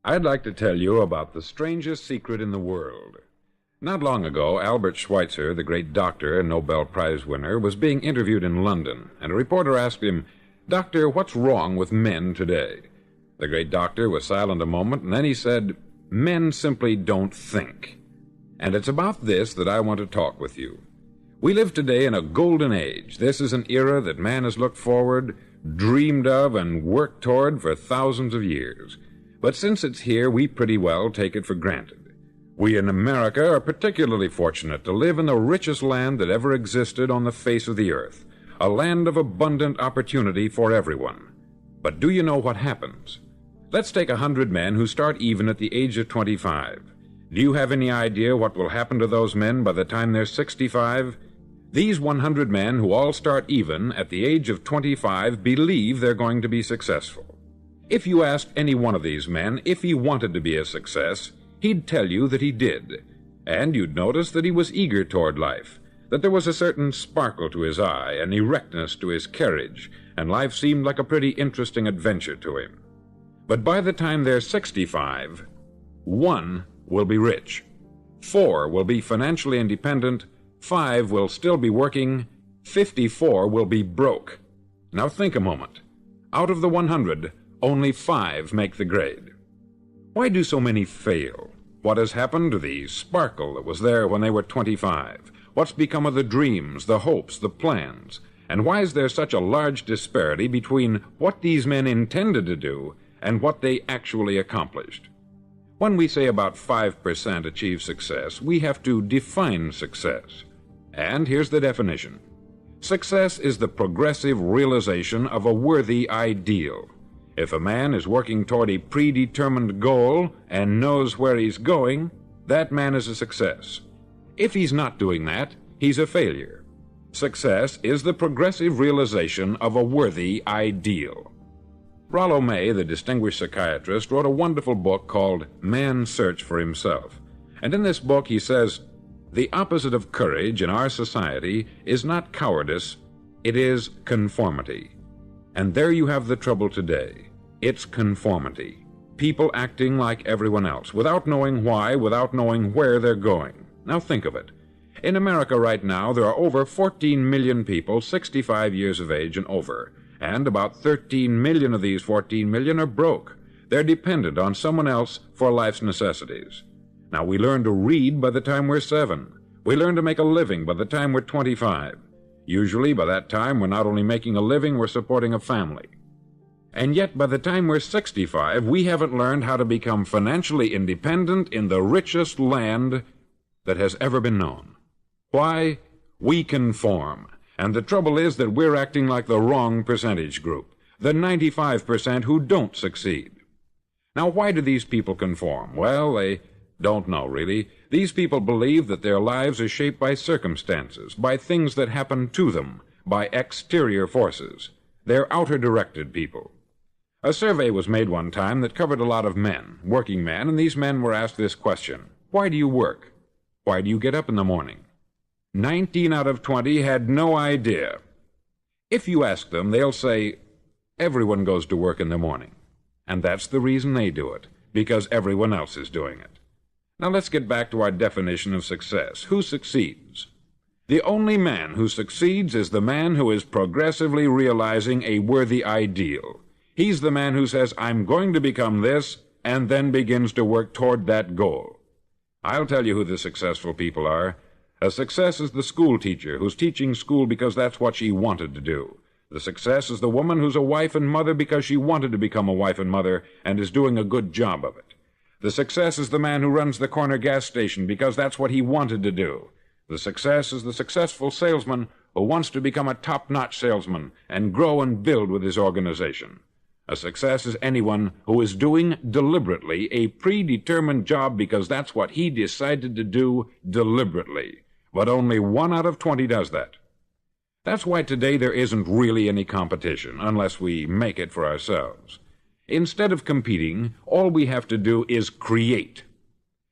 I'd like to tell you about the strangest secret in the world. Not long ago, Albert Schweitzer, the great doctor and Nobel Prize winner, was being interviewed in London, and a reporter asked him, "Doctor, what's wrong with men today?" The great doctor was silent a moment, and then he said, "Men simply don't think." And it's about this that I want to talk with you. We live today in a golden age. This is an era that man has looked forward, dreamed of, and worked toward for thousands of years. But since it's here, we pretty well take it for granted. We in America are particularly fortunate to live in the richest land that ever existed on the face of the earth, a land of abundant opportunity for everyone. But do you know what happens? Let's take 100 men who start even at the age of 25. Do you have any idea what will happen to those men by the time they're 65? These 100 men who all start even at the age of 25 believe they're going to be successful. If you asked any one of these men if he wanted to be a success, he'd tell you that he did. And you'd notice that he was eager toward life, that there was a certain sparkle to his eye, an erectness to his carriage, and life seemed like a pretty interesting adventure to him. But by the time they're 65, 1 will be rich, 4 will be financially independent, 5 will still be working, 54 will be broke. Now think a moment. Out of the 100, only 5 make the grade. Why do so many fail? What has happened to the sparkle that was there when they were 25? What's become of the dreams, the hopes, the plans? And why is there such a large disparity between what these men intended to do and what they actually accomplished? When we say about 5% achieve success, we have to define success. And here's the definition. Success is the progressive realization of a worthy ideal. If a man is working toward a predetermined goal and knows where he's going, that man is a success. If he's not doing that, he's a failure. Success is the progressive realization of a worthy ideal. Rollo May, the distinguished psychiatrist, wrote a wonderful book called Man's Search for Himself. And in this book he says, the opposite of courage in our society is not cowardice, it is conformity. And there you have the trouble today. It's conformity. People acting like everyone else, without knowing why, without knowing where they're going. Now think of it. In America right now, there are over 14 million people 65 years of age and over, and about 13 million of these 14 million are broke. They're dependent on someone else for life's necessities. Now, we learn to read by the time we're 7. We learn to make a living by the time we're 25. Usually, by that time, we're not only making a living, we're supporting a family. And yet, by the time we're 65, we haven't learned how to become financially independent in the richest land that has ever been known. Why? We conform. And the trouble is that we're acting like the wrong percentage group, the 95% who don't succeed. Now, why do these people conform? Well, they don't know, really. These people believe that their lives are shaped by circumstances, by things that happen to them, by exterior forces. They're outer-directed people. A survey was made one time that covered a lot of men, working men, and these men were asked this question: why do you work? Why do you get up in the morning? 19 out of 20 had no idea. If you ask them, they'll say, everyone goes to work in the morning. And that's the reason they do it, because everyone else is doing it. Now let's get back to our definition of success. Who succeeds? The only man who succeeds is the man who is progressively realizing a worthy ideal. He's the man who says, I'm going to become this, and then begins to work toward that goal. I'll tell you who the successful people are. A success is the school teacher who's teaching school because that's what she wanted to do. The success is the woman who's a wife and mother because she wanted to become a wife and mother and is doing a good job of it. The success is the man who runs the corner gas station because that's what he wanted to do. The success is the successful salesman who wants to become a top-notch salesman and grow and build with his organization. A success is anyone who is doing deliberately a predetermined job because that's what he decided to do deliberately. But only 1 out of 20 does that. That's why today there isn't really any competition, unless we make it for ourselves. Instead of competing, all we have to do is create.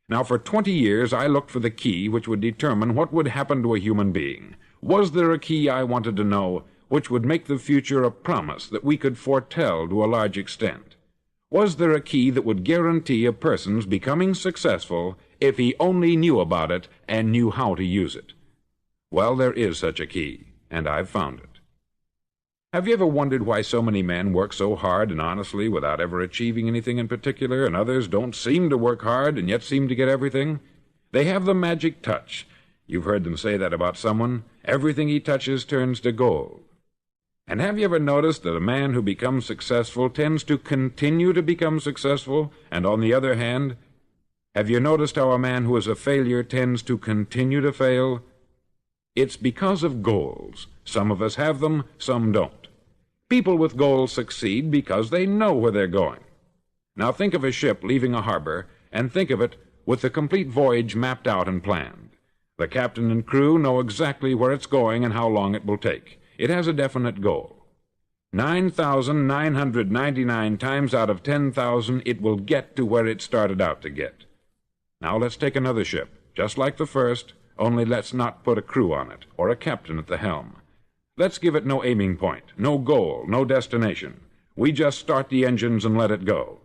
Now, for 20 years, I looked for the key which would determine what would happen to a human being. Was there a key, I wanted to know, which would make the future a promise that we could foretell to a large extent? Was there a key that would guarantee a person's becoming successful if he only knew about it and knew how to use it? Well, there is such a key, and I've found it. Have you ever wondered why so many men work so hard and honestly without ever achieving anything in particular, and others don't seem to work hard and yet seem to get everything? They have the magic touch. You've heard them say that about someone. Everything he touches turns to gold. And have you ever noticed that a man who becomes successful tends to continue to become successful, and on the other hand, have you noticed how a man who is a failure tends to continue to fail? It's because of goals. Some of us have them, some don't. People with goals succeed because they know where they're going. Now think of a ship leaving a harbor, and think of it with the complete voyage mapped out and planned. The captain and crew know exactly where it's going and how long it will take. It has a definite goal. 9,999 times out of 10,000 it will get to where it started out to get. Now let's take another ship, just like the first, only let's not put a crew on it, or a captain at the helm. Let's give it no aiming point, no goal, no destination. We just start the engines and let it go.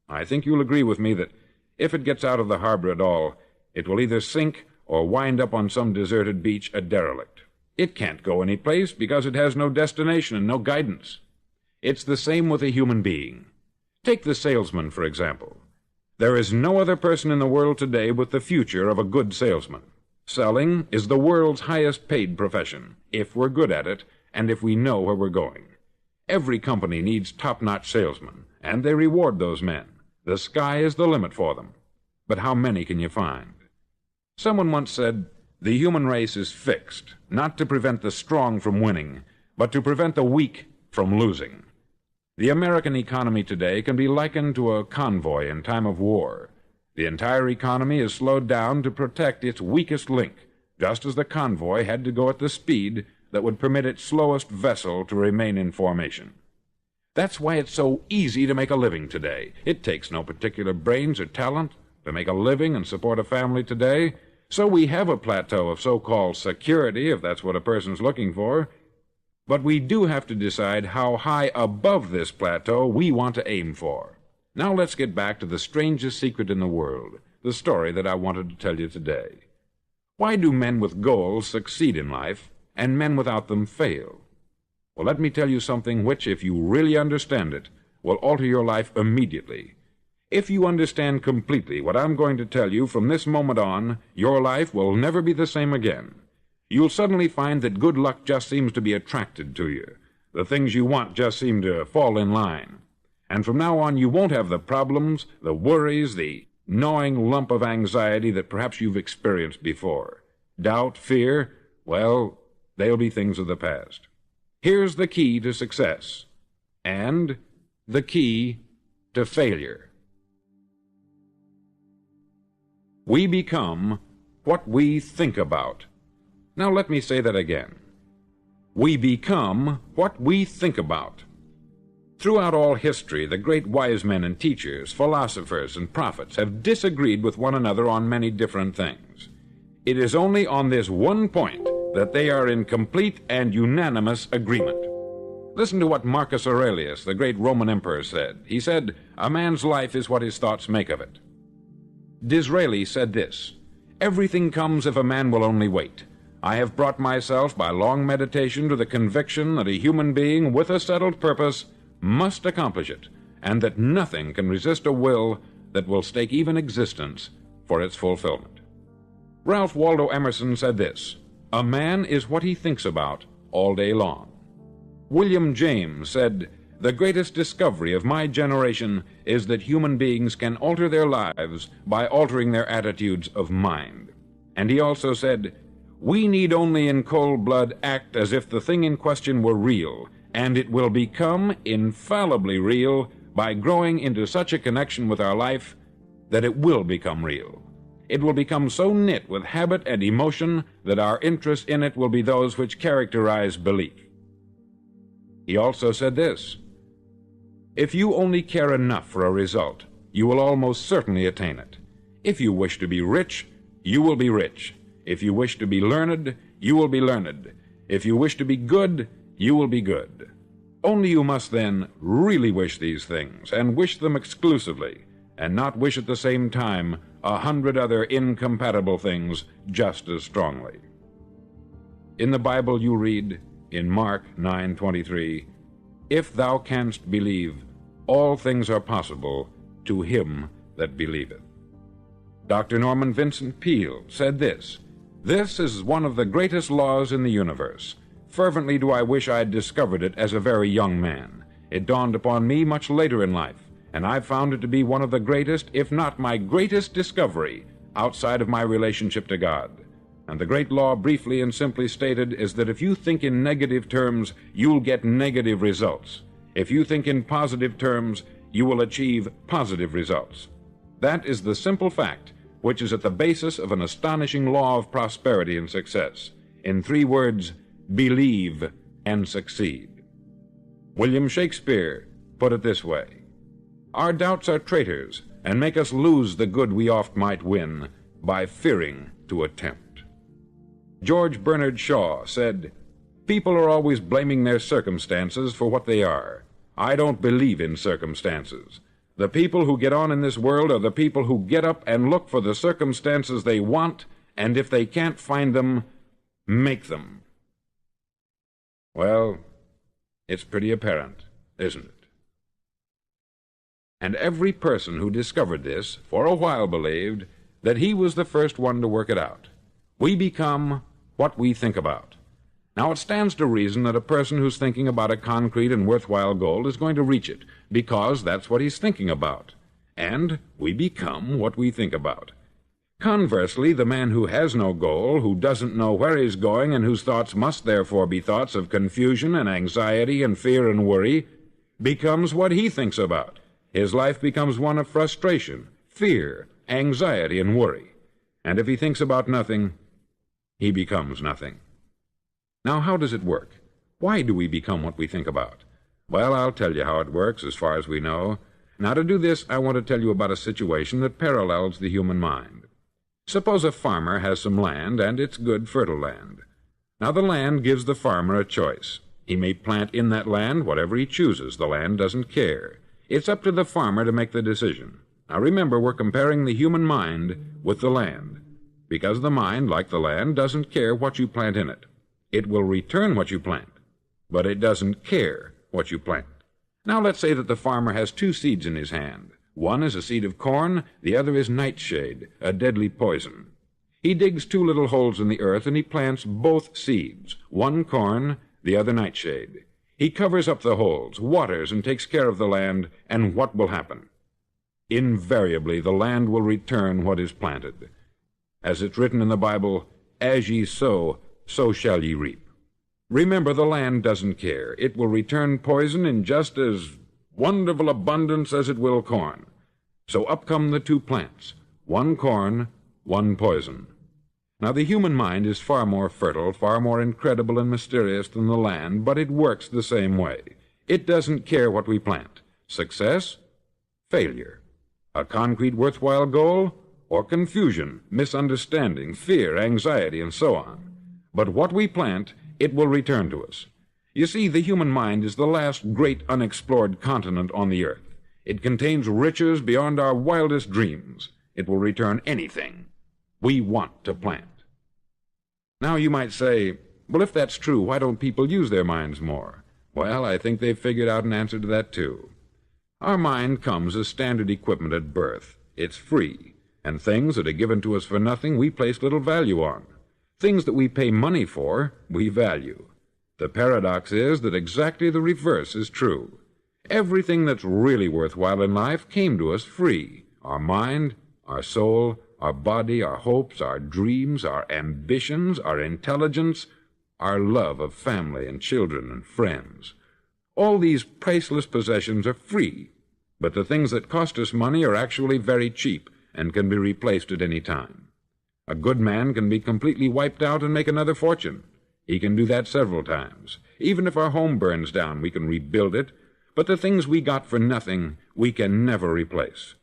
I think you'll agree with me that if it gets out of the harbor at all, it will either sink or wind up on some deserted beach a derelict. It can't go any place because it has no destination and no guidance. It's the same with a human being. Take the salesman, for example. There is no other person in the world today with the future of a good salesman. Selling is the world's highest paid profession, if we're good at it, and if we know where we're going. Every company needs top-notch salesmen, and they reward those men. The sky is the limit for them. But how many can you find? Someone once said, the human race is fixed, not to prevent the strong from winning, but to prevent the weak from losing. The American economy today can be likened to a convoy in time of war. The entire economy is slowed down to protect its weakest link, just as the convoy had to go at the speed that would permit its slowest vessel to remain in formation. That's why it's so easy to make a living today. It takes no particular brains or talent to make a living and support a family today, so we have a plateau of so-called security, if that's what a person's looking for. But we do have to decide how high above this plateau we want to aim for. Now let's get back to the strangest secret in the world, the story that I wanted to tell you today. Why do men with goals succeed in life, and men without them fail? Well, let me tell you something which, if you really understand it, will alter your life immediately. If you understand completely what I'm going to tell you from this moment on, your life will never be the same again. You'll suddenly find that good luck just seems to be attracted to you. The things you want just seem to fall in line. And from now on, you won't have the problems, the worries, the gnawing lump of anxiety that perhaps you've experienced before. Doubt, fear, well, they'll be things of the past. Here's the key to success, and the key to failure. We become what we think about. Now let me say that again. We become what we think about. Throughout all history, the great wise men and teachers, philosophers and prophets have disagreed with one another on many different things. It is only on this one point that they are in complete and unanimous agreement. Listen to what Marcus Aurelius, the great Roman emperor, said. He said, "A man's life is what his thoughts make of it." Disraeli said this, "Everything comes if a man will only wait. I have brought myself by long meditation to the conviction that a human being with a settled purpose must accomplish it, and that nothing can resist a will that will stake even existence for its fulfillment." Ralph Waldo Emerson said this, "A man is what he thinks about all day long." William James said, "The greatest discovery of my generation is that human beings can alter their lives by altering their attitudes of mind." And he also said, "We need only in cold blood act as if the thing in question were real, and it will become infallibly real by growing into such a connection with our life that it will become real. It will become so knit with habit and emotion that our interest in it will be those which characterize belief." He also said this, "If you only care enough for a result, you will almost certainly attain it. If you wish to be rich, you will be rich. If you wish to be learned, you will be learned. If you wish to be good, you will be good. Only you must then really wish these things, and wish them exclusively, and not wish at the same time 100 other incompatible things just as strongly. In the Bible you read, in Mark 9:23, "If thou canst believe, all things are possible to him that believeth." Dr. Norman Vincent Peale said this, "This is one of the greatest laws in the universe. Fervently do I wish I had discovered it as a very young man. It dawned upon me much later in life, and I found it to be one of the greatest, if not my greatest discovery, outside of my relationship to God. And the great law, briefly and simply stated, is that if you think in negative terms, you'll get negative results. If you think in positive terms, you will achieve positive results. That is the simple fact which is at the basis of an astonishing law of prosperity and success. In 3 words, believe and succeed." William Shakespeare put it this way, "Our doubts are traitors, and make us lose the good we oft might win, by fearing to attempt." George Bernard Shaw said, "People are always blaming their circumstances for what they are. I don't believe in circumstances. The people who get on in this world are the people who get up and look for the circumstances they want, and if they can't find them, make them." Well, it's pretty apparent, isn't it? And every person who discovered this for a while believed that he was the first one to work it out. We become what we think about. Now, it stands to reason that a person who's thinking about a concrete and worthwhile goal is going to reach it, because that's what he's thinking about. And we become what we think about. Conversely, the man who has no goal, who doesn't know where he's going, and whose thoughts must therefore be thoughts of confusion and anxiety and fear and worry, becomes what he thinks about. His life becomes one of frustration, fear, anxiety, and worry. And if he thinks about nothing, he becomes nothing. Now, how does it work? Why do we become what we think about? Well, I'll tell you how it works as far as we know. Now, to do this, I want to tell you about a situation that parallels the human mind. Suppose a farmer has some land, and it's good, fertile land. Now, the land gives the farmer a choice. He may plant in that land whatever he chooses. The land doesn't care. It's up to the farmer to make the decision. Now, remember, we're comparing the human mind with the land, because the mind, like the land, doesn't care what you plant in it. It will return what you plant, but it doesn't care what you plant. Now, let's say that the farmer has 2 seeds in his hand. One is a seed of corn, the other is nightshade, a deadly poison. He digs 2 little holes in the earth, and he plants both seeds, one corn, the other nightshade. He covers up the holes, waters, and takes care of the land, and what will happen? Invariably, the land will return what is planted. As it's written in the Bible, "As ye sow, so shall ye reap." Remember, the land doesn't care. It will return poison in just as wonderful abundance as it will corn. So up come the 2 plants, one corn, one poison. Now, the human mind is far more fertile, far more incredible and mysterious than the land, but it works the same way. It doesn't care what we plant. Success, failure. A concrete, worthwhile goal, or confusion, misunderstanding, fear, anxiety, and so on. But what we plant, it will return to us. You see, the human mind is the last great unexplored continent on the earth. It contains riches beyond our wildest dreams. It will return anything we want to plant. Now, you might say, well, if that's true, why don't people use their minds more? Well, I think they've figured out an answer to that, too. Our mind comes as standard equipment at birth. It's free, and things that are given to us for nothing we place little value on. Things that we pay money for, we value. The paradox is that exactly the reverse is true. Everything that's really worthwhile in life came to us free. Our mind, our soul, our body, our hopes, our dreams, our ambitions, our intelligence, our love of family and children and friends. All these priceless possessions are free, but the things that cost us money are actually very cheap and can be replaced at any time. A good man can be completely wiped out and make another fortune. He can do that several times. Even if our home burns down, we can rebuild it, but the things we got for nothing, we can never replace.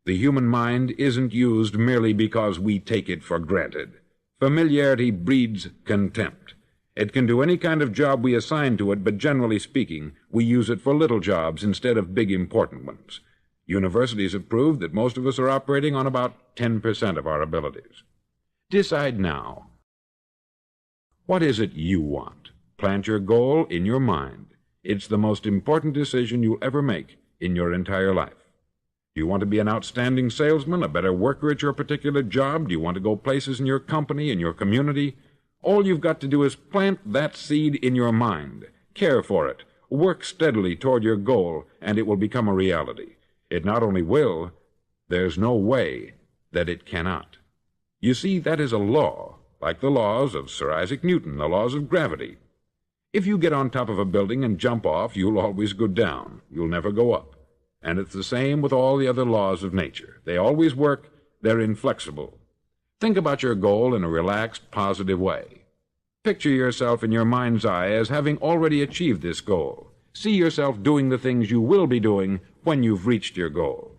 The human mind isn't used merely because we take it for granted. Familiarity breeds contempt. It can do any kind of job we assign to it, but generally speaking, we use it for little jobs instead of big important ones. Universities have proved that most of us are operating on about 10% of our abilities. Decide now. What is it you want? Plant your goal in your mind. It's the most important decision you'll ever make in your entire life. Do you want to be an outstanding salesman, a better worker at your particular job? Do you want to go places in your company, in your community? All you've got to do is plant that seed in your mind. Care for it. Work steadily toward your goal, and it will become a reality. It not only will, there's no way that it cannot. You see, that is a law, like the laws of Sir Isaac Newton, the laws of gravity. If you get on top of a building and jump off, you'll always go down. You'll never go up. And it's the same with all the other laws of nature. They always work. They're inflexible. Think about your goal in a relaxed, positive way. Picture yourself in your mind's eye as having already achieved this goal. See yourself doing the things you will be doing when you've reached your goal.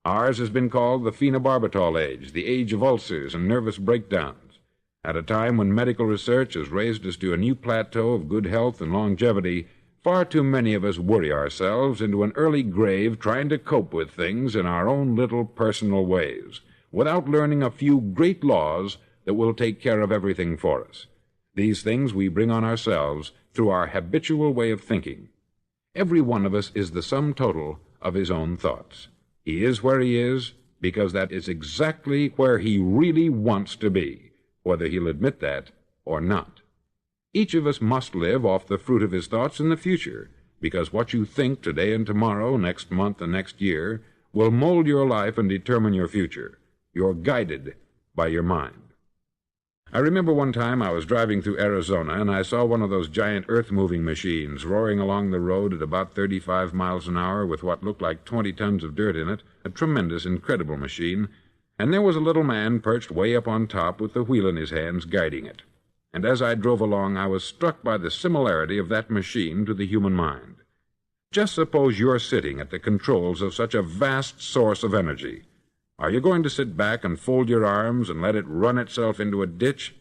Ours has been called the phenobarbital age, the age of ulcers and nervous breakdowns. At a time when medical research has raised us to a new plateau of good health and longevity, far too many of us worry ourselves into an early grave trying to cope with things in our own little personal ways, without learning a few great laws that will take care of everything for us. These things we bring on ourselves through our habitual way of thinking. Every one of us is the sum total of his own thoughts. He is where he is because that is exactly where he really wants to be, whether he'll admit that or not. Each of us must live off the fruit of his thoughts in the future, because what you think today and tomorrow, next month and next year, will mold your life and determine your future. You're guided by your mind. I remember one time I was driving through Arizona, and I saw one of those giant earth-moving machines roaring along the road at about 35 miles an hour with what looked like 20 tons of dirt in it, a tremendous, incredible machine, and there was a little man perched way up on top with the wheel in his hands guiding it. And as I drove along, I was struck by the similarity of that machine to the human mind. Just suppose you're sitting at the controls of such a vast source of energy. Are you going to sit back and fold your arms and let it run itself into a ditch?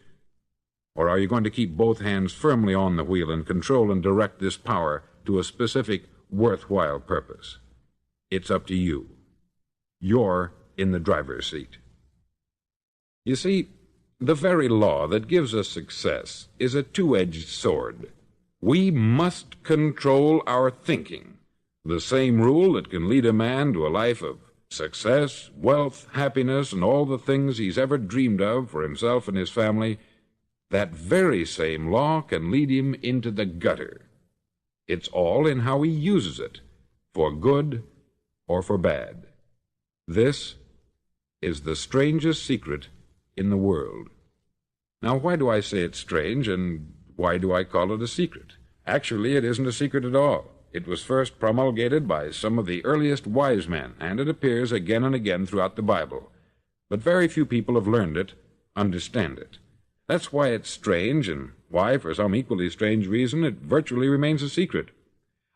Or are you going to keep both hands firmly on the wheel and control and direct this power to a specific, worthwhile purpose? It's up to you. You're in the driver's seat. You see, the very law that gives us success is a two-edged sword. We must control our thinking. The same rule that can lead a man to a life of success, wealth, happiness, and all the things he's ever dreamed of for himself and his family, that very same law can lead him into the gutter. It's all in how he uses it, for good or for bad. This is the strangest secret in the world. Now, why do I say it's strange, and why do I call it a secret? Actually, it isn't a secret at all. It was first promulgated by some of the earliest wise men, and it appears again and again throughout the Bible. But very few people have learned it, understand it. That's why it's strange, and why, for some equally strange reason, it virtually remains a secret.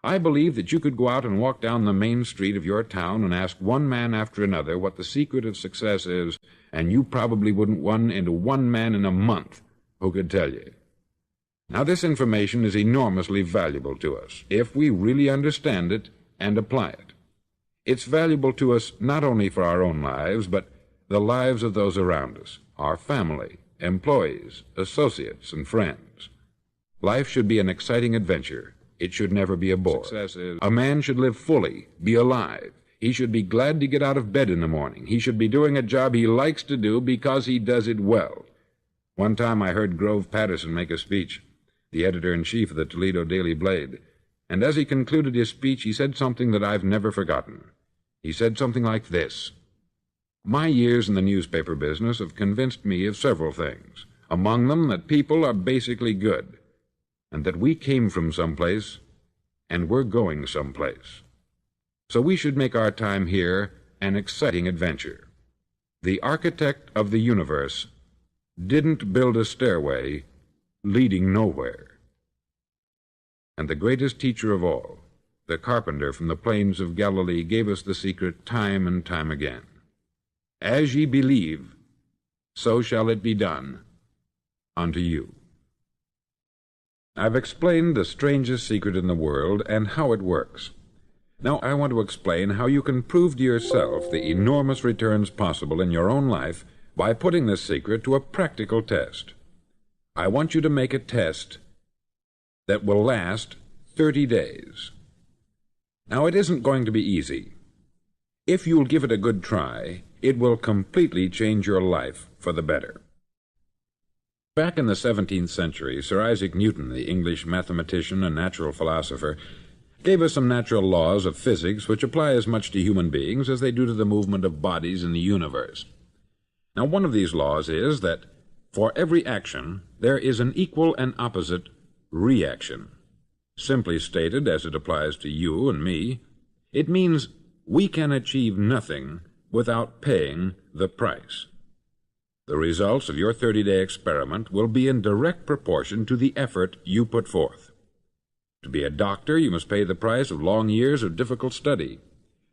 I believe that you could go out and walk down the main street of your town and ask one man after another what the secret of success is, and you probably wouldn't run into one man in a month who could tell you. Now, this information is enormously valuable to us, if we really understand it and apply it. It's valuable to us not only for our own lives, but the lives of those around us, our family, employees, associates, and friends. Life should be an exciting adventure. It should never be a bore. A man should live fully, be alive. He should be glad to get out of bed in the morning. He should be doing a job he likes to do because he does it well. One time I heard Grove Patterson make a speech, the editor-in-chief of the Toledo Daily Blade, and as he concluded his speech, he said something that I've never forgotten. He said something like this: "My years in the newspaper business have convinced me of several things, among them that people are basically good, and that we came from someplace, and we're going someplace. So we should make our time here an exciting adventure. The architect of the universe didn't build a stairway leading nowhere. And the greatest teacher of all, the carpenter from the plains of Galilee, gave us the secret time and time again. As ye believe, so shall it be done unto you." I've explained the strangest secret in the world and how it works. Now I want to explain how you can prove to yourself the enormous returns possible in your own life by putting this secret to a practical test. I want you to make a test that will last 30 days. Now, it isn't going to be easy. If you'll give it a good try, it will completely change your life for the better. Back in the 17th century, Sir Isaac Newton, the English mathematician and natural philosopher, gave us some natural laws of physics which apply as much to human beings as they do to the movement of bodies in the universe. Now, one of these laws is that for every action, there is an equal and opposite reaction. Simply stated, as it applies to you and me, it means we can achieve nothing without paying the price. The results of your 30-day experiment will be in direct proportion to the effort you put forth. To be a doctor, you must pay the price of long years of difficult study.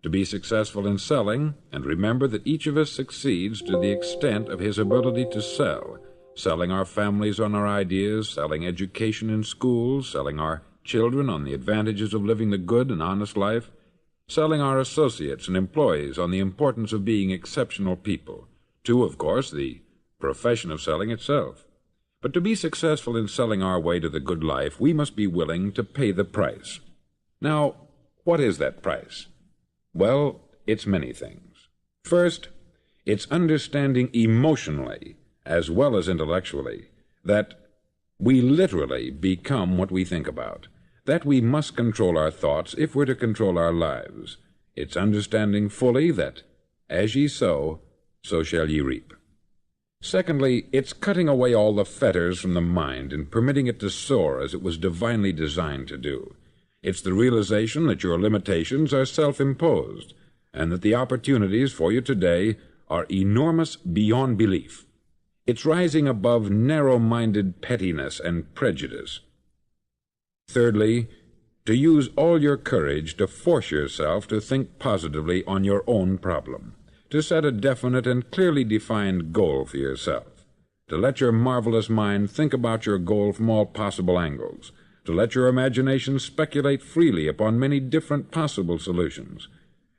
To be successful in selling, and remember that each of us succeeds to the extent of his ability to sell, selling our families on our ideas, selling education in schools, selling our children on the advantages of living the good and honest life, selling our associates and employees on the importance of being exceptional people, to, of course, the profession of selling itself. But to be successful in selling our way to the good life, we must be willing to pay the price. Now, what is that price? Well, it's many things. First, it's understanding emotionally, as well as intellectually, that we literally become what we think about, that we must control our thoughts if we're to control our lives. It's understanding fully that, as ye sow, so shall ye reap. Secondly, it's cutting away all the fetters from the mind and permitting it to soar as it was divinely designed to do. It's the realization that your limitations are self-imposed, and that the opportunities for you today are enormous beyond belief. It's rising above narrow-minded pettiness and prejudice. Thirdly, to use all your courage to force yourself to think positively on your own problem, to set a definite and clearly defined goal for yourself, to let your marvelous mind think about your goal from all possible angles, to let your imagination speculate freely upon many different possible solutions,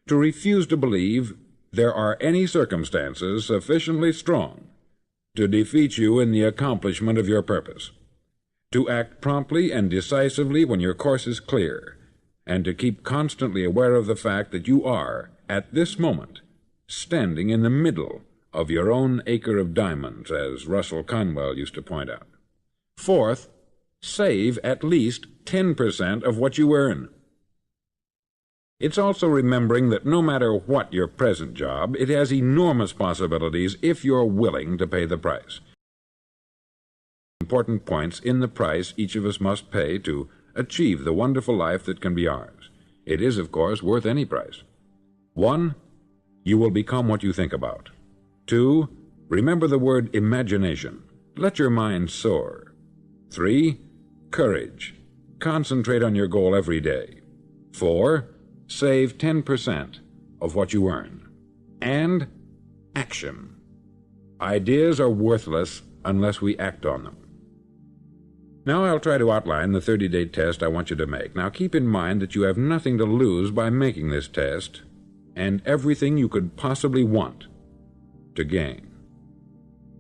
to refuse to believe there are any circumstances sufficiently strong to defeat you in the accomplishment of your purpose, to act promptly and decisively when your course is clear, and to keep constantly aware of the fact that you are, at this moment, standing in the middle of your own acre of diamonds, as Russell Conwell used to point out. Fourth, save at least 10% of what you earn. It's also remembering that no matter what your present job, it has enormous possibilities if you're willing to pay the price. Important points in the price each of us must pay to achieve the wonderful life that can be ours. It is, of course, worth any price. 1, you will become what you think about. 2, remember the word imagination. Let your mind soar. 3, courage. Concentrate on your goal every day. 4, save 10% of what you earn. And action. Ideas are worthless unless we act on them. Now I'll try to outline the 30-day test I want you to make. Now keep in mind that you have nothing to lose by making this test, and everything you could possibly want to gain.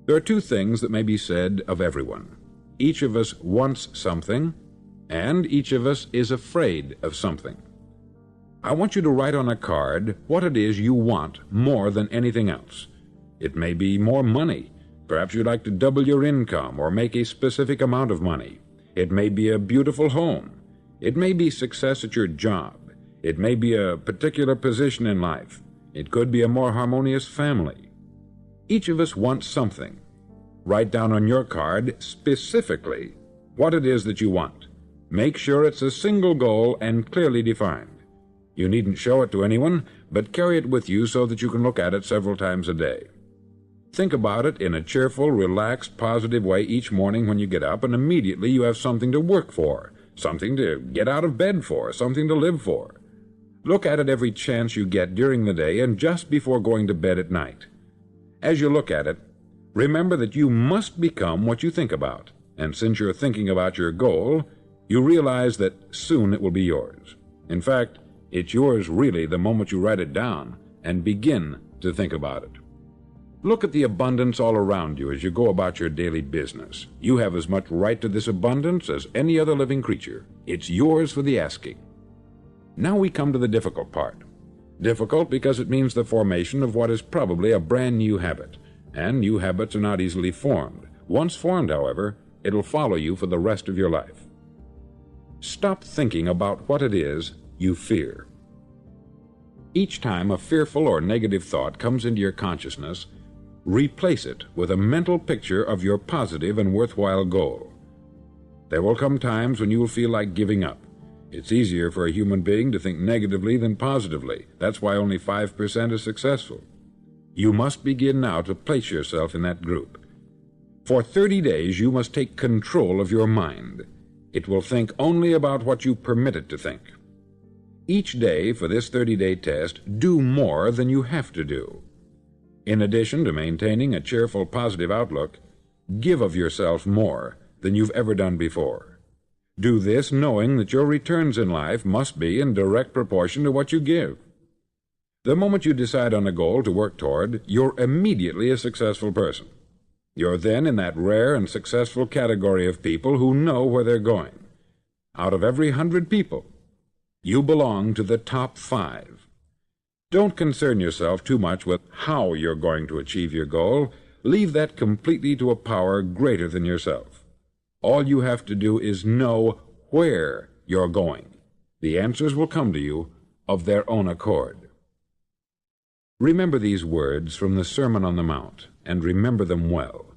There are 2 things that may be said of everyone. Each of us wants something, and each of us is afraid of something. I want you to write on a card what it is you want more than anything else. It may be more money. Perhaps you'd like to double your income or make a specific amount of money. It may be a beautiful home. It may be success at your job. It may be a particular position in life. It could be a more harmonious family. Each of us wants something. Write down on your card specifically what it is that you want. Make sure it's a single goal and clearly defined. You needn't show it to anyone, but carry it with you so that you can look at it several times a day. Think about it in a cheerful, relaxed, positive way each morning when you get up, and immediately you have something to work for, something to get out of bed for, something to live for. Look at it every chance you get during the day and just before going to bed at night. As you look at it, remember that you must become what you think about, and since you're thinking about your goal, You realize that soon it will be yours. In fact, it's yours really the moment you write it down and begin to think about it. Look at the abundance all around you as you go about your daily business. You have as much right to this abundance as any other living creature. It's yours for the asking. Now we come to the difficult part. Difficult because it means the formation of what is probably a brand new habit, and new habits are not easily formed. Once formed, however, it'll follow you for the rest of your life. Stop thinking about what it is you fear. Each time a fearful or negative thought comes into your consciousness, replace it with a mental picture of your positive and worthwhile goal. There will come times when you will feel like giving up. It's easier for a human being to think negatively than positively. That's why only 5% is successful. You must begin now to place yourself in that group. For 30 days, you must take control of your mind. It will think only about what you permit it to think. Each day for this 30-day test, do more than you have to do. In addition to maintaining a cheerful, positive outlook, give of yourself more than you've ever done before. Do this knowing that your returns in life must be in direct proportion to what you give. The moment you decide on a goal to work toward, you're immediately a successful person. You're then in that rare and successful category of people who know where they're going. Out of every 100 people, you belong to the top 5. Don't concern yourself too much with how you're going to achieve your goal. Leave that completely to a power greater than yourself. All you have to do is know where you're going. The answers will come to you of their own accord. Remember these words from the Sermon on the Mount, and remember them well.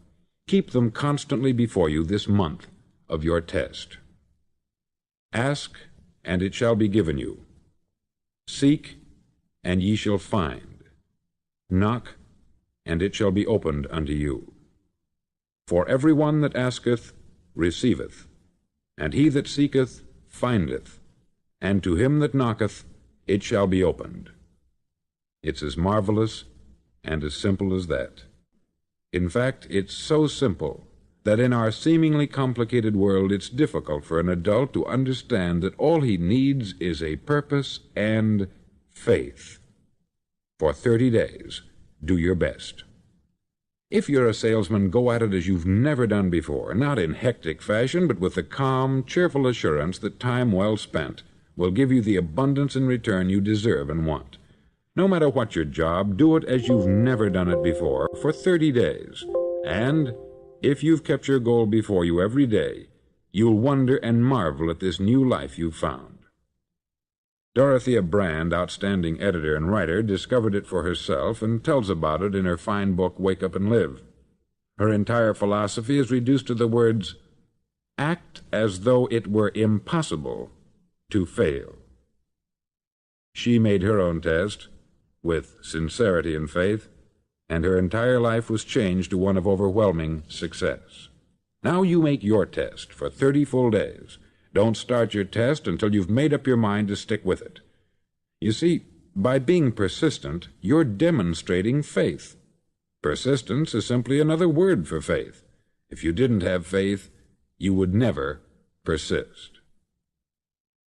Keep them constantly before you this month of your test. Ask, and it shall be given you. Seek, and ye shall find. Knock, and it shall be opened unto you. For every one that asketh receiveth, and he that seeketh findeth, and to him that knocketh it shall be opened. It's as marvelous and as simple as that. In fact, it's so simple that in our seemingly complicated world it's difficult for an adult to understand that all he needs is a purpose and faith. For 30 days, do your best. If you're a salesman, go at it as you've never done before, not in hectic fashion, but with the calm, cheerful assurance that time well spent will give you the abundance in return you deserve and want. No matter what your job, do it as you've never done it before for 30 days. And if you've kept your goal before you every day, you'll wonder and marvel at this new life you've found. Dorothea Brand, outstanding editor and writer, discovered it for herself and tells about it in her fine book, Wake Up and Live. Her entire philosophy is reduced to the words, act as though it were impossible to fail. She made her own test with sincerity and faith, and her entire life was changed to one of overwhelming success. Now you make your test for 30 full days. Don't start your test until you've made up your mind to stick with it. You see, by being persistent, you're demonstrating faith. Persistence is simply another word for faith. If you didn't have faith, you would never persist.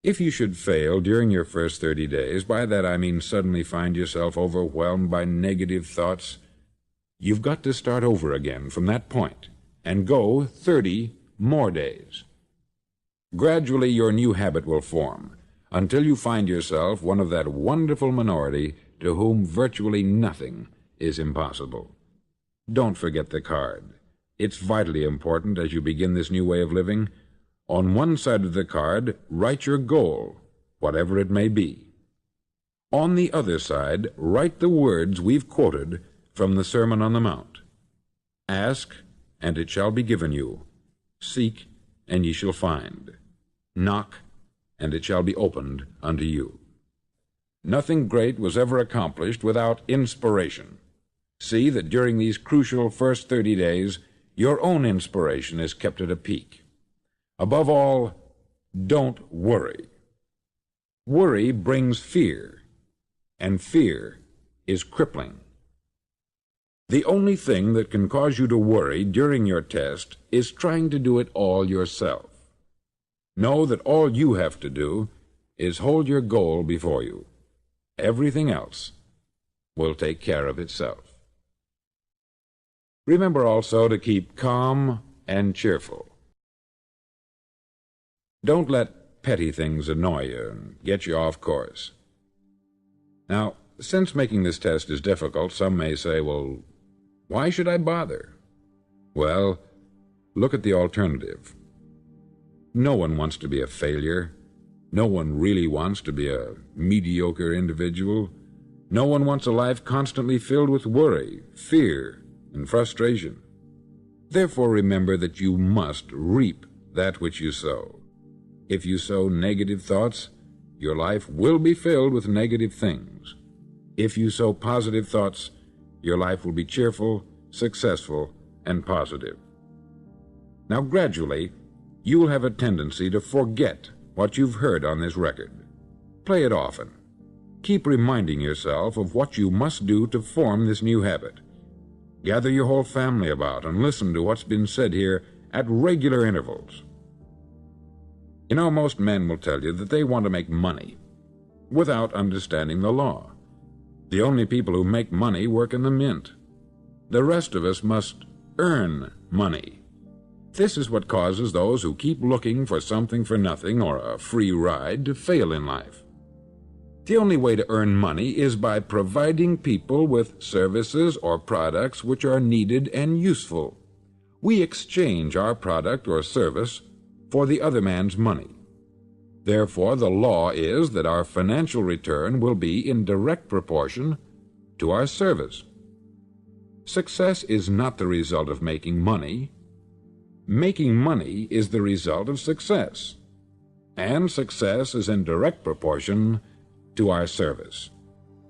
If you should fail during your first 30 days, by that I mean suddenly find yourself overwhelmed by negative thoughts, you've got to start over again from that point and go 30 more days. Gradually your new habit will form until you find yourself one of that wonderful minority to whom virtually nothing is impossible. Don't forget the card. It's vitally important as you begin this new way of living. On one side of the card, write your goal, whatever it may be. On the other side, write the words we've quoted from the Sermon on the Mount. Ask, and it shall be given you. Seek, and ye shall find. Knock, and it shall be opened unto you. Nothing great was ever accomplished without inspiration. See that during these crucial first 30 days, your own inspiration is kept at a peak. Above all, don't worry. Worry brings fear, and fear is crippling. The only thing that can cause you to worry during your test is trying to do it all yourself. Know that all you have to do is hold your goal before you. Everything else will take care of itself. Remember also to keep calm and cheerful. Don't let petty things annoy you and get you off course. Now, since making this test is difficult, some may say, well, why should I bother? Well, look at the alternative. No one wants to be a failure. No one really wants to be a mediocre individual. No one wants a life constantly filled with worry, fear, and frustration. Therefore, remember that you must reap that which you sow. If you sow negative thoughts, your life will be filled with negative things. If you sow positive thoughts, your life will be cheerful, successful, and positive. Now, gradually, you will have a tendency to forget what you've heard on this record. Play it often. Keep reminding yourself of what you must do to form this new habit. Gather your whole family about and listen to what's been said here at regular intervals. You know, most men will tell you that they want to make money without understanding the law. The only people who make money work in the mint. The rest of us must earn money. This is what causes those who keep looking for something for nothing or a free ride to fail in life. The only way to earn money is by providing people with services or products which are needed and useful. We exchange our product or service for the other man's money. Therefore, the law is that our financial return will be in direct proportion to our service. Success is not the result of making money. Making money is the result of success, and success is in direct proportion to our service.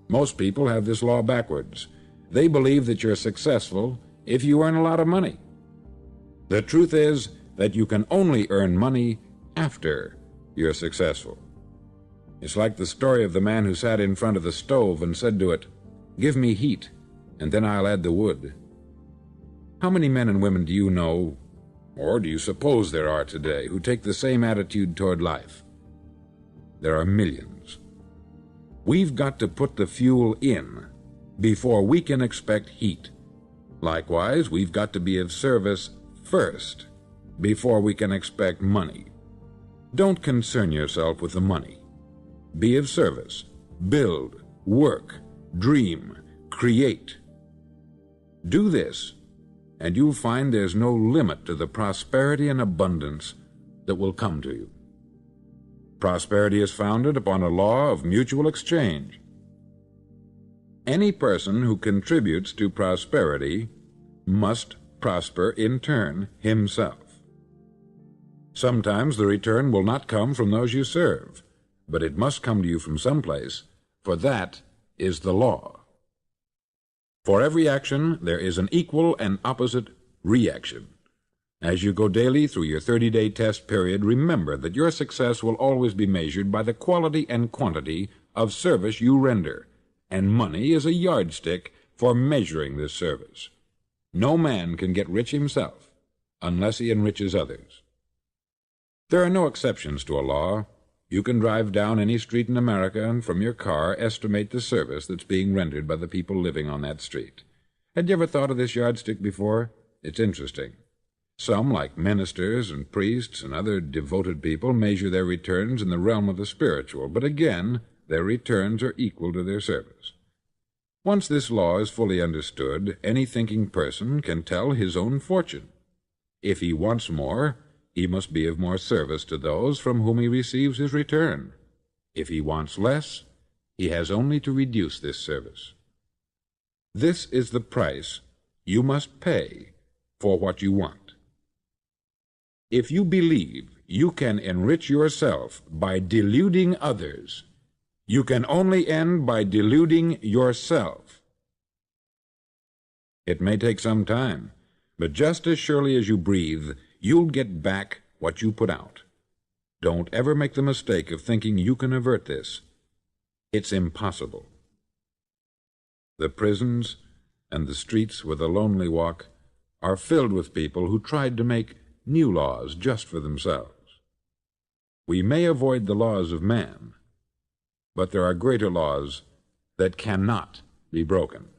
Most people have this law backwards. They believe that you're successful if you earn a lot of money. The truth is that you can only earn money after you're successful. It's like the story of the man who sat in front of the stove and said to it, "Give me heat, and then I'll add the wood." How many men and women do you know, or do you suppose there are today, who take the same attitude toward life? There are millions. We've got to put the fuel in before we can expect heat. Likewise, we've got to be of service first before we can expect money. Don't concern yourself with the money. Be of service. Build, work, dream, create. Do this, and you'll find there's no limit to the prosperity and abundance that will come to you. Prosperity is founded upon a law of mutual exchange. Any person who contributes to prosperity must prosper in turn himself. Sometimes the return will not come from those you serve, but it must come to you from someplace, for that is the law. For every action, there is an equal and opposite reaction. As you go daily through your 30-day test period, remember that your success will always be measured by the quality and quantity of service you render, and money is a yardstick for measuring this service. No man can get rich himself unless he enriches others. There are no exceptions to a law. You can drive down any street in America and from your car estimate the service that's being rendered by the people living on that street. Had you ever thought of this yardstick before? It's interesting. Some, like ministers and priests and other devoted people, measure their returns in the realm of the spiritual, but again, their returns are equal to their service. Once this law is fully understood, any thinking person can tell his own fortune. If he wants more, he must be of more service to those from whom he receives his return. If he wants less, he has only to reduce this service. This is the price you must pay for what you want. If you believe you can enrich yourself by deluding others, you can only end by deluding yourself. It may take some time, but just as surely as you breathe, you'll get back what you put out. Don't ever make the mistake of thinking you can avert this. It's impossible. The prisons and the streets where the lonely walk are filled with people who tried to make new laws just for themselves. We may avoid the laws of man, but there are greater laws that cannot be broken.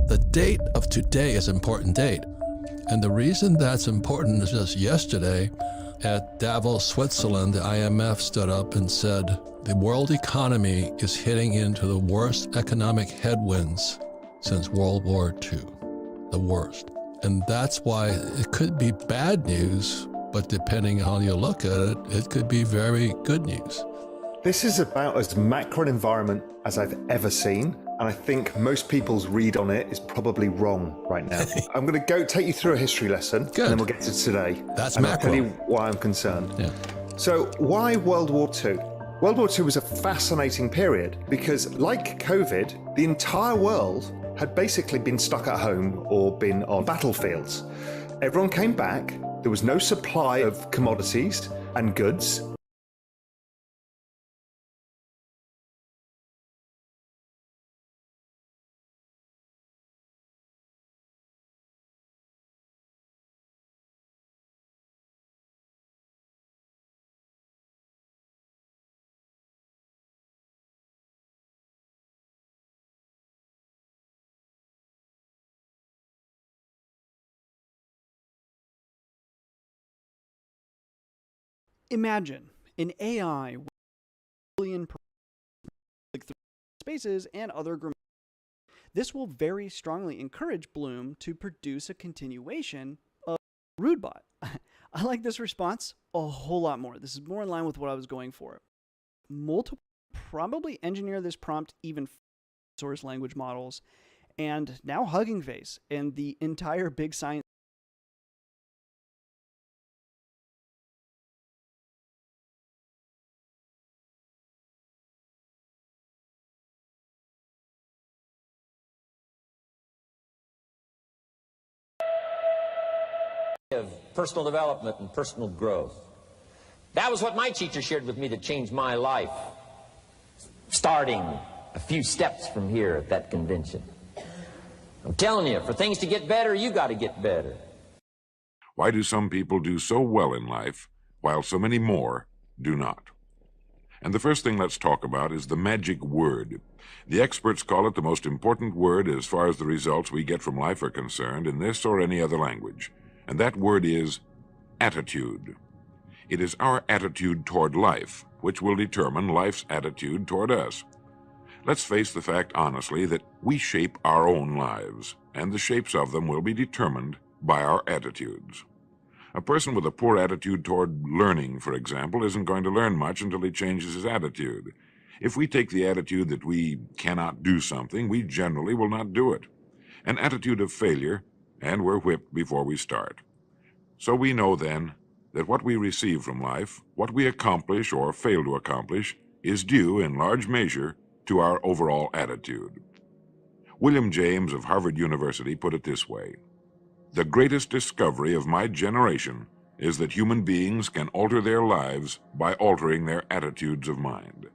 The date of today is an important date. And the reason that's important is just yesterday at Davos, Switzerland, the IMF stood up and said the world economy is hitting into the worst economic headwinds since World War II, the worst. And that's why it could be bad news, but depending on how you look at it, it could be very good news. This is about as macro an environment as I've ever seen, and I think most people's read on it is probably wrong right now. I'm going to take you through a history lesson, Good. And then we'll get to today. That's and macro. I'll tell you why I'm concerned. Yeah. So why World War II? World War II was a fascinating period because, like COVID, the entire world had basically been stuck at home or been on battlefields. Everyone came back, there was no supply of commodities and goods. Imagine an AI with a billion spaces and other grammatical. This will very strongly encourage Bloom to produce a continuation of RudeBot. I like this response a whole lot more. This is more in line with what I was going for. Multiple probably engineer this prompt even source language models, and now Hugging Face and the entire big science of personal development and personal growth. That was what my teacher shared with me that changed my life, starting a few steps from here at that convention. I'm telling you, for things to get better, you got to get better. Why do some people do so well in life, while so many more do not? And the first thing let's talk about is the magic word. The experts call it the most important word as far as the results we get from life are concerned in this or any other language. And that word is attitude. It is our attitude toward life which will determine life's attitude toward us. Let's face the fact honestly that we shape our own lives, and the shapes of them will be determined by our attitudes. A person with a poor attitude toward learning, for example, isn't going to learn much until he changes his attitude. If we take the attitude that we cannot do something, we generally will not do it. An attitude of failure, and we're whipped before we start. So we know then that what we receive from life, what we accomplish or fail to accomplish, is due in large measure to our overall attitude. William James of Harvard University put it this way: "The greatest discovery of my generation is that human beings can alter their lives by altering their attitudes of mind."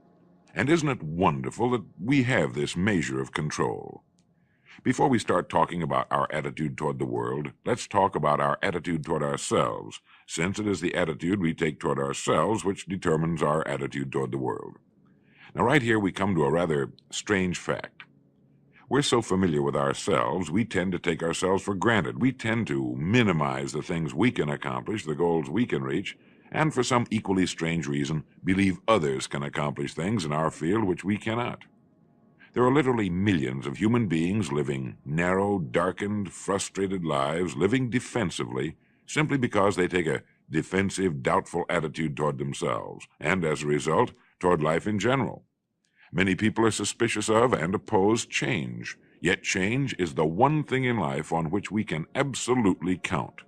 And isn't it wonderful that we have this measure of control? Before we start talking about our attitude toward the world, let's talk about our attitude toward ourselves, since it is the attitude we take toward ourselves which determines our attitude toward the world. Now, right here we come to a rather strange fact. We're so familiar with ourselves, we tend to take ourselves for granted. We tend to minimize the things we can accomplish, the goals we can reach, and for some equally strange reason, believe others can accomplish things in our field which we cannot. There are literally millions of human beings living narrow, darkened, frustrated lives, living defensively, simply because they take a defensive, doubtful attitude toward themselves, and as a result, toward life in general. Many people are suspicious of and oppose change, yet change is the one thing in life on which we can absolutely count.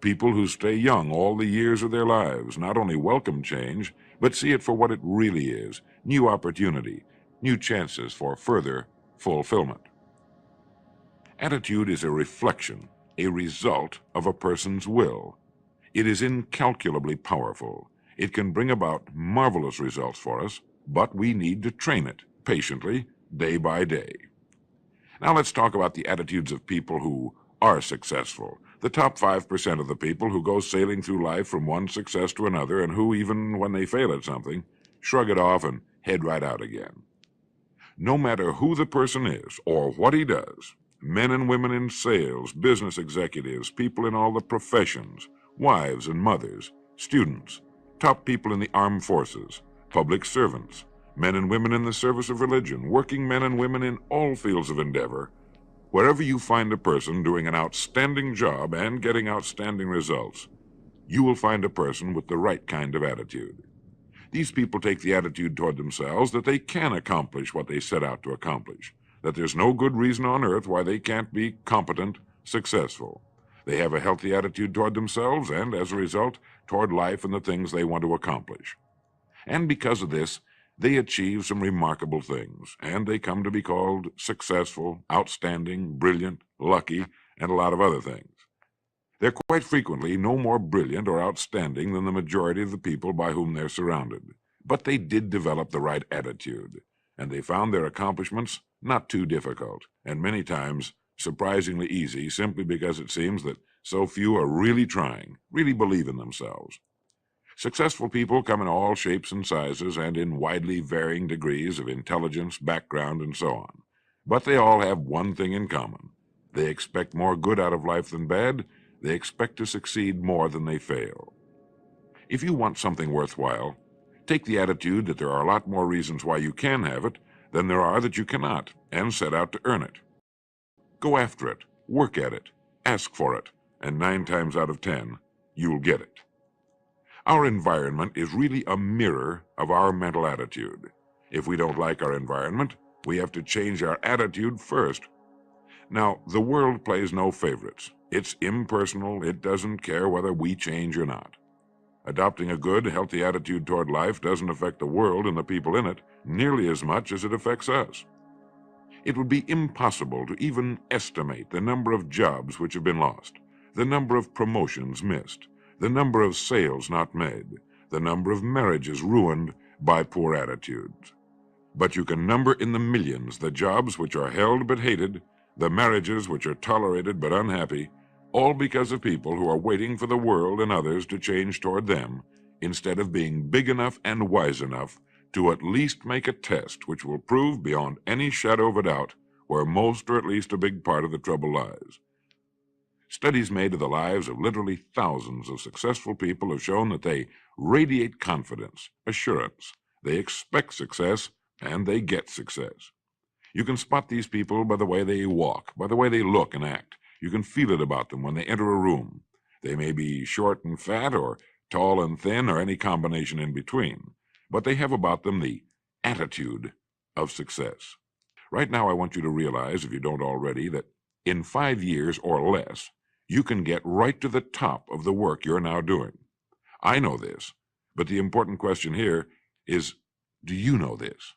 People who stay young all the years of their lives not only welcome change, but see it for what it really is, new opportunity, new chances for further fulfillment. Attitude is a reflection, a result of a person's will. It is incalculably powerful. It can bring about marvelous results for us, but we need to train it patiently, day by day. Now let's talk about the attitudes of people who are successful, the top 5% of the people who go sailing through life from one success to another and who, even when they fail at something, shrug it off and head right out again. No matter who the person is or what he does, men and women in sales, business executives, people in all the professions, wives and mothers, students, top people in the armed forces, public servants, men and women in the service of religion, working men and women in all fields of endeavor, wherever you find a person doing an outstanding job and getting outstanding results, you will find a person with the right kind of attitude. These people take the attitude toward themselves that they can accomplish what they set out to accomplish, that there's no good reason on earth why they can't be competent, successful. They have a healthy attitude toward themselves and, as a result, toward life and the things they want to accomplish. And because of this, they achieve some remarkable things, and they come to be called successful, outstanding, brilliant, lucky, and a lot of other things. They're quite frequently no more brilliant or outstanding than the majority of the people by whom they're surrounded. But they did develop the right attitude, and they found their accomplishments not too difficult, and many times surprisingly easy, simply because it seems that so few are really trying, really believe in themselves. Successful people come in all shapes and sizes and in widely varying degrees of intelligence, background, and so on. But they all have one thing in common. They expect more good out of life than bad. They expect to succeed more than they fail. If you want something worthwhile, take the attitude that there are a lot more reasons why you can have it than there are that you cannot, and set out to earn it. Go after it, work at it, ask for it, and 9 times out of 10, you'll get it. Our environment is really a mirror of our mental attitude. If we don't like our environment, we have to change our attitude first. Now, the world plays no favorites. It's impersonal. It doesn't care whether we change or not. Adopting a good, healthy attitude toward life doesn't affect the world and the people in it nearly as much as it affects us. It would be impossible to even estimate the number of jobs which have been lost, the number of promotions missed, the number of sales not made, the number of marriages ruined by poor attitudes. But you can number in the millions the jobs which are held but hated, the marriages which are tolerated but unhappy, all because of people who are waiting for the world and others to change toward them, instead of being big enough and wise enough to at least make a test which will prove beyond any shadow of a doubt where most or at least a big part of the trouble lies. Studies made of the lives of literally thousands of successful people have shown that they radiate confidence, assurance. They expect success, and they get success. You can spot these people by the way they walk, by the way they look and act. You can feel it about them when they enter a room. They may be short and fat, or tall and thin, or any combination in between, but they have about them the attitude of success. Right now, I want you to realize, if you don't already, that in 5 years or less, you can get right to the top of the work you're now doing. I know this, but the important question here is, do you know this?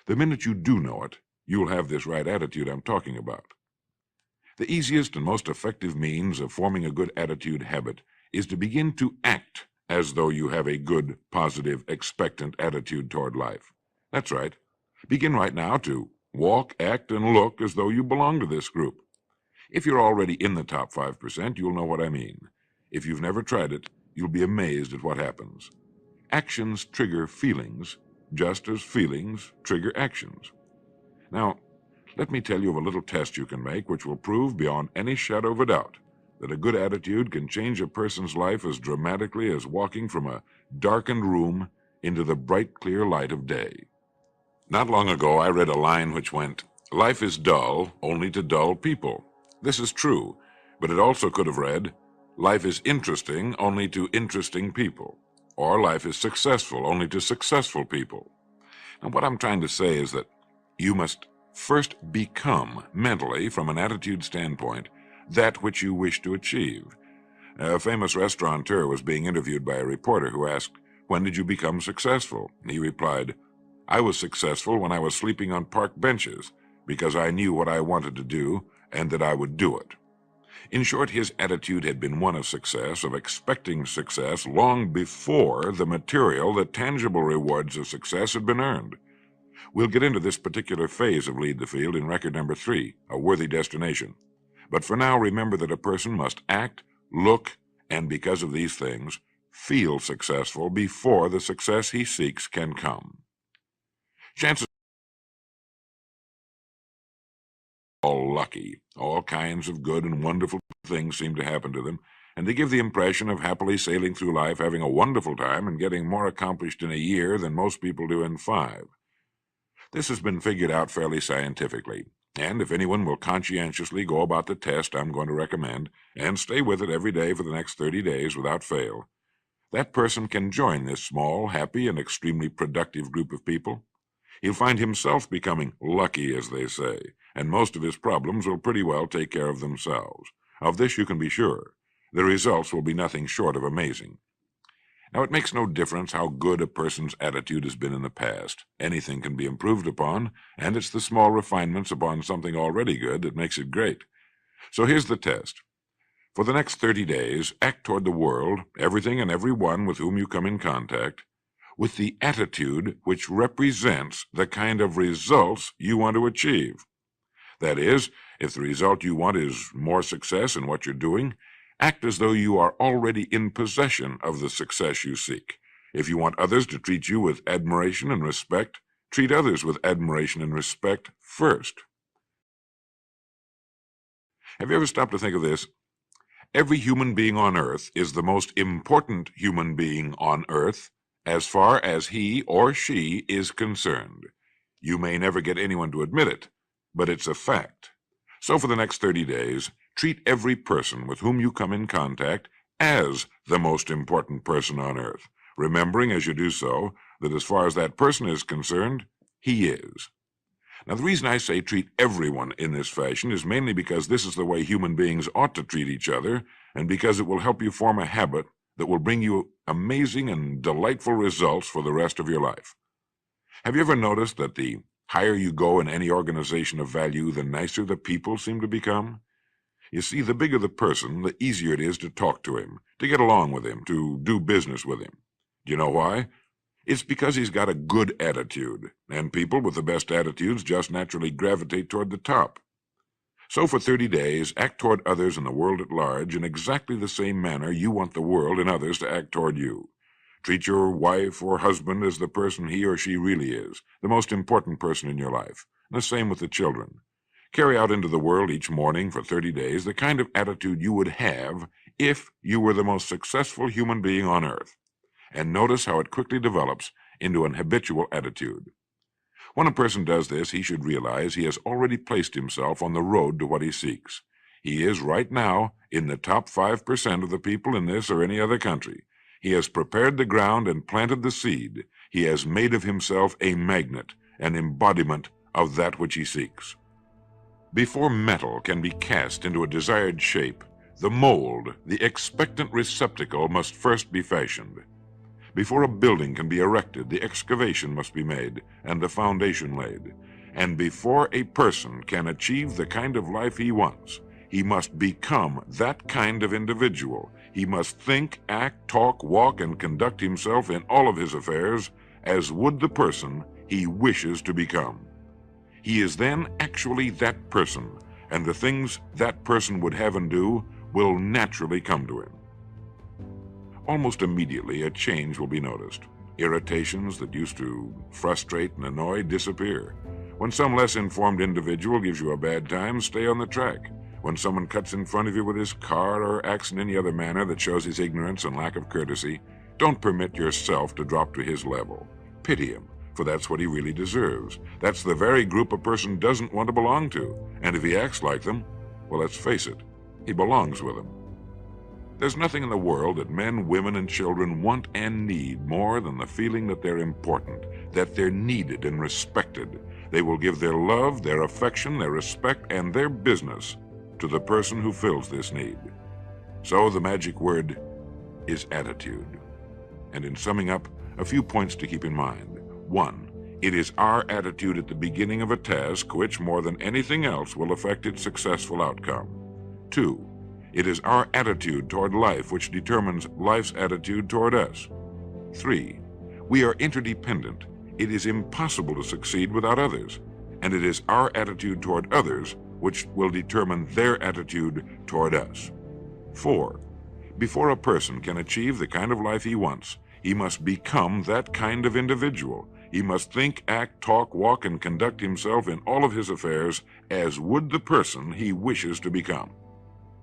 The minute you do know it, you'll have this right attitude I'm talking about. The easiest and most effective means of forming a good attitude habit is to begin to act as though you have a good, positive, expectant attitude toward life. That's right. Begin right now to walk, act, and look as though you belong to this group. If you're already in the top 5%, you'll know what I mean. If you've never tried it, you'll be amazed at what happens. Actions trigger feelings, just as feelings trigger actions. Now, let me tell you of a little test you can make which will prove beyond any shadow of a doubt that a good attitude can change a person's life as dramatically as walking from a darkened room into the bright, clear light of day. Not long ago, I read a line which went, "Life is dull only to dull people." This is true, but it also could have read, "Life is interesting only to interesting people," or "Life is successful only to successful people." And what I'm trying to say is that you must first become, mentally, from an attitude standpoint, that which you wish to achieve. A famous restaurateur was being interviewed by a reporter who asked, "When did you become successful?" He replied, "I was successful when I was sleeping on park benches, because I knew what I wanted to do and that I would do it." In short, his attitude had been one of success, of expecting success long before the material, the tangible rewards of success had been earned. We'll get into this particular phase of Lead the Field in record number 3, A Worthy Destination. But for now, remember that a person must act, look, and because of these things, feel successful before the success he seeks can come. Chances are all lucky. All kinds of good and wonderful things seem to happen to them, and they give the impression of happily sailing through life, having a wonderful time, and getting more accomplished in a year than most people do in 5. This has been figured out fairly scientifically, and if anyone will conscientiously go about the test I'm going to recommend, and stay with it every day for the next 30 days without fail, that person can join this small, happy, and extremely productive group of people. He'll find himself becoming lucky, as they say, and most of his problems will pretty well take care of themselves. Of this you can be sure. The results will be nothing short of amazing. Now, it makes no difference how good a person's attitude has been in the past. Anything can be improved upon, and it's the small refinements upon something already good that makes it great. So here's the test. For the next 30 days, act toward the world, everything and everyone with whom you come in contact, with the attitude which represents the kind of results you want to achieve. That is, if the result you want is more success in what you're doing, act as though you are already in possession of the success you seek. If you want others to treat you with admiration and respect, treat others with admiration and respect first. Have you ever stopped to think of this? Every human being on earth is the most important human being on earth as far as he or she is concerned. You may never get anyone to admit it, but it's a fact. So for the next 30 days, treat every person with whom you come in contact as the most important person on earth, remembering as you do so that as far as that person is concerned, he is. Now, the reason I say treat everyone in this fashion is mainly because this is the way human beings ought to treat each other, and because it will help you form a habit that will bring you amazing and delightful results for the rest of your life. Have you ever noticed that the higher you go in any organization of value, the nicer the people seem to become? You see, the bigger the person, the easier it is to talk to him, to get along with him, to do business with him. Do you know why? It's because he's got a good attitude, and people with the best attitudes just naturally gravitate toward the top. So for 30 days, act toward others and the world at large in exactly the same manner you want the world and others to act toward you. Treat your wife or husband as the person he or she really is, the most important person in your life. And the same with the children. Carry out into the world each morning for 30 days the kind of attitude you would have if you were the most successful human being on earth. And notice how it quickly develops into an habitual attitude. When a person does this, he should realize he has already placed himself on the road to what he seeks. He is right now in the top 5% of the people in this or any other country. He has prepared the ground and planted the seed. He has made of himself a magnet, an embodiment of that which he seeks. Before metal can be cast into a desired shape, the mold, the expectant receptacle, must first be fashioned. Before a building can be erected, the excavation must be made and the foundation laid. And before a person can achieve the kind of life he wants, he must become that kind of individual. He must think, act, talk, walk, and conduct himself in all of his affairs as would the person he wishes to become. He is then actually that person, and the things that person would have and do will naturally come to him. Almost immediately, a change will be noticed. Irritations that used to frustrate and annoy disappear. When some less informed individual gives you a bad time, stay on the track. When someone cuts in front of you with his car or acts in any other manner that shows his ignorance and lack of courtesy, don't permit yourself to drop to his level. Pity him, for that's what he really deserves. That's the very group a person doesn't want to belong to. And if he acts like them, well, let's face it, he belongs with them. There's nothing in the world that men, women, and children want and need more than the feeling that they're important, that they're needed and respected. They will give their love, their affection, their respect, and their business to the person who fills this need. So the magic word is attitude. And in summing up, a few points to keep in mind. 1. It is our attitude at the beginning of a task which, more than anything else, will affect its successful outcome. 2. It is our attitude toward life which determines life's attitude toward us. 3. We are interdependent. It is impossible to succeed without others, and it is our attitude toward others which will determine their attitude toward us. 4. Before a person can achieve the kind of life he wants, he must become that kind of individual. He must think, act, talk, walk, and conduct himself in all of his affairs as would the person he wishes to become.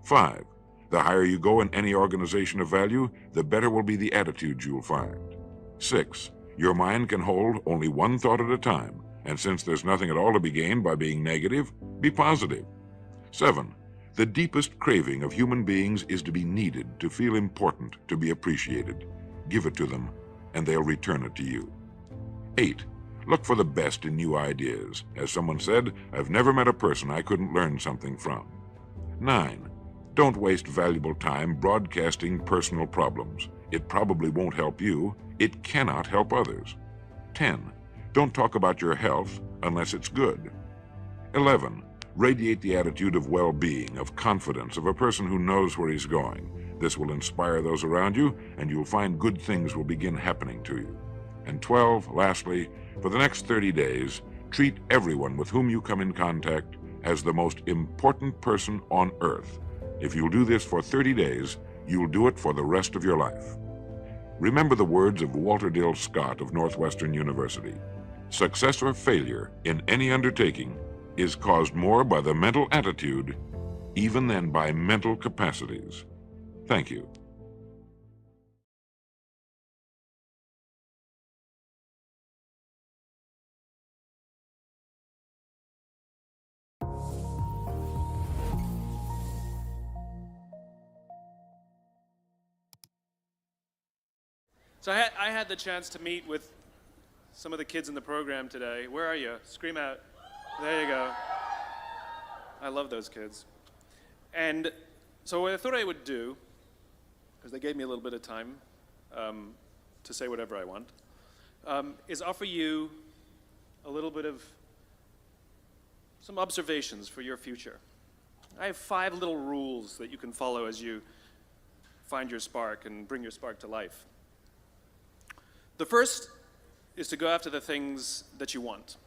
5. The higher you go in any organization of value, the better will be the attitude you'll find. 6. Your mind can hold only one thought at a time, and since there's nothing at all to be gained by being negative, be positive. 7. The deepest craving of human beings is to be needed, to feel important, to be appreciated. Give it to them, and they'll return it to you. 8. Look for the best in new ideas. As someone said, I've never met a person I couldn't learn something from. 9. Don't waste valuable time broadcasting personal problems. It probably won't help you. It cannot help others. 10. Don't talk about your health unless it's good. 11. Radiate the attitude of well-being, of confidence, of a person who knows where he's going. This will inspire those around you, and you'll find good things will begin happening to you. And 12, lastly, for the next 30 days, treat everyone with whom you come in contact as the most important person on earth. If you'll do this for 30 days, you'll do it for the rest of your life. Remember the words of Walter Dill Scott of Northwestern University. Success or failure in any undertaking is caused more by the mental attitude even than by mental capacities. Thank you. So I had the chance to meet with some of the kids in the program today. Where are you? Scream out. There you go. I love those kids. And so what I thought I would do, because they gave me a little bit of time to say whatever I want, is offer you a little bit of some observations for your future. I have 5 little rules that you can follow as you find your spark and bring your spark to life. The first is to go after the things that you want.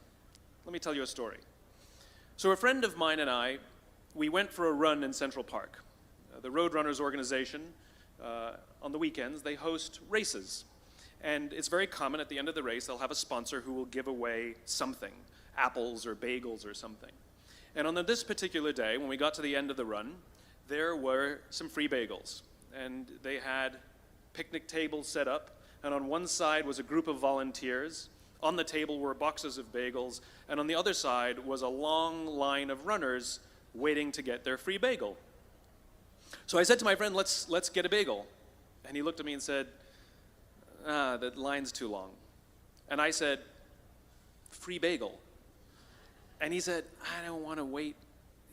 Let me tell you a story. So a friend of mine and I, we went for a run in Central Park. The Roadrunners organization, on the weekends, they host races. And it's very common at the end of the race, they'll have a sponsor who will give away something, apples or bagels or something. And on this particular day, when we got to the end of the run, there were some free bagels. And they had picnic tables set up, and on one side was a group of volunteers. On the table were boxes of bagels, and on the other side was a long line of runners waiting to get their free bagel. So I said to my friend, let's get a bagel. And he looked at me and said, the line's too long. And I said, free bagel. And he said, I don't want to wait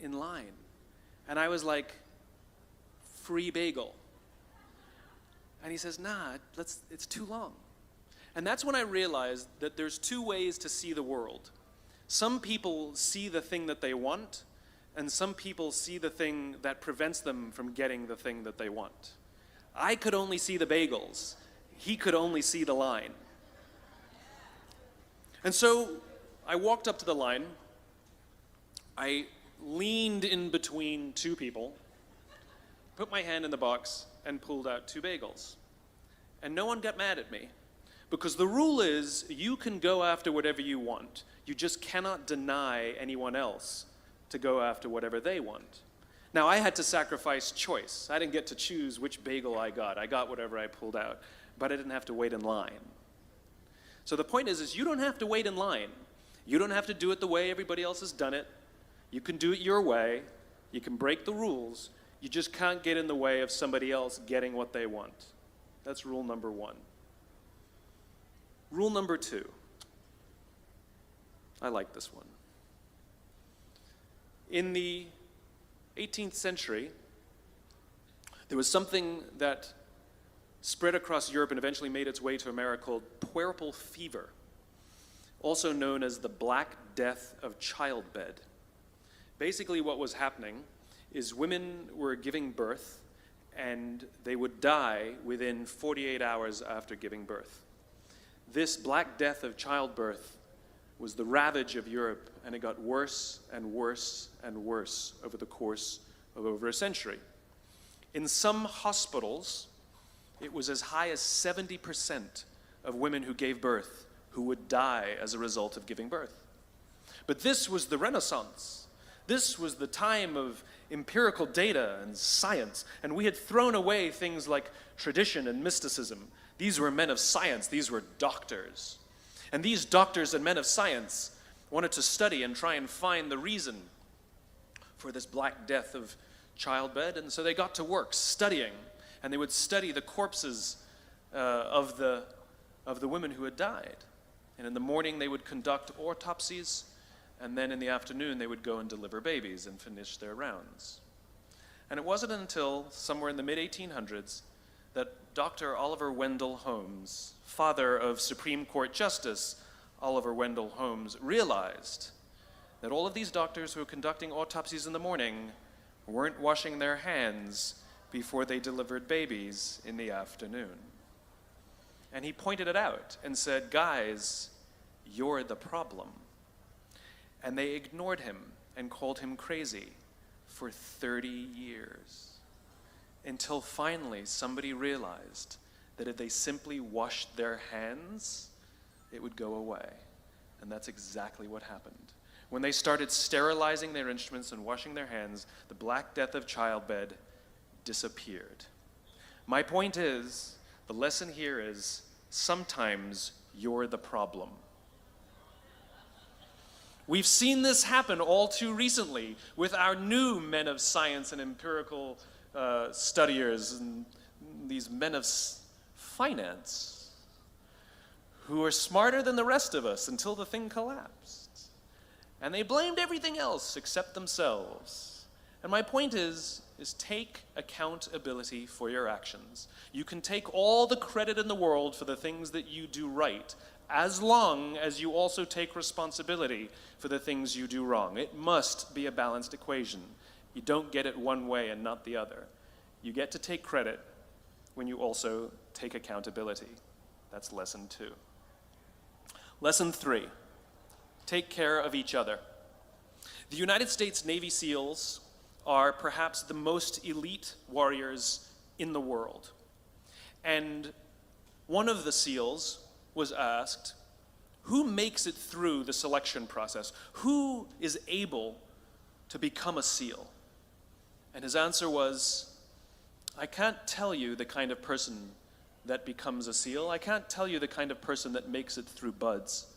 in line. And I was like, free bagel. And he says, nah, it's too long. And that's when I realized that there's 2 ways to see the world. Some people see the thing that they want, and some people see the thing that prevents them from getting the thing that they want. I could only see the bagels. He could only see the line. And so I walked up to the line. I leaned in between 2 people, put my hand in the box, and pulled out 2 bagels. And no one got mad at me, because the rule is you can go after whatever you want. You just cannot deny anyone else to go after whatever they want. Now, I had to sacrifice choice. I didn't get to choose which bagel I got. I got whatever I pulled out, but I didn't have to wait in line. So the point is you don't have to wait in line. You don't have to do it the way everybody else has done it. You can do it your way. You can break the rules. You just can't get in the way of somebody else getting what they want. That's rule number 1. Rule number 2. I like this one. In the 18th century, there was something that spread across Europe and eventually made its way to America called puerperal fever, also known as the Black Death of childbed. Basically what was happening is women were giving birth and they would die within 48 hours after giving birth. This Black Death of childbirth was the ravage of Europe, and it got worse and worse and worse over the course of over a century. In some hospitals, it was as high as 70% of women who gave birth who would die as a result of giving birth. But this was the Renaissance. This was the time of empirical data and science, and we had thrown away things like tradition and mysticism. These were men of science. These were doctors. And these doctors and men of science wanted to study and try and find the reason for this Black Death of childbed, and so they got to work studying, and they would study the corpses of the women who had died. And in the morning they would conduct autopsies, and then in the afternoon they would go and deliver babies and finish their rounds. And it wasn't until somewhere in the mid-1800s that Dr. Oliver Wendell Holmes, father of Supreme Court Justice Oliver Wendell Holmes, realized that all of these doctors who were conducting autopsies in the morning weren't washing their hands before they delivered babies in the afternoon. And he pointed it out and said, "Guys, you're the problem." And they ignored him and called him crazy for 30 years. Until finally somebody realized that if they simply washed their hands, it would go away. And that's exactly what happened. When they started sterilizing their instruments and washing their hands, the Black Death of childbed disappeared. My point is, the lesson here is, sometimes you're the problem. We've seen this happen all too recently with our new men of science and empirical studiers and these men of finance who are smarter than the rest of us until the thing collapsed. And they blamed everything else except themselves. And my point is take accountability for your actions. You can take all the credit in the world for the things that you do right, as long as you also take responsibility for the things you do wrong. It must be a balanced equation. You don't get it one way and not the other. You get to take credit when you also take accountability. That's lesson 2. Lesson 3, take care of each other. The United States Navy SEALs are perhaps the most elite warriors in the world. And one of the SEALs was asked, who makes it through the selection process? Who is able to become a SEAL? And his answer was, I can't tell you the kind of person that becomes a SEAL. I can't tell you the kind of person that makes it through BUD/S.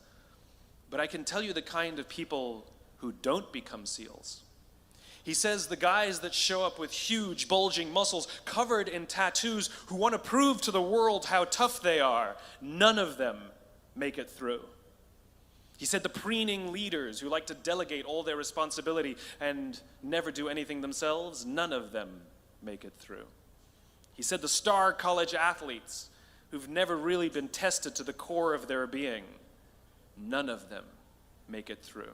But I can tell you the kind of people who don't become SEALs. He says the guys that show up with huge, bulging muscles, covered in tattoos, who want to prove to the world how tough they are, none of them make it through. He said the preening leaders who like to delegate all their responsibility and never do anything themselves, none of them make it through. He said the star college athletes who've never really been tested to the core of their being, none of them make it through.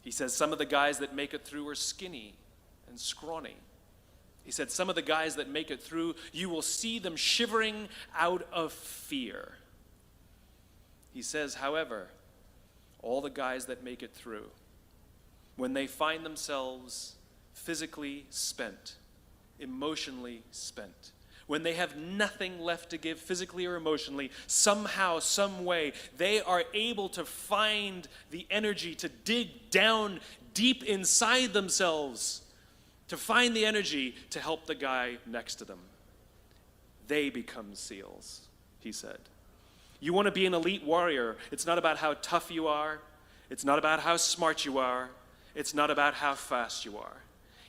He says some of the guys that make it through are skinny and scrawny. He said some of the guys that make it through, you will see them shivering out of fear. He says, however, all the guys that make it through, when they find themselves physically spent, emotionally spent, when they have nothing left to give physically or emotionally, somehow, some way, they are able to find the energy to dig down deep inside themselves to find the energy to help the guy next to them. They become SEALs, he said. You want to be an elite warrior. It's not about how tough you are. It's not about how smart you are. It's not about how fast you are.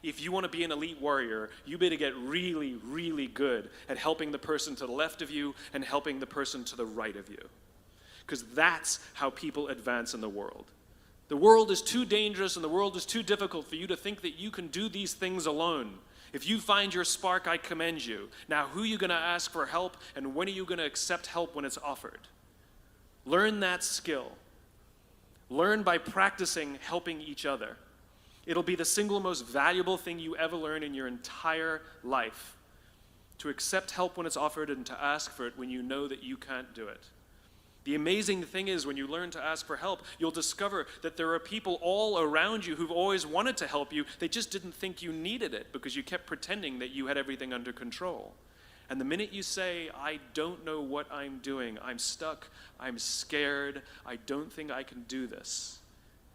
If you want to be an elite warrior, you better get really, really good at helping the person to the left of you and helping the person to the right of you. Because that's how people advance in the world. The world is too dangerous and the world is too difficult for you to think that you can do these things alone. If you find your spark, I commend you. Now, who are you going to ask for help, and when are you going to accept help when it's offered? Learn that skill. Learn by practicing helping each other. It'll be the single most valuable thing you ever learn in your entire life. To accept help when it's offered and to ask for it when you know that you can't do it. The amazing thing is, when you learn to ask for help, you'll discover that there are people all around you who've always wanted to help you. They just didn't think you needed it because you kept pretending that you had everything under control. And the minute you say, I don't know what I'm doing, I'm stuck, I'm scared, I don't think I can do this,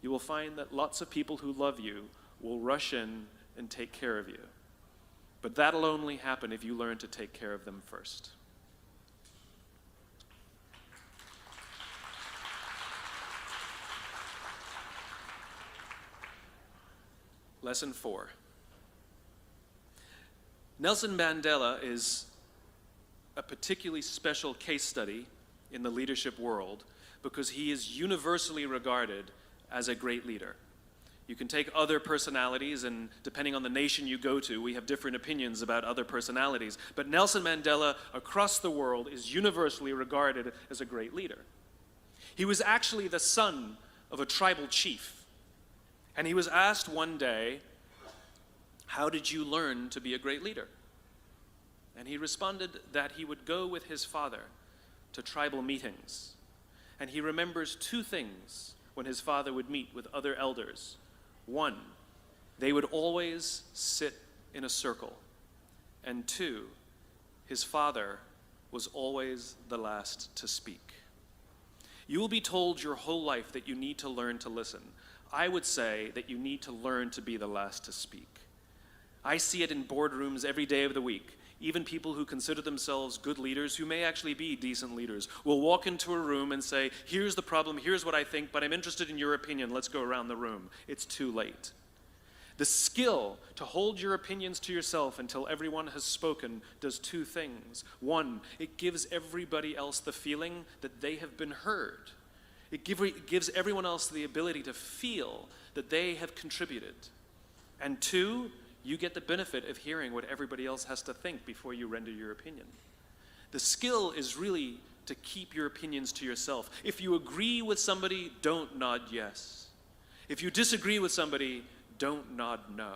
you will find that lots of people who love you will rush in and take care of you. But that'll only happen if you learn to take care of them first. Lesson 4. Nelson Mandela is a particularly special case study in the leadership world because he is universally regarded as a great leader. You can take other personalities, and depending on the nation you go to, we have different opinions about other personalities. But Nelson Mandela, across the world, is universally regarded as a great leader. He was actually the son of a tribal chief. And he was asked one day, how did you learn to be a great leader? And he responded that he would go with his father to tribal meetings. And he remembers two things when his father would meet with other elders. One, they would always sit in a circle. And two, his father was always the last to speak. You will be told your whole life that you need to learn to listen. I would say that you need to learn to be the last to speak. I see it in boardrooms every day of the week. Even people who consider themselves good leaders, who may actually be decent leaders, will walk into a room and say, here's the problem, here's what I think, but I'm interested in your opinion, let's go around the room. It's too late. The skill to hold your opinions to yourself until everyone has spoken does two things. One, it gives everybody else the feeling that they have been heard. It gives everyone else the ability to feel that they have contributed. And two, you get the benefit of hearing what everybody else has to think before you render your opinion. The skill is really to keep your opinions to yourself. If you agree with somebody, don't nod yes. If you disagree with somebody, don't nod no.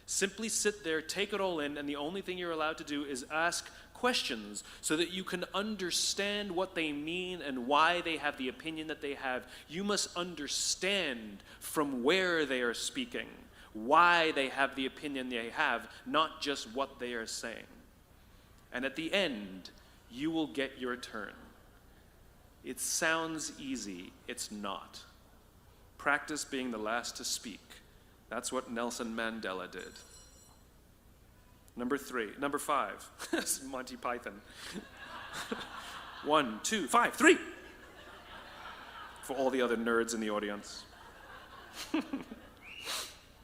Simply sit there, take it all in, and the only thing you're allowed to do is ask questions so that you can understand what they mean and why they have the opinion that they have. You must understand from where they are speaking, why they have the opinion they have, not just what they are saying. And at the end, you will get your turn. It sounds easy, it's not. Practice being the last to speak. That's what Nelson Mandela did. Number 5. This is Monty Python. 1, 2, 5, 3. For all the other nerds in the audience.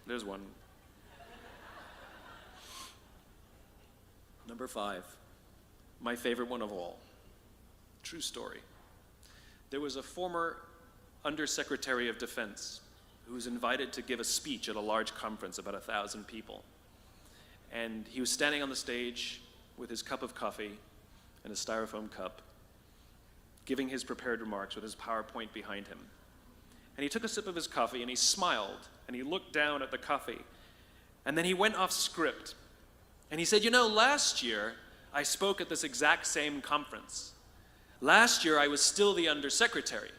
There's one. Number 5. My favorite one of all. True story. There was a former Undersecretary of Defense who was invited to give a speech at a large conference, about 1,000 people. And he was standing on the stage with his cup of coffee and a styrofoam cup, giving his prepared remarks with his PowerPoint behind him. And he took a sip of his coffee and he smiled and he looked down at the coffee. And then he went off script. And he said, you know, last year I spoke at this exact same conference. Last year I was still the undersecretary.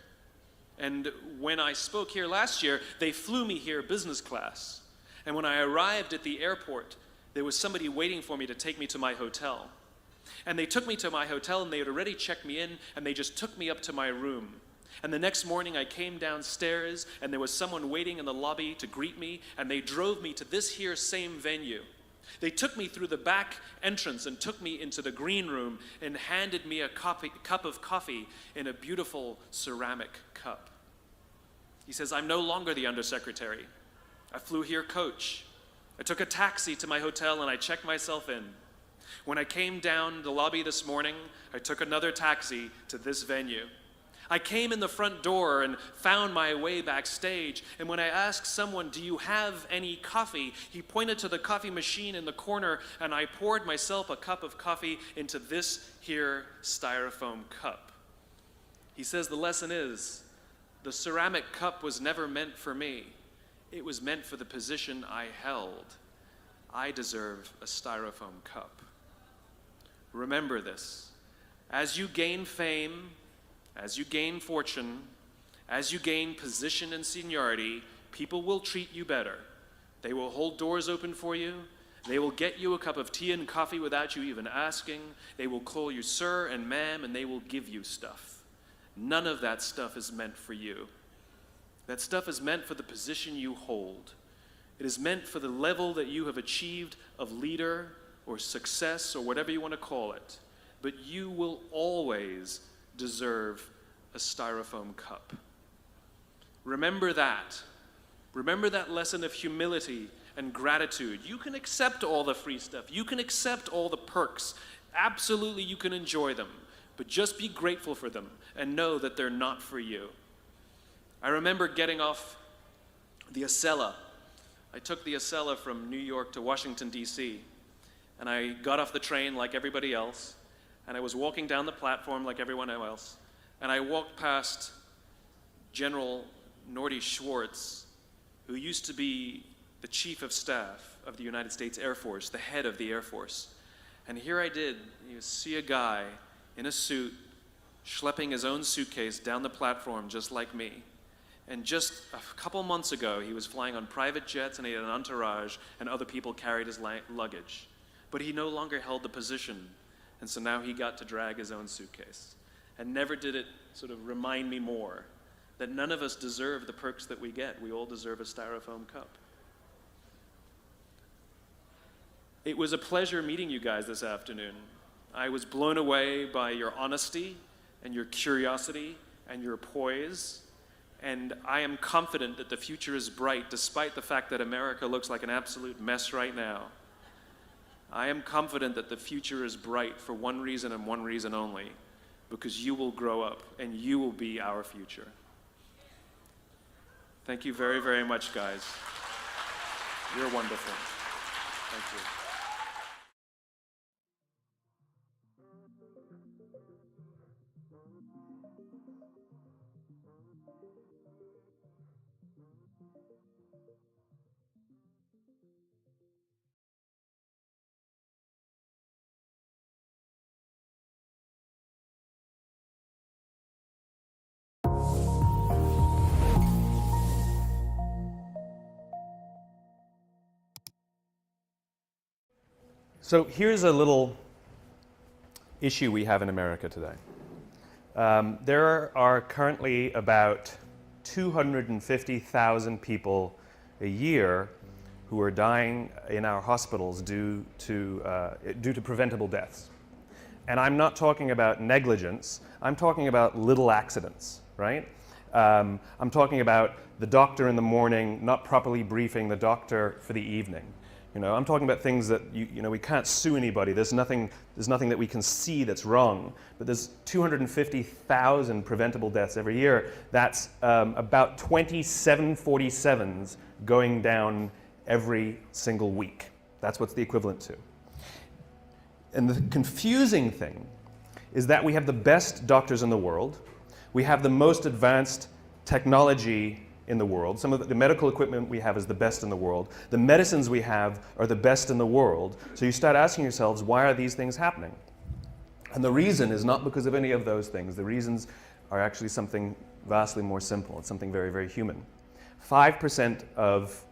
And when I spoke here last year, they flew me here business class. And when I arrived at the airport, there was somebody waiting for me to take me to my hotel. And they took me to my hotel and they had already checked me in and they just took me up to my room. And the next morning I came downstairs and there was someone waiting in the lobby to greet me, and they drove me to this here same venue. They took me through the back entrance and took me into the green room and handed me a cup of coffee in a beautiful ceramic cup. He says, I'm no longer the undersecretary. I flew here coach. I took a taxi to my hotel and I checked myself in. When I came down the lobby this morning, I took another taxi to this venue. I came in the front door and found my way backstage, and when I asked someone, do you have any coffee? He pointed to the coffee machine in the corner, and I poured myself a cup of coffee into this here styrofoam cup. He says the lesson is, the ceramic cup was never meant for me. It was meant for the position I held. I deserve a styrofoam cup. Remember this. As you gain fame, as you gain fortune, as you gain position and seniority, people will treat you better. They will hold doors open for you. They will get you a cup of tea and coffee without you even asking. They will call you sir and ma'am, and they will give you stuff. None of that stuff is meant for you. That stuff is meant for the position you hold. It is meant for the level that you have achieved of leader or success or whatever you want to call it. But you will always deserve a styrofoam cup. Remember that. Remember that lesson of humility and gratitude. You can accept all the free stuff. You can accept all the perks. Absolutely, you can enjoy them. But just be grateful for them and know that they're not for you. I remember getting off the Acela. I took the Acela from New York to Washington, D.C., and I got off the train like everybody else, and I was walking down the platform like everyone else, and I walked past General Norty Schwartz, who used to be the Chief of Staff of the United States Air Force, the head of the Air Force. And here I did, you see a guy in a suit schlepping his own suitcase down the platform just like me. And just a couple months ago, he was flying on private jets and he had an entourage and other people carried his luggage. But he no longer held the position. And so now he got to drag his own suitcase. And never did it sort of remind me more that none of us deserve the perks that we get. We all deserve a styrofoam cup. It was a pleasure meeting you guys this afternoon. I was blown away by your honesty and your curiosity and your poise. And I am confident that the future is bright, despite the fact that America looks like an absolute mess right now. I am confident that the future is bright for one reason and one reason only, because you will grow up and you will be our future. Thank you very, very much, guys. You're wonderful. Thank you. So here's a little issue we have in America today. There are currently about 250,000 people a year who are dying in our hospitals due to preventable deaths. And I'm not talking about negligence, I'm talking about little accidents, right? I'm talking about the doctor in the morning not properly briefing the doctor for the evening. You know, I'm talking about things that we can't sue anybody. There's nothing that we can see that's wrong. But there's 250,000 preventable deaths every year. That's about 20 747s going down every single week. That's what's the equivalent to. And the confusing thing is that we have the best doctors in the world. We have the most advanced technology in the world. Some of the medical equipment we have is the best in the world. The medicines we have are the best in the world. So you start asking yourselves, why are these things happening? And the reason is not because of any of those things. The reasons are actually something vastly more simple. It's something very, very human. 5% of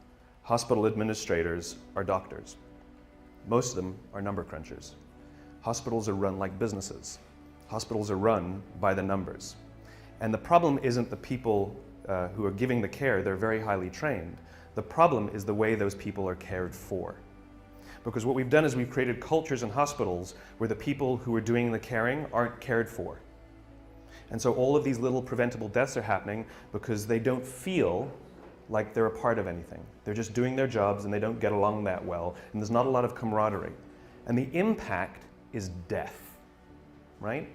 hospital administrators are doctors. Most of them are number crunchers. Hospitals are run like businesses. Hospitals are run by the numbers. And the problem isn't the people who are giving the care, they're very highly trained. The problem is the way those people are cared for. Because what we've done is we've created cultures in hospitals where the people who are doing the caring aren't cared for. And so all of these little preventable deaths are happening because they don't feel like they're a part of anything. They're just doing their jobs and they don't get along that well, and there's not a lot of camaraderie. And the impact is death, right?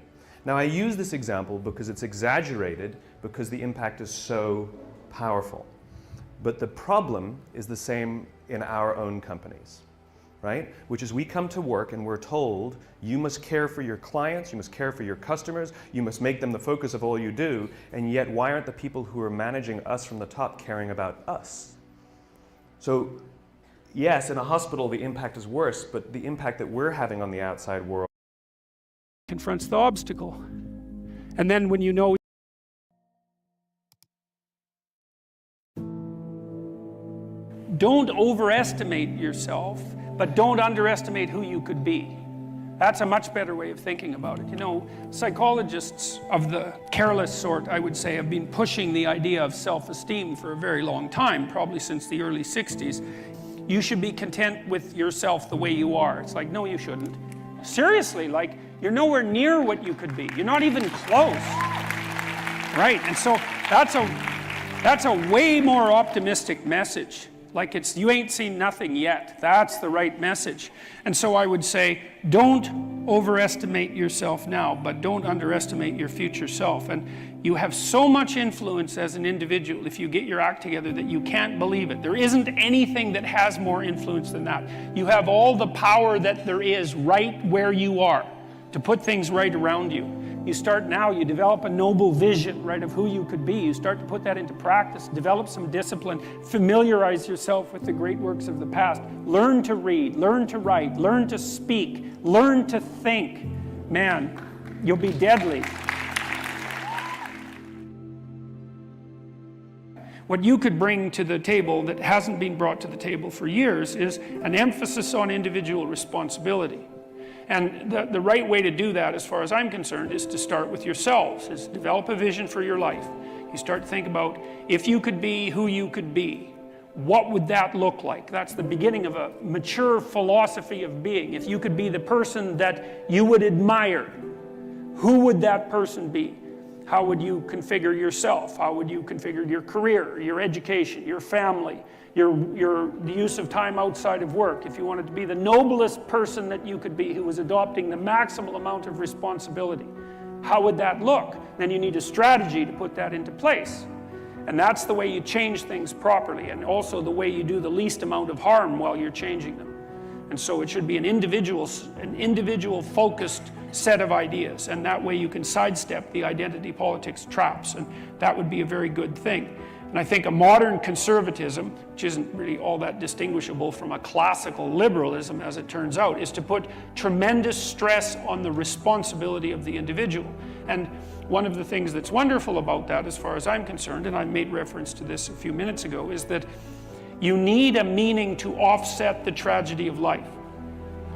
Now I use this example because it's exaggerated because the impact is so powerful. But the problem is the same in our own companies, right? Which is we come to work and we're told, you must care for your clients, you must care for your customers, you must make them the focus of all you do, and yet why aren't the people who are managing us from the top caring about us? So yes, in a hospital the impact is worse, but the impact that we're having on the outside world confronts the obstacle. And then when you know don't overestimate yourself, but don't underestimate who you could be. That's a much better way of thinking about it. You know, psychologists of the careless sort, I would say, have been pushing the idea of self-esteem for a very long time, probably since the early 60s. You should be content with yourself the way you are. It's like, no, you shouldn't. Seriously, like, you're nowhere near what you could be. You're not even close. Right, and so that's a way more optimistic message. Like it's, you ain't seen nothing yet. That's the right message. And so I would say, don't overestimate yourself now, but don't underestimate your future self. And you have so much influence as an individual if you get your act together that you can't believe it. There isn't anything that has more influence than that. You have all the power that there is right where you are to put things right around you. You start now, you develop a noble vision, right, of who you could be. You start to put that into practice, develop some discipline, familiarize yourself with the great works of the past. Learn to read, learn to write, learn to speak, learn to think. Man, you'll be deadly. What you could bring to the table that hasn't been brought to the table for years is an emphasis on individual responsibility. And the right way to do that, as far as I'm concerned, is to start with yourselves, is develop a vision for your life. You start to think about, if you could be who you could be, what would that look like? That's the beginning of a mature philosophy of being. If you could be the person that you would admire, who would that person be? How would you configure yourself? How would you configure your career, your education, your family, the use of time outside of work? If you wanted to be the noblest person that you could be, who was adopting the maximal amount of responsibility, how would that look? Then you need a strategy to put that into place. And that's the way you change things properly, and also the way you do the least amount of harm while you're changing them. And so it should be an individual focused set of ideas, and that way you can sidestep the identity politics traps, and that would be a very good thing. And I think a modern conservatism, which isn't really all that distinguishable from a classical liberalism as it turns out, is to put tremendous stress on the responsibility of the individual. And one of the things that's wonderful about that, as far as I'm concerned, and I made reference to this a few minutes ago, is that you need a meaning to offset the tragedy of life.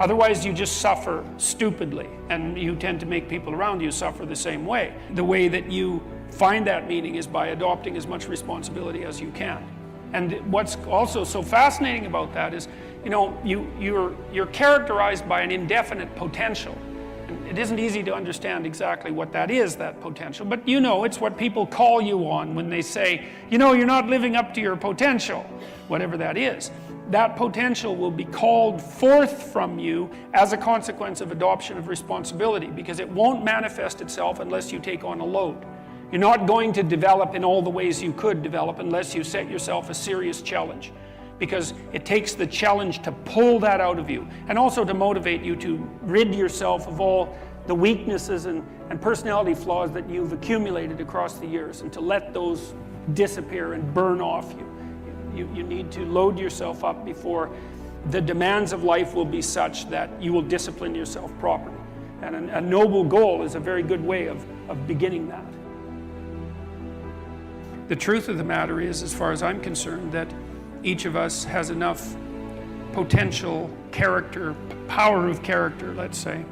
Otherwise you just suffer stupidly, and you tend to make people around you suffer the same way. The way that you find that meaning is by adopting as much responsibility as you can. And what's also so fascinating about that is, you know, you're characterized by an indefinite potential. And it isn't easy to understand exactly what that is, that potential, but you know, it's what people call you on when they say, you know, you're not living up to your potential, whatever that is. That potential will be called forth from you as a consequence of adoption of responsibility, because it won't manifest itself unless you take on a load. You're not going to develop in all the ways you could develop unless you set yourself a serious challenge, because it takes the challenge to pull that out of you, and also to motivate you to rid yourself of all the weaknesses and personality flaws that you've accumulated across the years, and to let those disappear and burn off you. You need to load yourself up before the demands of life will be such that you will discipline yourself properly. And a noble goal is a very good way of beginning that. The truth of the matter is, as far as I'm concerned, that each of us has enough potential character, power of character, let's say,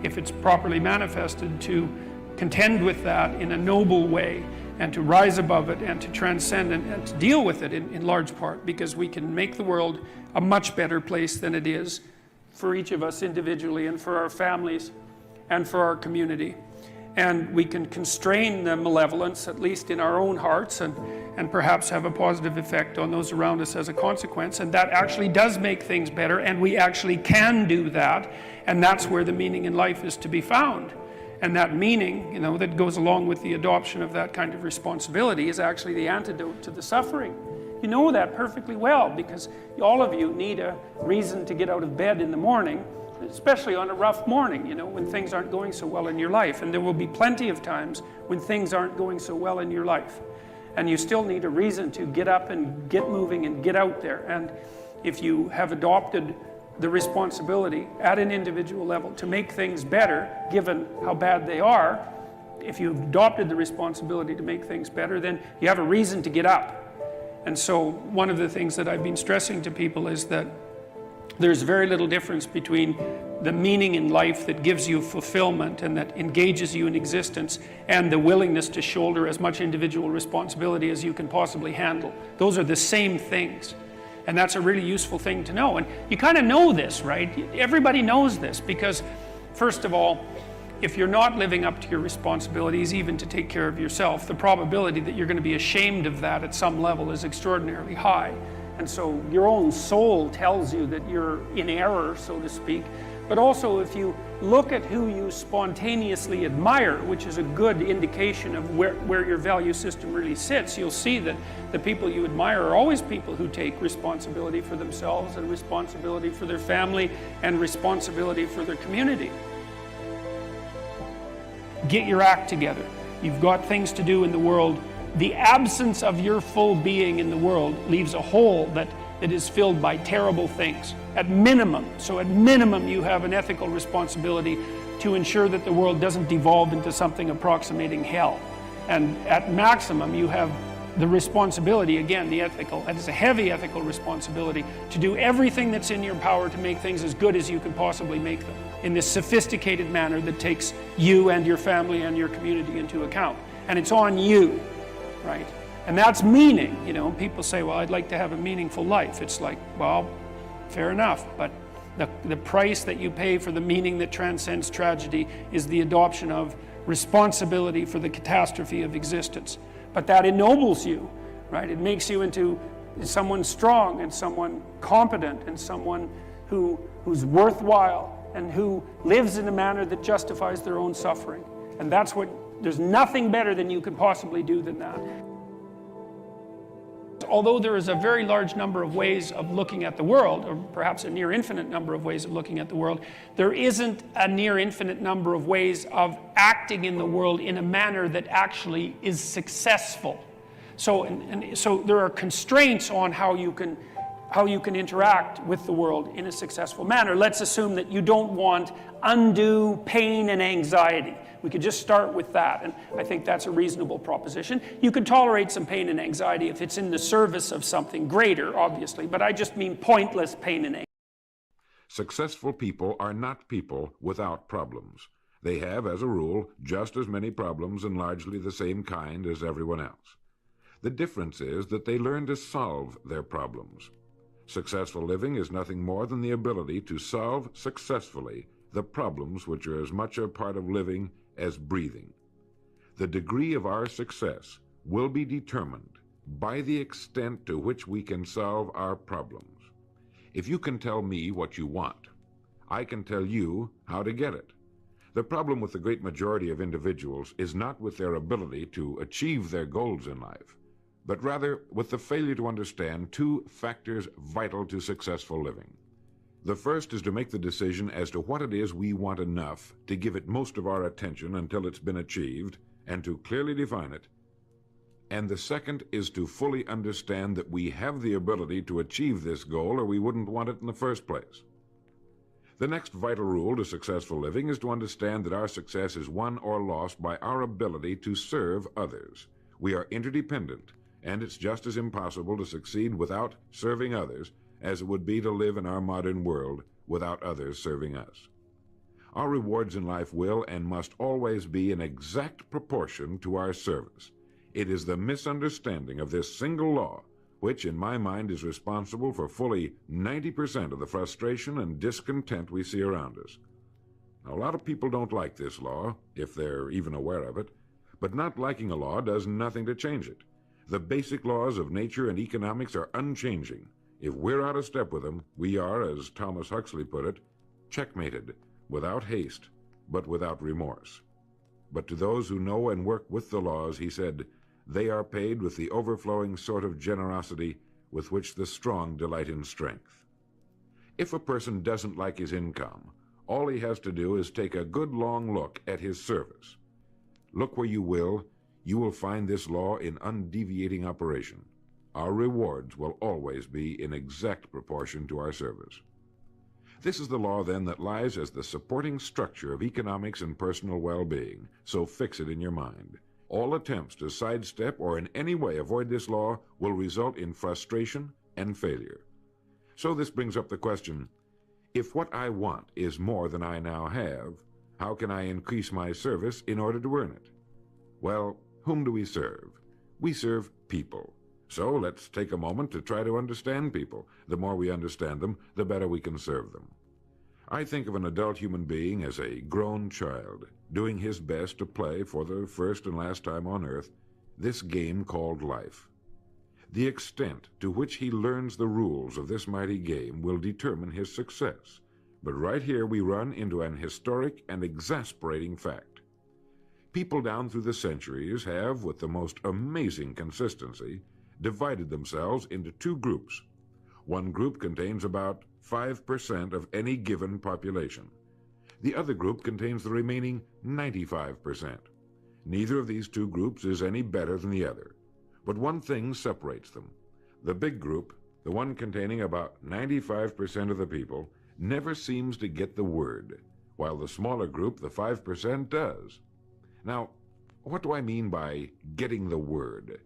if it's properly manifested, to contend with that in a noble way, and to rise above it, and to transcend and to deal with it in large part, because we can make the world a much better place than it is for each of us individually, and for our families, and for our community. And we can constrain the malevolence, at least in our own hearts, and perhaps have a positive effect on those around us as a consequence. And that actually does make things better, and we actually can do that. And that's where the meaning in life is to be found. And that meaning, you know, that goes along with the adoption of that kind of responsibility is actually the antidote to the suffering. You know that perfectly well, because all of you need a reason to get out of bed in the morning, especially on a rough morning, you know, when things aren't going so well in your life. And there will be plenty of times when things aren't going so well in your life. And you still need a reason to get up and get moving and get out there. And if you have adopted the responsibility at an individual level to make things better, given how bad they are, if you've adopted the responsibility to make things better, then you have a reason to get up. And so one of the things that I've been stressing to people is that there's very little difference between the meaning in life that gives you fulfillment and that engages you in existence, and the willingness to shoulder as much individual responsibility as you can possibly handle. Those are the same things. And that's a really useful thing to know. And you kind of know this, right? Everybody knows this, because first of all, if you're not living up to your responsibilities, even to take care of yourself, the probability that you're going to be ashamed of that at some level is extraordinarily high. And so your own soul tells you that you're in error, so to speak. But also, if you look at who you spontaneously admire, which is a good indication of where your value system really sits, you'll see that the people you admire are always people who take responsibility for themselves, and responsibility for their family, and responsibility for their community. Get your act together. You've got things to do in the world. The absence of your full being in the world leaves a hole that is filled by terrible things. At minimum, you have an ethical responsibility to ensure that the world doesn't devolve into something approximating hell. And at maximum, you have the responsibility, again, that is a heavy ethical responsibility, to do everything that's in your power to make things as good as you can possibly make them, in this sophisticated manner that takes you and your family and your community into account. And it's on you, right? And that's meaning. You know, people say, well, I'd like to have a meaningful life. It's like, well, fair enough, but the price that you pay for the meaning that transcends tragedy is the adoption of responsibility for the catastrophe of existence. But that ennobles you, right? It makes you into someone strong, and someone competent, and someone who's worthwhile, and who lives in a manner that justifies their own suffering. And there's nothing better than you could possibly do than that. Although there is a very large number of ways of looking at the world, or perhaps a near infinite number of ways of looking at the world, there isn't a near infinite number of ways of acting in the world in a manner that actually is successful. So there are constraints on how you can interact with the world in a successful manner. Let's assume that you don't want undue pain and anxiety. We could just start with that, and I think that's a reasonable proposition. You could tolerate some pain and anxiety if it's in the service of something greater, obviously, but I just mean pointless pain and anxiety. Successful people are not people without problems. They have, as a rule, just as many problems and largely the same kind as everyone else. The difference is that they learn to solve their problems. Successful living is nothing more than the ability to solve successfully the problems which are as much a part of living as breathing. The degree of our success will be determined by the extent to which we can solve our problems. If you can tell me what you want, I can tell you how to get it. The problem with the great majority of individuals is not with their ability to achieve their goals in life, but rather with the failure to understand two factors vital to successful living. The first is to make the decision as to what it is we want enough to give it most of our attention until it's been achieved, and to clearly define it. And the second is to fully understand that we have the ability to achieve this goal, or we wouldn't want it in the first place. The next vital rule to successful living is to understand that our success is won or lost by our ability to serve others. We are interdependent, and it's just as impossible to succeed without serving others as it would be to live in our modern world without others serving us. Our rewards in life will and must always be in exact proportion to our service. It is the misunderstanding of this single law which, in my mind, is responsible for fully 90% of the frustration and discontent we see around us. Now, a lot of people don't like this law, if they're even aware of it, but not liking a law does nothing to change it. The basic laws of nature and economics are unchanging. If we're out of step with them, we are, as Thomas Huxley put it, checkmated, without haste, but without remorse. But to those who know and work with the laws, he said, they are paid with the overflowing sort of generosity with which the strong delight in strength. If a person doesn't like his income, all he has to do is take a good long look at his service. Look where you will find this law in undeviating operation. Our rewards will always be in exact proportion to our service. This is the law, then, that lies as the supporting structure of economics and personal well-being, so fix it in your mind. All attempts to sidestep or in any way avoid this law will result in frustration and failure. So this brings up the question, if what I want is more than I now have, how can I increase my service in order to earn it? Well, whom do we serve? We serve people. So let's take a moment to try to understand people. The more we understand them, the better we can serve them. I think of an adult human being as a grown child, doing his best to play for the first and last time on earth this game called life. The extent to which he learns the rules of this mighty game will determine his success. But right here we run into an historic and exasperating fact. People down through the centuries have, with the most amazing consistency, divided themselves into two groups. One group contains about 5% of any given population. The other group contains the remaining 95%. Neither of these two groups is any better than the other. But one thing separates them. The big group, the one containing about 95% of the people, never seems to get the word, while the smaller group, the 5%, does. Now, what do I mean by getting the word?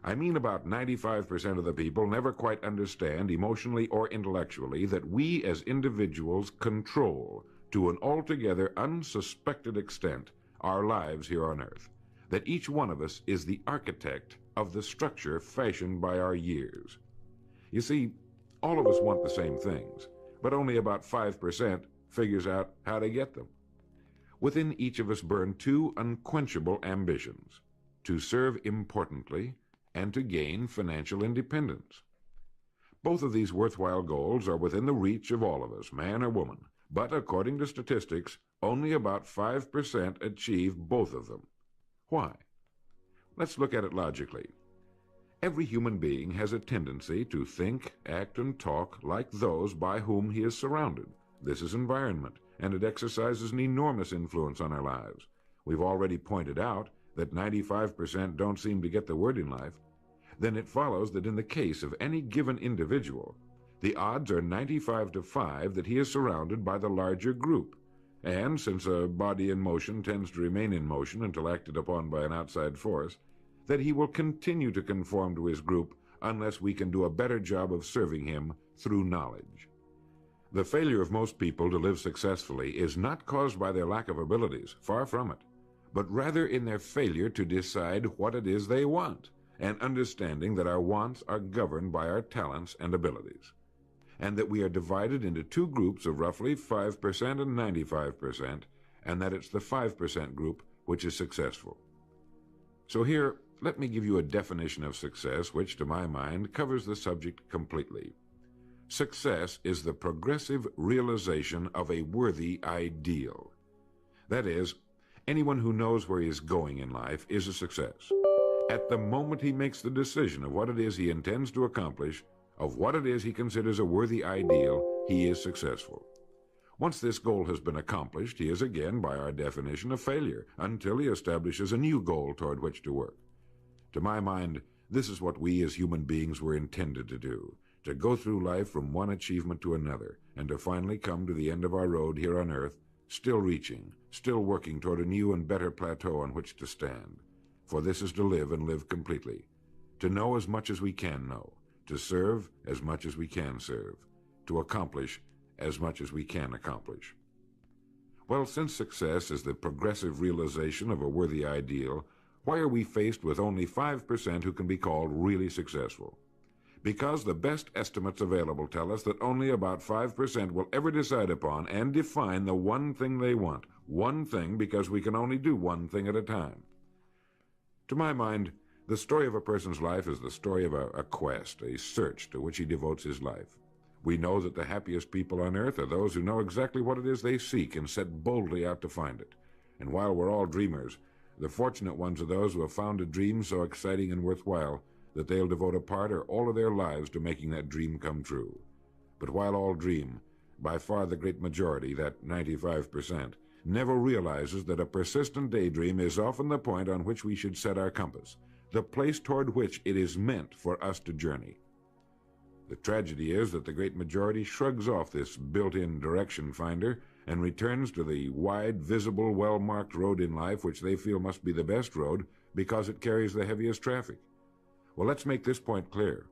I mean about 95% of the people never quite understand, emotionally or intellectually, that we as individuals control, to an altogether unsuspected extent, our lives here on earth. That each one of us is the architect of the structure fashioned by our years. You see, all of us want the same things, but only about 5% figures out how to get them. Within each of us burn two unquenchable ambitions: to serve importantly and to gain financial independence. Both of these worthwhile goals are within the reach of all of us, man or woman, but according to statistics, only about 5% achieve both of them. Why? Let's look at it logically. Every human being has a tendency to think, act, and talk like those by whom he is surrounded. This is environment, and it exercises an enormous influence on our lives. We've already pointed out that 95% don't seem to get the word in life. Then it follows that in the case of any given individual, the odds are 95 to 5 that he is surrounded by the larger group. And since a body in motion tends to remain in motion until acted upon by an outside force, that he will continue to conform to his group unless we can do a better job of serving him through knowledge. The failure of most people to live successfully is not caused by their lack of abilities, far from it, but rather in their failure to decide what it is they want, and understanding that our wants are governed by our talents and abilities, and that we are divided into two groups of roughly 5% and 95%, and that it's the 5% group which is successful. So here, let me give you a definition of success which, to my mind, covers the subject completely. Success is the progressive realization of a worthy ideal. That is, anyone who knows where he is going in life is a success. At the moment he makes the decision of what it is he intends to accomplish, of what it is he considers a worthy ideal, he is successful. Once this goal has been accomplished, he is again, by our definition, a failure, until he establishes a new goal toward which to work. To my mind, this is what we as human beings were intended to do, to go through life from one achievement to another, and to finally come to the end of our road here on earth, still reaching, still working toward a new and better plateau on which to stand. For this is to live and live completely, to know as much as we can know, to serve as much as we can serve, to accomplish as much as we can accomplish. Well, since success is the progressive realization of a worthy ideal, why are we faced with only 5% who can be called really successful? Because the best estimates available tell us that only about 5% will ever decide upon and define the one thing they want. One thing, because we can only do one thing at a time. To my mind, the story of a person's life is the story of a quest, a search to which he devotes his life. We know that the happiest people on earth are those who know exactly what it is they seek and set boldly out to find it. And while we're all dreamers, the fortunate ones are those who have found a dream so exciting and worthwhile that they'll devote a part or all of their lives to making that dream come true. But while all dream, by far the great majority, that 95%, never realizes that a persistent daydream is often the point on which we should set our compass, the place toward which it is meant for us to journey. The tragedy is that the great majority shrugs off this built-in direction finder and returns to the wide, visible, well-marked road in life which they feel must be the best road because it carries the heaviest traffic. Well, let's make this point clear.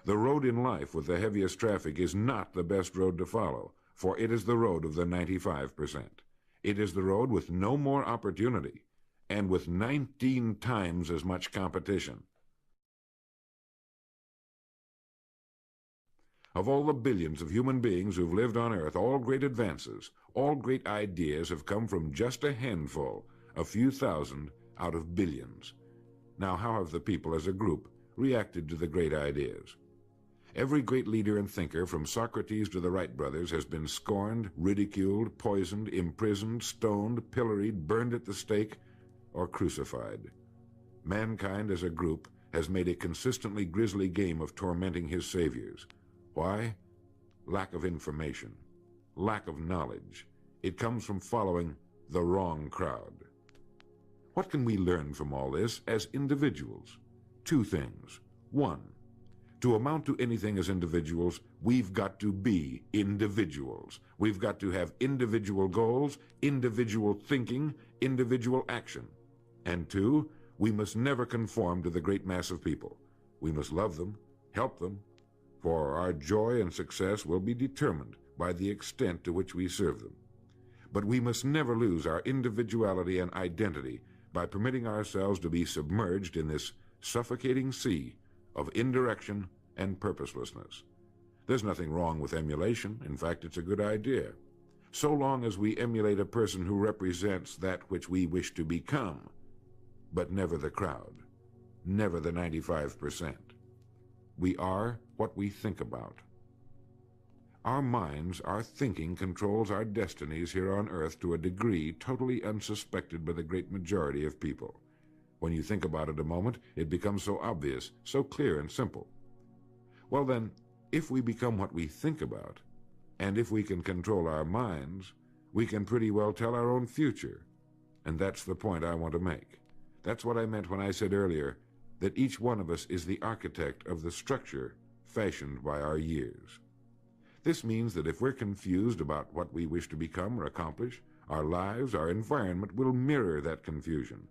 The road in life with the heaviest traffic is not the best road to follow, for it is the road of the 95%. It is the road with no more opportunity and with 19 times as much competition. Of all the billions of human beings who've lived on Earth, all great advances, all great ideas have come from just a handful, a few thousand out of billions. Now, how have the people as a group reacted to the great ideas? Every great leader and thinker, from Socrates to the Wright brothers, has been scorned, ridiculed, poisoned, imprisoned, stoned, pilloried, burned at the stake, or crucified. Mankind as a group has made a consistently grisly game of tormenting his saviors. Why? Lack of information, lack of knowledge. It comes from following the wrong crowd. What can we learn from all this as individuals? Two things. One, to amount to anything as individuals, we've got to be individuals. We've got to have individual goals, individual thinking, individual action. And two, we must never conform to the great mass of people. We must love them, help them, for our joy and success will be determined by the extent to which we serve them. But we must never lose our individuality and identity by permitting ourselves to be submerged in this suffocating sea of indirection and purposelessness. There's nothing wrong with emulation. In fact, it's a good idea, so long as we emulate a person who represents that which we wish to become, but never the crowd, never the 95%. We are what we think about. Our minds, our thinking, controls our destinies here on Earth to a degree totally unsuspected by the great majority of people. When you think about it a moment, it becomes so obvious, so clear and simple. Well then, if we become what we think about, and if we can control our minds, we can pretty well tell our own future. And that's the point I want to make. That's what I meant when I said earlier that each one of us is the architect of the structure fashioned by our years. This means that if we're confused about what we wish to become or accomplish, our lives, our environment will mirror that confusion.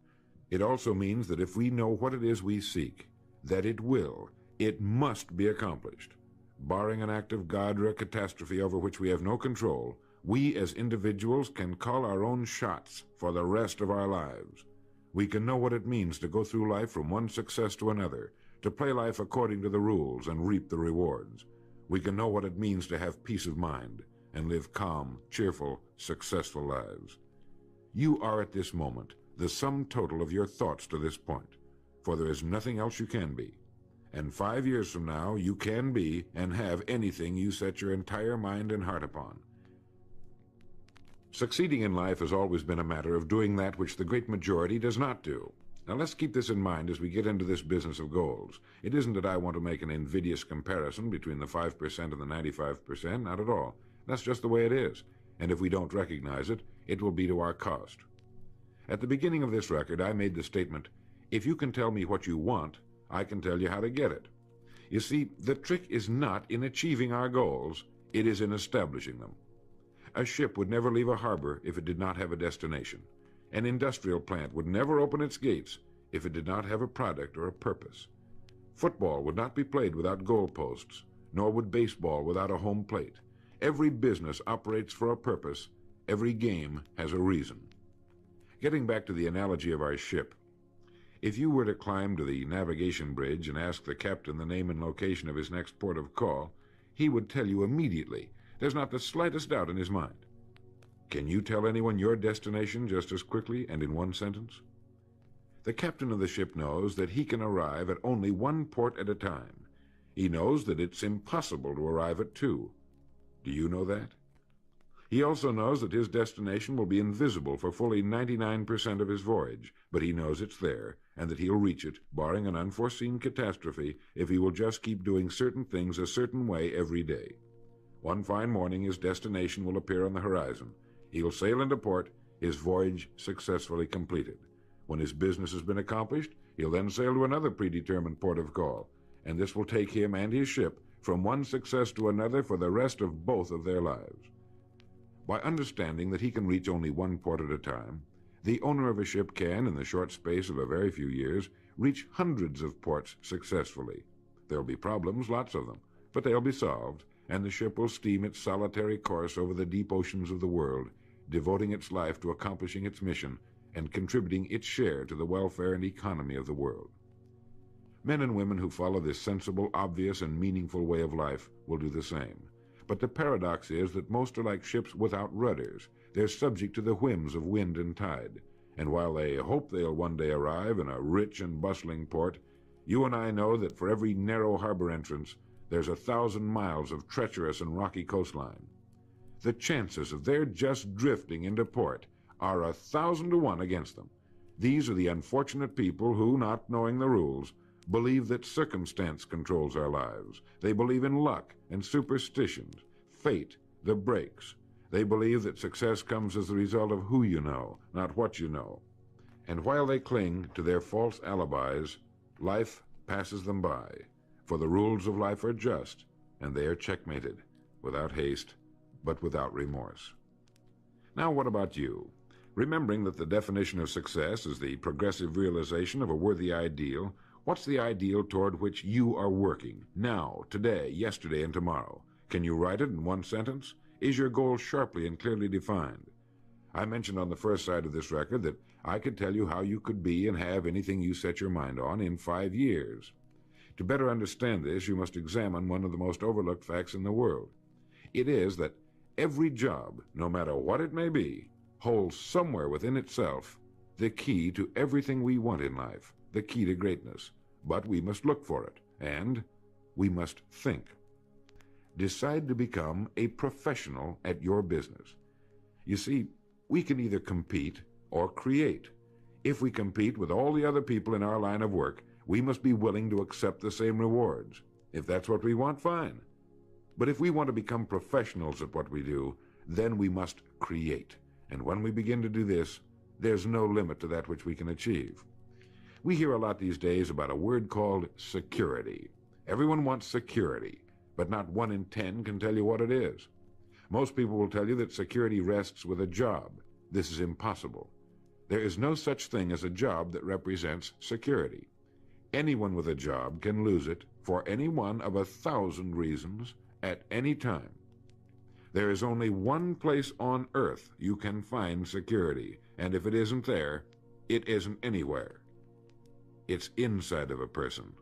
It also means that if we know what it is we seek, that it must be accomplished. Barring an act of God or a catastrophe over which we have no control, we as individuals can call our own shots for the rest of our lives. We can know what it means to go through life from one success to another, to play life according to the rules and reap the rewards. We can know what it means to have peace of mind and live calm, cheerful, successful lives. You are at this moment the sum total of your thoughts to this point, for there is nothing else you can be. And 5 years from now, you can be and have anything you set your entire mind and heart upon. Succeeding in life has always been a matter of doing that which the great majority does not do. Now let's keep this in mind as we get into this business of goals. It isn't that I want to make an invidious comparison between the 5% and the 95%, not at all. That's just the way it is. And if we don't recognize it, it will be to our cost. At the beginning of this record, I made the statement, if you can tell me what you want, I can tell you how to get it. You see, the trick is not in achieving our goals, it is in establishing them. A ship would never leave a harbor if it did not have a destination. An industrial plant would never open its gates if it did not have a product or a purpose. Football would not be played without goalposts, nor would baseball without a home plate. Every business operates for a purpose, Every game has a reason. Getting back to the analogy of our ship, if you were to climb to the navigation bridge and ask the captain the name and location of his next port of call, he would tell you immediately. There's not the slightest doubt in his mind. Can you tell anyone your destination just as quickly and in one sentence? The captain of the ship knows that he can arrive at only one port at a time. He knows that it's impossible to arrive at two. Do you know that? He also knows that his destination will be invisible for fully 99% of his voyage, but he knows it's there, and that he'll reach it, barring an unforeseen catastrophe, if he will just keep doing certain things a certain way every day. One fine morning his destination will appear on the horizon. He'll sail into port, his voyage successfully completed. When his business has been accomplished, he'll then sail to another predetermined port of call, and this will take him and his ship from one success to another for the rest of both of their lives. By understanding that he can reach only one port at a time, the owner of a ship can, in the short space of a very few years, reach hundreds of ports successfully. There'll be problems, lots of them, but they'll be solved, and the ship will steam its solitary course over the deep oceans of the world, devoting its life to accomplishing its mission and contributing its share to the welfare and economy of the world. Men and women who follow this sensible, obvious, and meaningful way of life will do the same. But the paradox is that most are like ships without rudders. They're subject to the whims of wind and tide. And while they hope they'll one day arrive in a rich and bustling port, you and I know that for every narrow harbor entrance, there's 1,000 miles of treacherous and rocky coastline. The chances of their just drifting into port are 1,000 to 1 against them. These are the unfortunate people who, not knowing the rules, believe that circumstance controls our lives. They believe in luck and superstitions, fate, the breaks. They believe that success comes as the result of who you know, not what you know. And while they cling to their false alibis, life passes them by. For the rules of life are just, and they are checkmated, without haste, but without remorse. Now what about you? Remembering that the definition of success is the progressive realization of a worthy ideal, what's the ideal toward which you are working, now, today, yesterday, and tomorrow? Can you write it in one sentence? Is your goal sharply and clearly defined? I mentioned on the first side of this record that I could tell you how you could be and have anything you set your mind on in 5 years. To better understand this, you must examine one of the most overlooked facts in the world. It is that every job, no matter what it may be, holds somewhere within itself the key to everything we want in life, the key to greatness. But we must look for it, and we must think. Decide to become a professional at your business. You see, we can either compete or create. If we compete with all the other people in our line of work, we must be willing to accept the same rewards. If that's what we want, fine. But if we want to become professionals at what we do, then we must create. And when we begin to do this, there's no limit to that which we can achieve. We hear a lot these days about a word called security. Everyone wants security, but not 1 in 10 can tell you what it is. Most people will tell you that security rests with a job. This is impossible. There is no such thing as a job that represents security. Anyone with a job can lose it for any one of 1,000 reasons at any time. There is only one place on earth you can find security, and if it isn't there, it isn't anywhere. It's inside of a person,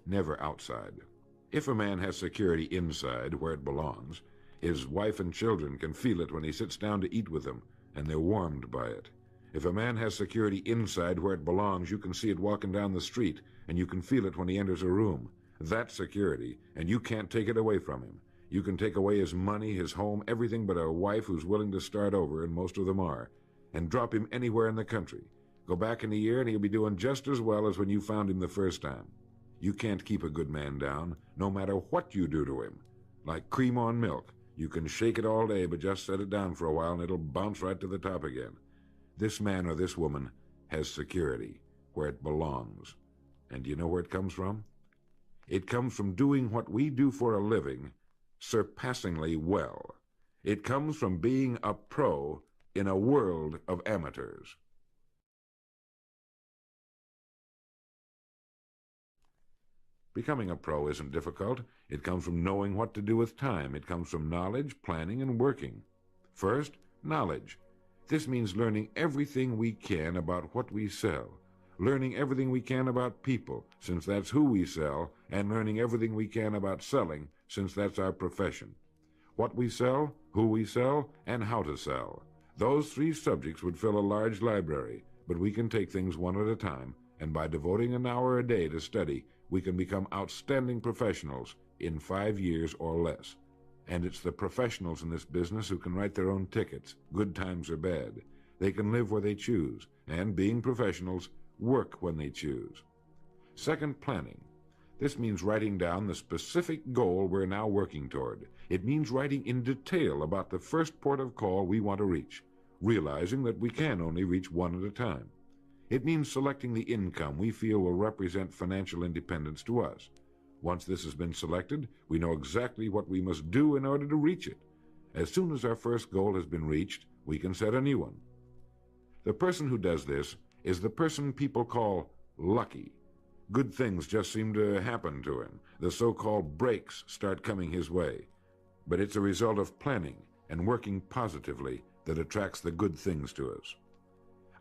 never outside. If a man has security inside, where it belongs, his wife and children can feel it when he sits down to eat with them, and they're warmed by it. If a man has security inside where it belongs, you can see it walking down the street, and you can feel it when he enters a room. That's security, and you can't take it away from him. You can take away his money, his home, everything but a wife who's willing to start over, and most of them are, and drop him anywhere in the country. Go back in a year, and he'll be doing just as well as when you found him the first time. You can't keep a good man down, no matter what you do to him. Like cream on milk. You can shake it all day, but just set it down for a while, and it'll bounce right to the top again. This man or this woman has security, where it belongs. And do you know where it comes from? It comes from doing what we do for a living surpassingly well. It comes from being a pro in a world of amateurs. Becoming a pro isn't difficult. It comes from knowing what to do with time. It comes from knowledge, planning, and working. First, knowledge. This means learning everything we can about what we sell, learning everything we can about people, since that's who we sell, and learning everything we can about selling, since that's our profession. What we sell, who we sell, and how to sell. Those three subjects would fill a large library, but we can take things one at a time, and by devoting an hour a day to study, we can become outstanding professionals in 5 years or less. And it's the professionals in this business who can write their own tickets, good times or bad. They can live where they choose, and being professionals, work when they choose. Second, planning. This means writing down the specific goal we're now working toward. It means writing in detail about the first port of call we want to reach, realizing that we can only reach one at a time. It means selecting the income we feel will represent financial independence to us. Once this has been selected, we know exactly what we must do in order to reach it. As soon as our first goal has been reached, we can set a new one. The person who does this is the person people call lucky. Good things just seem to happen to him. The so-called breaks start coming his way. But it's a result of planning and working positively that attracts the good things to us.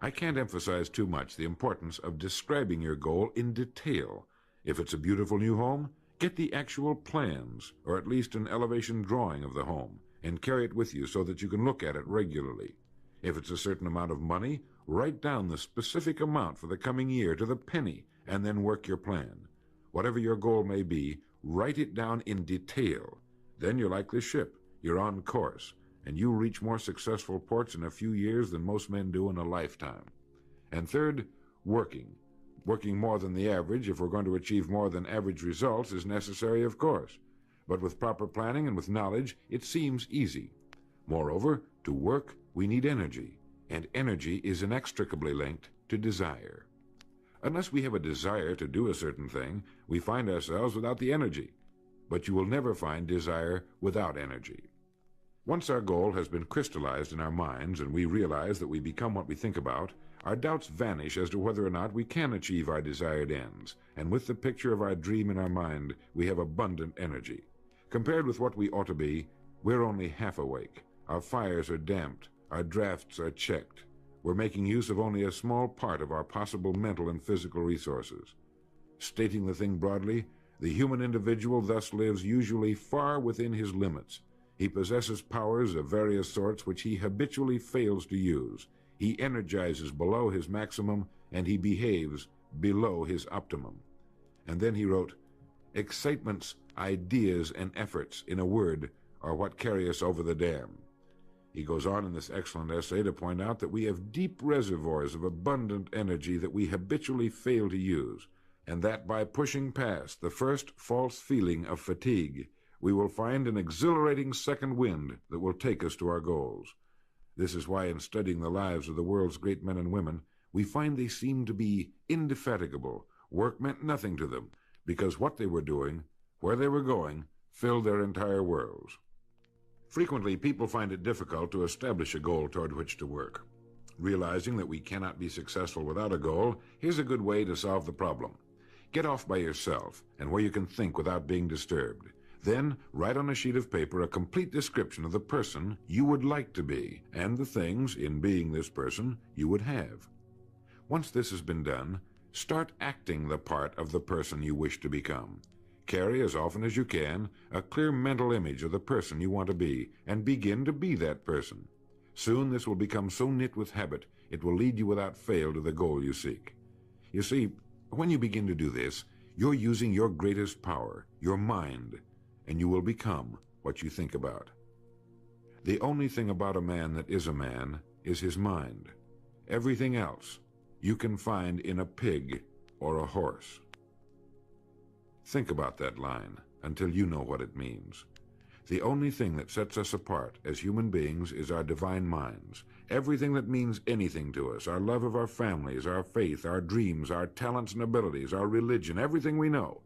I can't emphasize too much the importance of describing your goal in detail. If it's a beautiful new home, get the actual plans, or at least an elevation drawing of the home, and carry it with you so that you can look at it regularly. If it's a certain amount of money, write down the specific amount for the coming year to the penny, and then work your plan. Whatever your goal may be, write it down in detail. Then you're like the ship. You're on course, and you'll reach more successful ports in a few years than most men do in a lifetime. And third, working. Working more than the average, if we're going to achieve more than average results, is necessary, of course. But with proper planning and with knowledge, it seems easy. Moreover, to work, we need energy, and energy is inextricably linked to desire. Unless we have a desire to do a certain thing, we find ourselves without the energy. But you will never find desire without energy. Once our goal has been crystallized in our minds and we realize that we become what we think about, our doubts vanish as to whether or not we can achieve our desired ends, and with the picture of our dream in our mind, we have abundant energy. Compared with what we ought to be, we're only half awake. Our fires are damped, our drafts are checked. We're making use of only a small part of our possible mental and physical resources. Stating the thing broadly, the human individual thus lives usually far within his limits. He possesses powers of various sorts which he habitually fails to use. He energizes below his maximum, and he behaves below his optimum. And then he wrote, excitements, ideas, and efforts, in a word, are what carry us over the dam. He goes on in this excellent essay to point out that we have deep reservoirs of abundant energy that we habitually fail to use, and that by pushing past the first false feeling of fatigue, we will find an exhilarating second wind that will take us to our goals. This is why in studying the lives of the world's great men and women, we find they seemed to be indefatigable. Work meant nothing to them, because what they were doing, where they were going, filled their entire worlds. Frequently, people find it difficult to establish a goal toward which to work. Realizing that we cannot be successful without a goal, here's a good way to solve the problem. Get off by yourself, and where you can think without being disturbed. Then, write on a sheet of paper a complete description of the person you would like to be, and the things, in being this person, you would have. Once this has been done, start acting the part of the person you wish to become. Carry, as often as you can, a clear mental image of the person you want to be, and begin to be that person. Soon this will become so knit with habit, it will lead you without fail to the goal you seek. You see, when you begin to do this, you're using your greatest power, your mind, and you will become what you think about. The only thing about a man that is a man is his mind. Everything else you can find in a pig or a horse. Think about that line until you know what it means. The only thing that sets us apart as human beings is our divine minds. Everything that means anything to us, our love of our families, our faith, our dreams, our talents and abilities, our religion, everything we know,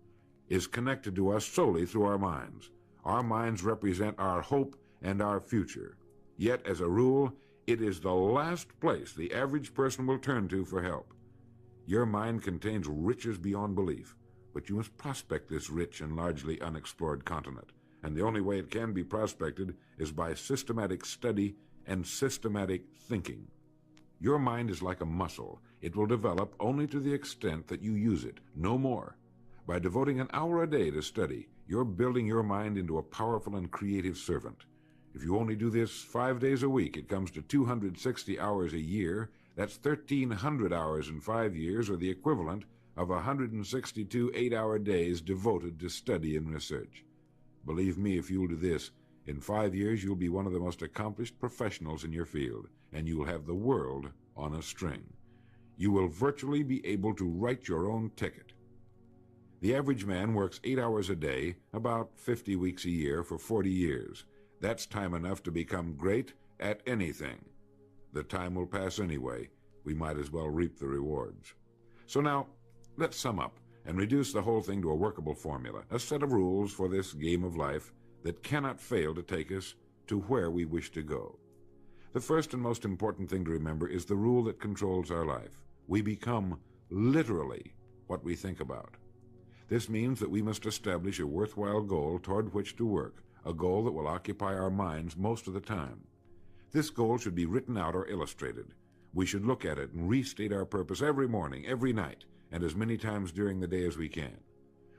is connected to us solely through our minds. Our minds represent our hope and our future. Yet, as a rule, it is the last place the average person will turn to for help. Your mind contains riches beyond belief, but you must prospect this rich and largely unexplored continent, and the only way it can be prospected is by systematic study and systematic thinking. Your mind is like a muscle. It will develop only to the extent that you use it, no more. By devoting an hour a day to study, you're building your mind into a powerful and creative servant. If you only do this 5 days a week, it comes to 260 hours a year. That's 1,300 hours in 5 years, or the equivalent of 162 8-hour days devoted to study and research. Believe me, if you'll do this, in 5 years you'll be one of the most accomplished professionals in your field, and you'll have the world on a string. You will virtually be able to write your own ticket. The average man works 8 hours a day, about 50 weeks a year, for 40 years. That's time enough to become great at anything. The time will pass anyway. We might as well reap the rewards. So now, let's sum up and reduce the whole thing to a workable formula, a set of rules for this game of life that cannot fail to take us to where we wish to go. The first and most important thing to remember is the rule that controls our life. We become literally what we think about. This means that we must establish a worthwhile goal toward which to work, a goal that will occupy our minds most of the time. This goal should be written out or illustrated. We should look at it and restate our purpose every morning, every night, and as many times during the day as we can.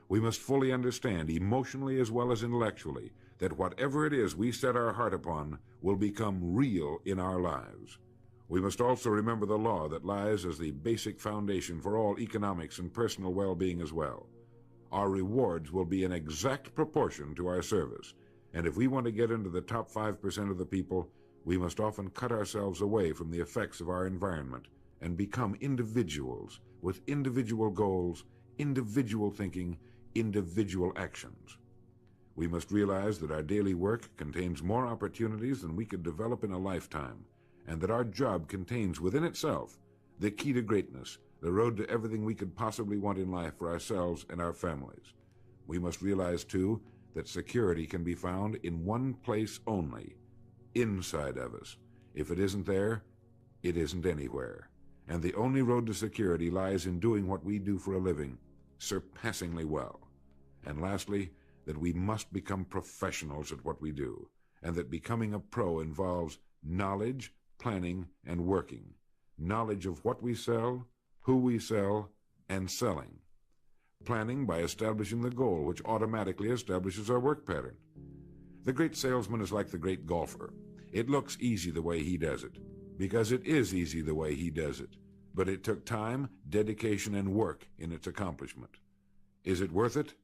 We must fully understand, emotionally as well as intellectually, that whatever it is we set our heart upon will become real in our lives. We must also remember the law that lies as the basic foundation for all economics and personal well-being as well. Our rewards will be in exact proportion to our service, and if we want to get into the top 5% of the people, we must often cut ourselves away from the effects of our environment and become individuals with individual goals, individual thinking, individual actions. We must realize that our daily work contains more opportunities than we could develop in a lifetime, and that our job contains within itself the key to greatness, the road to everything we could possibly want in life for ourselves and our families. We must realize, too, that security can be found in one place only, inside of us. If it isn't there, it isn't anywhere. And the only road to security lies in doing what we do for a living surpassingly well. And lastly, that we must become professionals at what we do, and that becoming a pro involves knowledge, planning, and working. Knowledge of what we sell, who we sell, and selling. Planning by establishing the goal, which automatically establishes our work pattern. The great salesman is like the great golfer. It looks easy the way he does it, because it is easy the way he does it. But it took time, dedication, and work in its accomplishment. Is it worth it?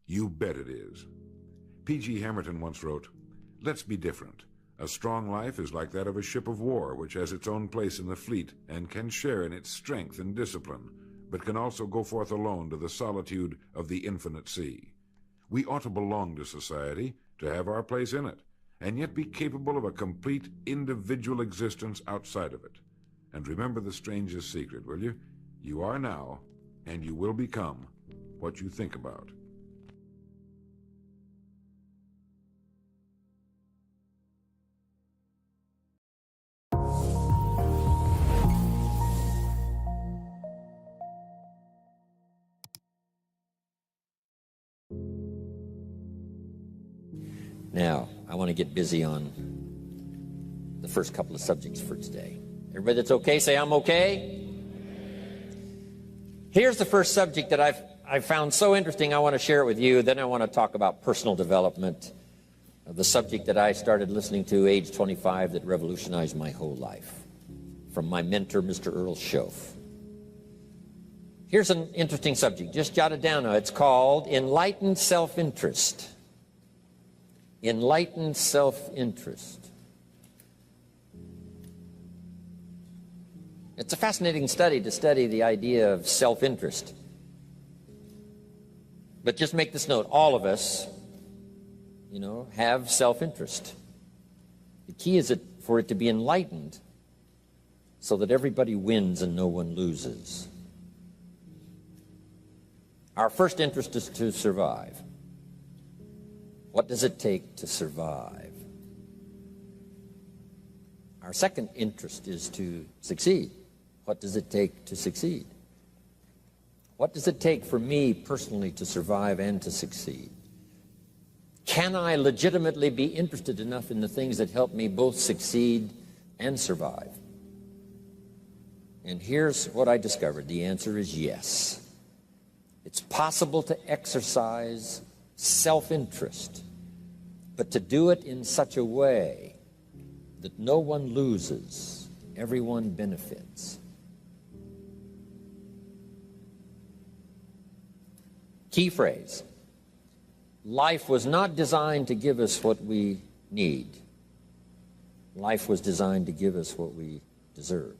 You bet it is. P.G. Hamilton once wrote, "Let's be different. A strong life is like that of a ship of war, which has its own place in the fleet and can share in its strength and discipline, but can also go forth alone to the solitude of the infinite sea. We ought to belong to society, to have our place in it, and yet be capable of a complete individual existence outside of it. And remember the strangest secret, will you? You are now, and you will become, what you think about." Now, I want to get busy on the first couple of subjects for today. Everybody that's okay, say I'm okay. Here's the first subject that I've found so interesting. I want to share it with you. Then I want to talk about personal development, the subject that I started listening to age 25 that revolutionized my whole life, from my mentor, Mr. Earl Schoaf. Here's an interesting subject. Just jot it down now. It's called Enlightened Self-Interest. Enlightened self-interest. It's a fascinating study to study the idea of self-interest. But just make this note, all of us, have self-interest. The key is for it to be enlightened so that everybody wins and no one loses. Our first interest is to survive. What does it take to survive? Our second interest is to succeed. What does it take to succeed? What does it take for me personally to survive and to succeed? Can I legitimately be interested enough in the things that help me both succeed and survive? And here's what I discovered. The answer is yes. It's possible to exercise self-interest, but to do it in such a way that no one loses, everyone benefits. Key phrase: life was not designed to give us what we need. Life was designed to give us what we deserve.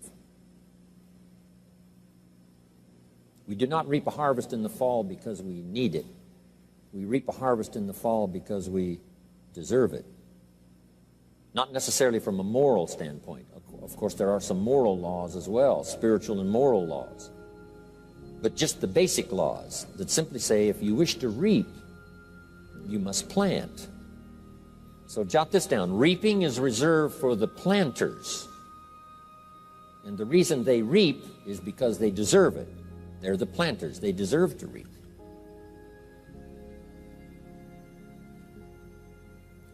We do not reap a harvest in the fall because we need it. We reap a harvest in the fall because we deserve it. Not necessarily from a moral standpoint. Of course, there are some moral laws as well, spiritual and moral laws. But just the basic laws that simply say if you wish to reap, you must plant. So jot this down. Reaping is reserved for the planters. And the reason they reap is because they deserve it. They're the planters. They deserve to reap.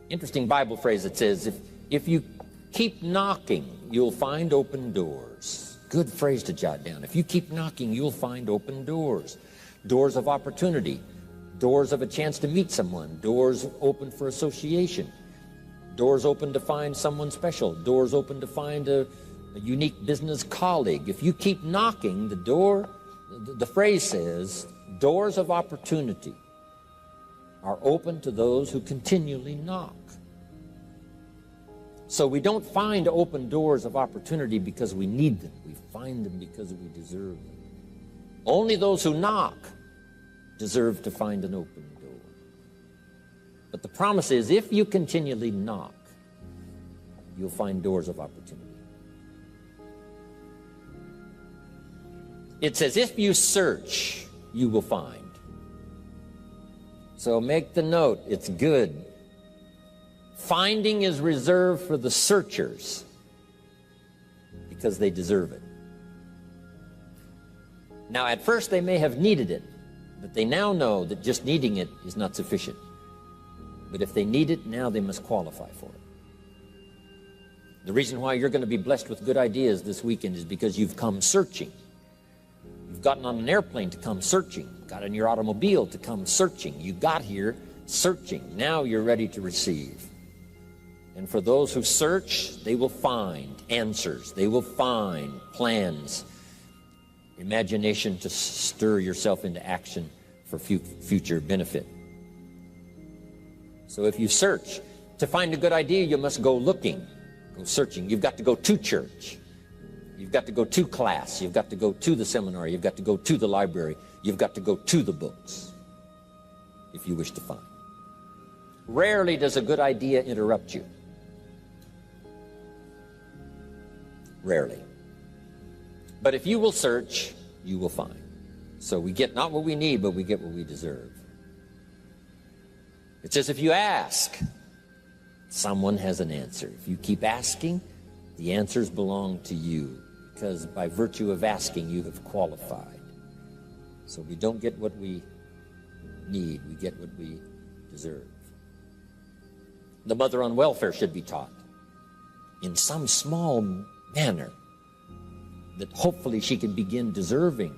Interesting Bible phrase that says, if you keep knocking, you'll find open doors. Good phrase to jot down. If you keep knocking, you'll find open doors. Doors of opportunity. Doors of a chance to meet someone. Doors open for association. Doors open to find someone special. Doors open to find a unique business colleague. If you keep knocking, the phrase says, doors of opportunity are open to those who continually knock. So we don't find open doors of opportunity because we need them. We find them because we deserve them. Only those who knock deserve to find an open door. But the promise is, if you continually knock, you'll find doors of opportunity. It says, if you search, you will find. So make the note, it's good. Finding is reserved for the searchers because they deserve it. Now, at first they may have needed it, but they now know that just needing it is not sufficient. But if they need it, now they must qualify for it. The reason why you're going to be blessed with good ideas this weekend is because you've come searching. You've gotten on an airplane to come searching. Got in your automobile to come searching. You got here searching. Now you're ready to receive. And for those who search, they will find answers. They will find plans, imagination to stir yourself into action for future benefit. So if you search, to find a good idea, you must go looking, go searching. You've got to go to church. You've got to go to class. You've got to go to the seminar. You've got to go to the library. You've got to go to the books if you wish to find. Rarely does a good idea interrupt you. Rarely. But if you will search, you will find. So we get not what we need, but we get what we deserve. It says if you ask, someone has an answer. If you keep asking, the answers belong to you, because by virtue of asking, you have qualified. So we don't get what we need, we get what we deserve. The mother on welfare should be taught in some small manner that hopefully she can begin deserving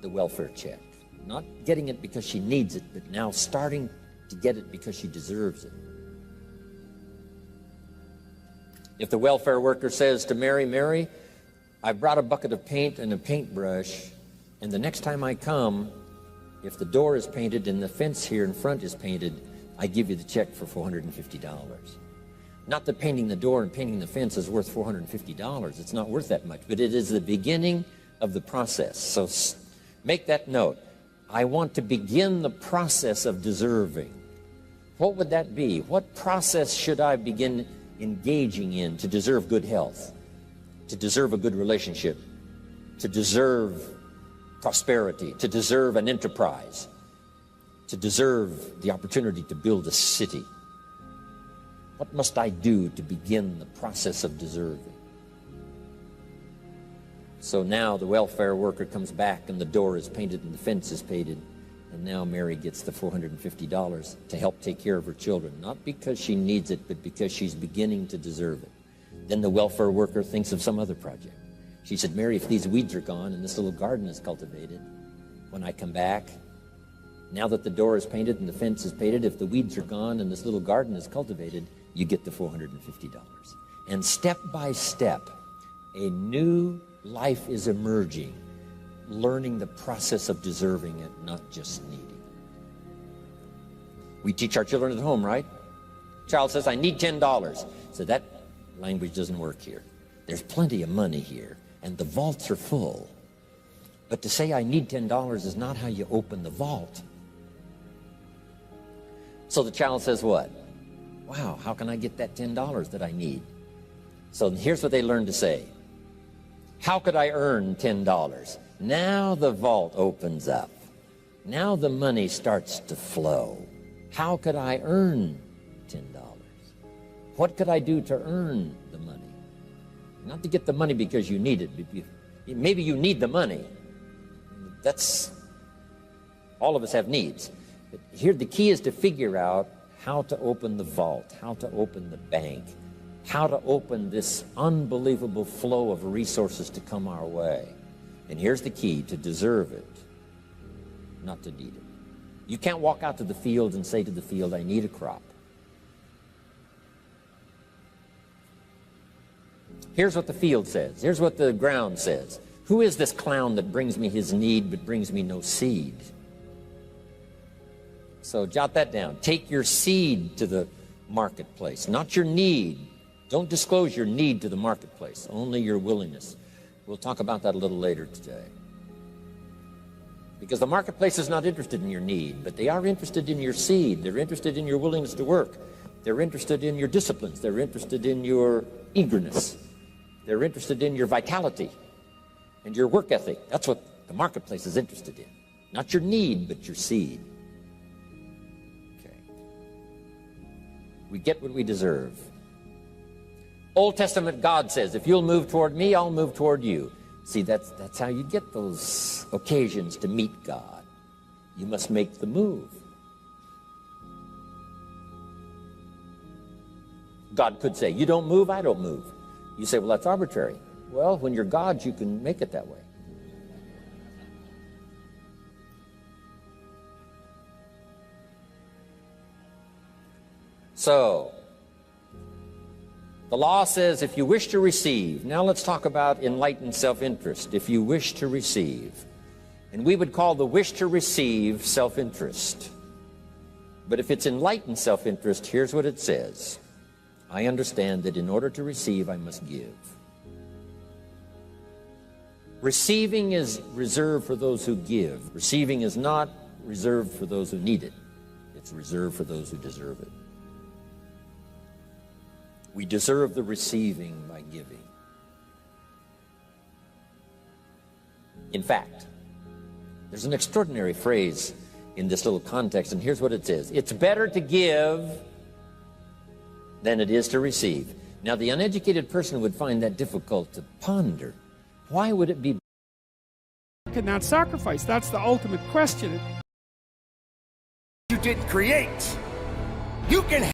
the welfare check. Not getting it because she needs it, but now starting to get it because she deserves it. If the welfare worker says to Mary, I brought a bucket of paint and a paintbrush, and the next time I come, if the door is painted and the fence here in front is painted, I give you the check for $450. Not that painting the door and painting the fence is worth $450. It's not worth that much, but it is the beginning of the process. So make that note. I want to begin the process of deserving. What would that be? What process should I begin engaging in to deserve good health, to deserve a good relationship, to deserve prosperity, to deserve an enterprise, to deserve the opportunity to build a city? What must I do to begin the process of deserving? So now the welfare worker comes back and the door is painted and the fence is painted, and now Mary gets the $450 to help take care of her children, not because she needs it, but because she's beginning to deserve it. Then the welfare worker thinks of some other project. She said, Mary, if these weeds are gone and this little garden is cultivated, when I come back, now that the door is painted and the fence is painted, if the weeds are gone and this little garden is cultivated, you get the $450. And step by step, a new life is emerging, learning the process of deserving it, not just needing. We teach our children at home, right? Child says, I need $10. So that language doesn't work here. There's plenty of money here, and the vaults are full. But to say I need $10 is not how you open the vault. So the child says what? Wow, how can I get that $10 that I need? So here's what they learn to say. How could I earn $10? Now the vault opens up. Now the money starts to flow. How could I earn $10? What could I do to earn the money? Not to get the money because you need it. Maybe you need the money. That's, all of us have needs. But here the key is to figure out how to open the vault, how to open the bank, how to open this unbelievable flow of resources to come our way. And here's the key: to deserve it, not to need it. You can't walk out to the field and say to the field, I need a crop. Here's what the field says. Here's what the ground says. Who is this clown that brings me his need but brings me no seed? So jot that down. Take your seed to the marketplace, not your need. Don't disclose your need to the marketplace, only your willingness. We'll talk about that a little later today. Because the marketplace is not interested in your need, but they are interested in your seed. They're interested in your willingness to work. They're interested in your disciplines. They're interested in your eagerness. They're interested in your vitality and your work ethic. That's what the marketplace is interested in. Not your need, but your seed. Okay. We get what we deserve. Old Testament God says, if you'll move toward me, I'll move toward you. See, that's how you get those occasions to meet God. You must make the move. God could say, you don't move, I don't move. You say, well, that's arbitrary. Well, when you're God, you can make it that way. So, the law says if you wish to receive, now let's talk about enlightened self-interest. If you wish to receive, and we would call the wish to receive self-interest. But if it's enlightened self-interest, here's what it says. I understand that in order to receive, I must give. Receiving is reserved for those who give. Receiving is not reserved for those who need it. It's reserved for those who deserve it. We deserve the receiving by giving. In fact, there's an extraordinary phrase in this little context, and here's what it says. It's better to give than it is to receive. Now, the uneducated person would find that difficult to ponder. Why would it be? And that sacrifice, that's the ultimate question. You didn't create. You can.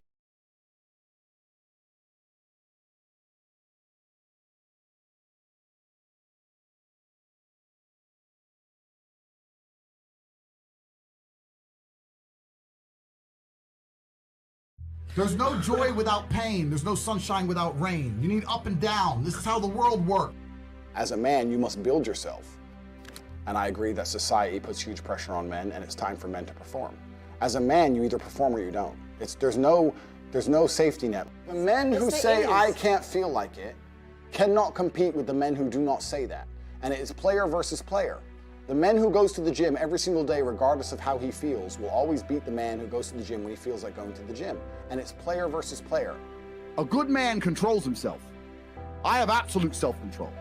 There's no joy without pain. There's no sunshine without rain. You need up and down. This is how the world works. As a man, you must build yourself. And I agree that society puts huge pressure on men, and it's time for men to perform. As a man, you either perform or you don't. There's no safety net. The men who say, I can't feel like it, cannot compete with the men who do not say that. And it is player versus player. The man who goes to the gym every single day, regardless of how he feels, will always beat the man who goes to the gym when he feels like going to the gym. And it's player versus player. A good man controls himself. I have absolute self-control.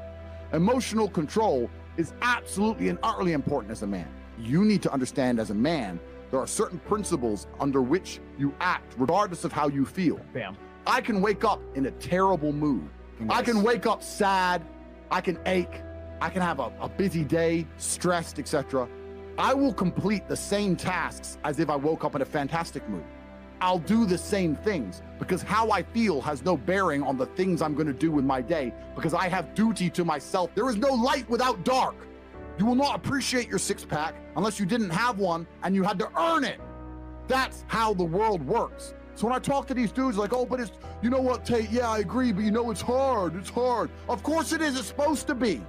Emotional control is absolutely and utterly important as a man. You need to understand as a man, there are certain principles under which you act, regardless of how you feel. Bam. I can wake up in a terrible mood. Yes. I can wake up sad. I can ache. I can have a busy day, stressed, etc. I will complete the same tasks as if I woke up in a fantastic mood. I'll do the same things because how I feel has no bearing on the things I'm going to do in my day because I have duty to myself. There is no light without dark. You will not appreciate your six-pack unless you didn't have one and you had to earn it. That's how the world works. So when I talk to these dudes like, oh, but it's, you know what, Tate, yeah, I agree, but you know, it's hard. Of course it is, it's supposed to be.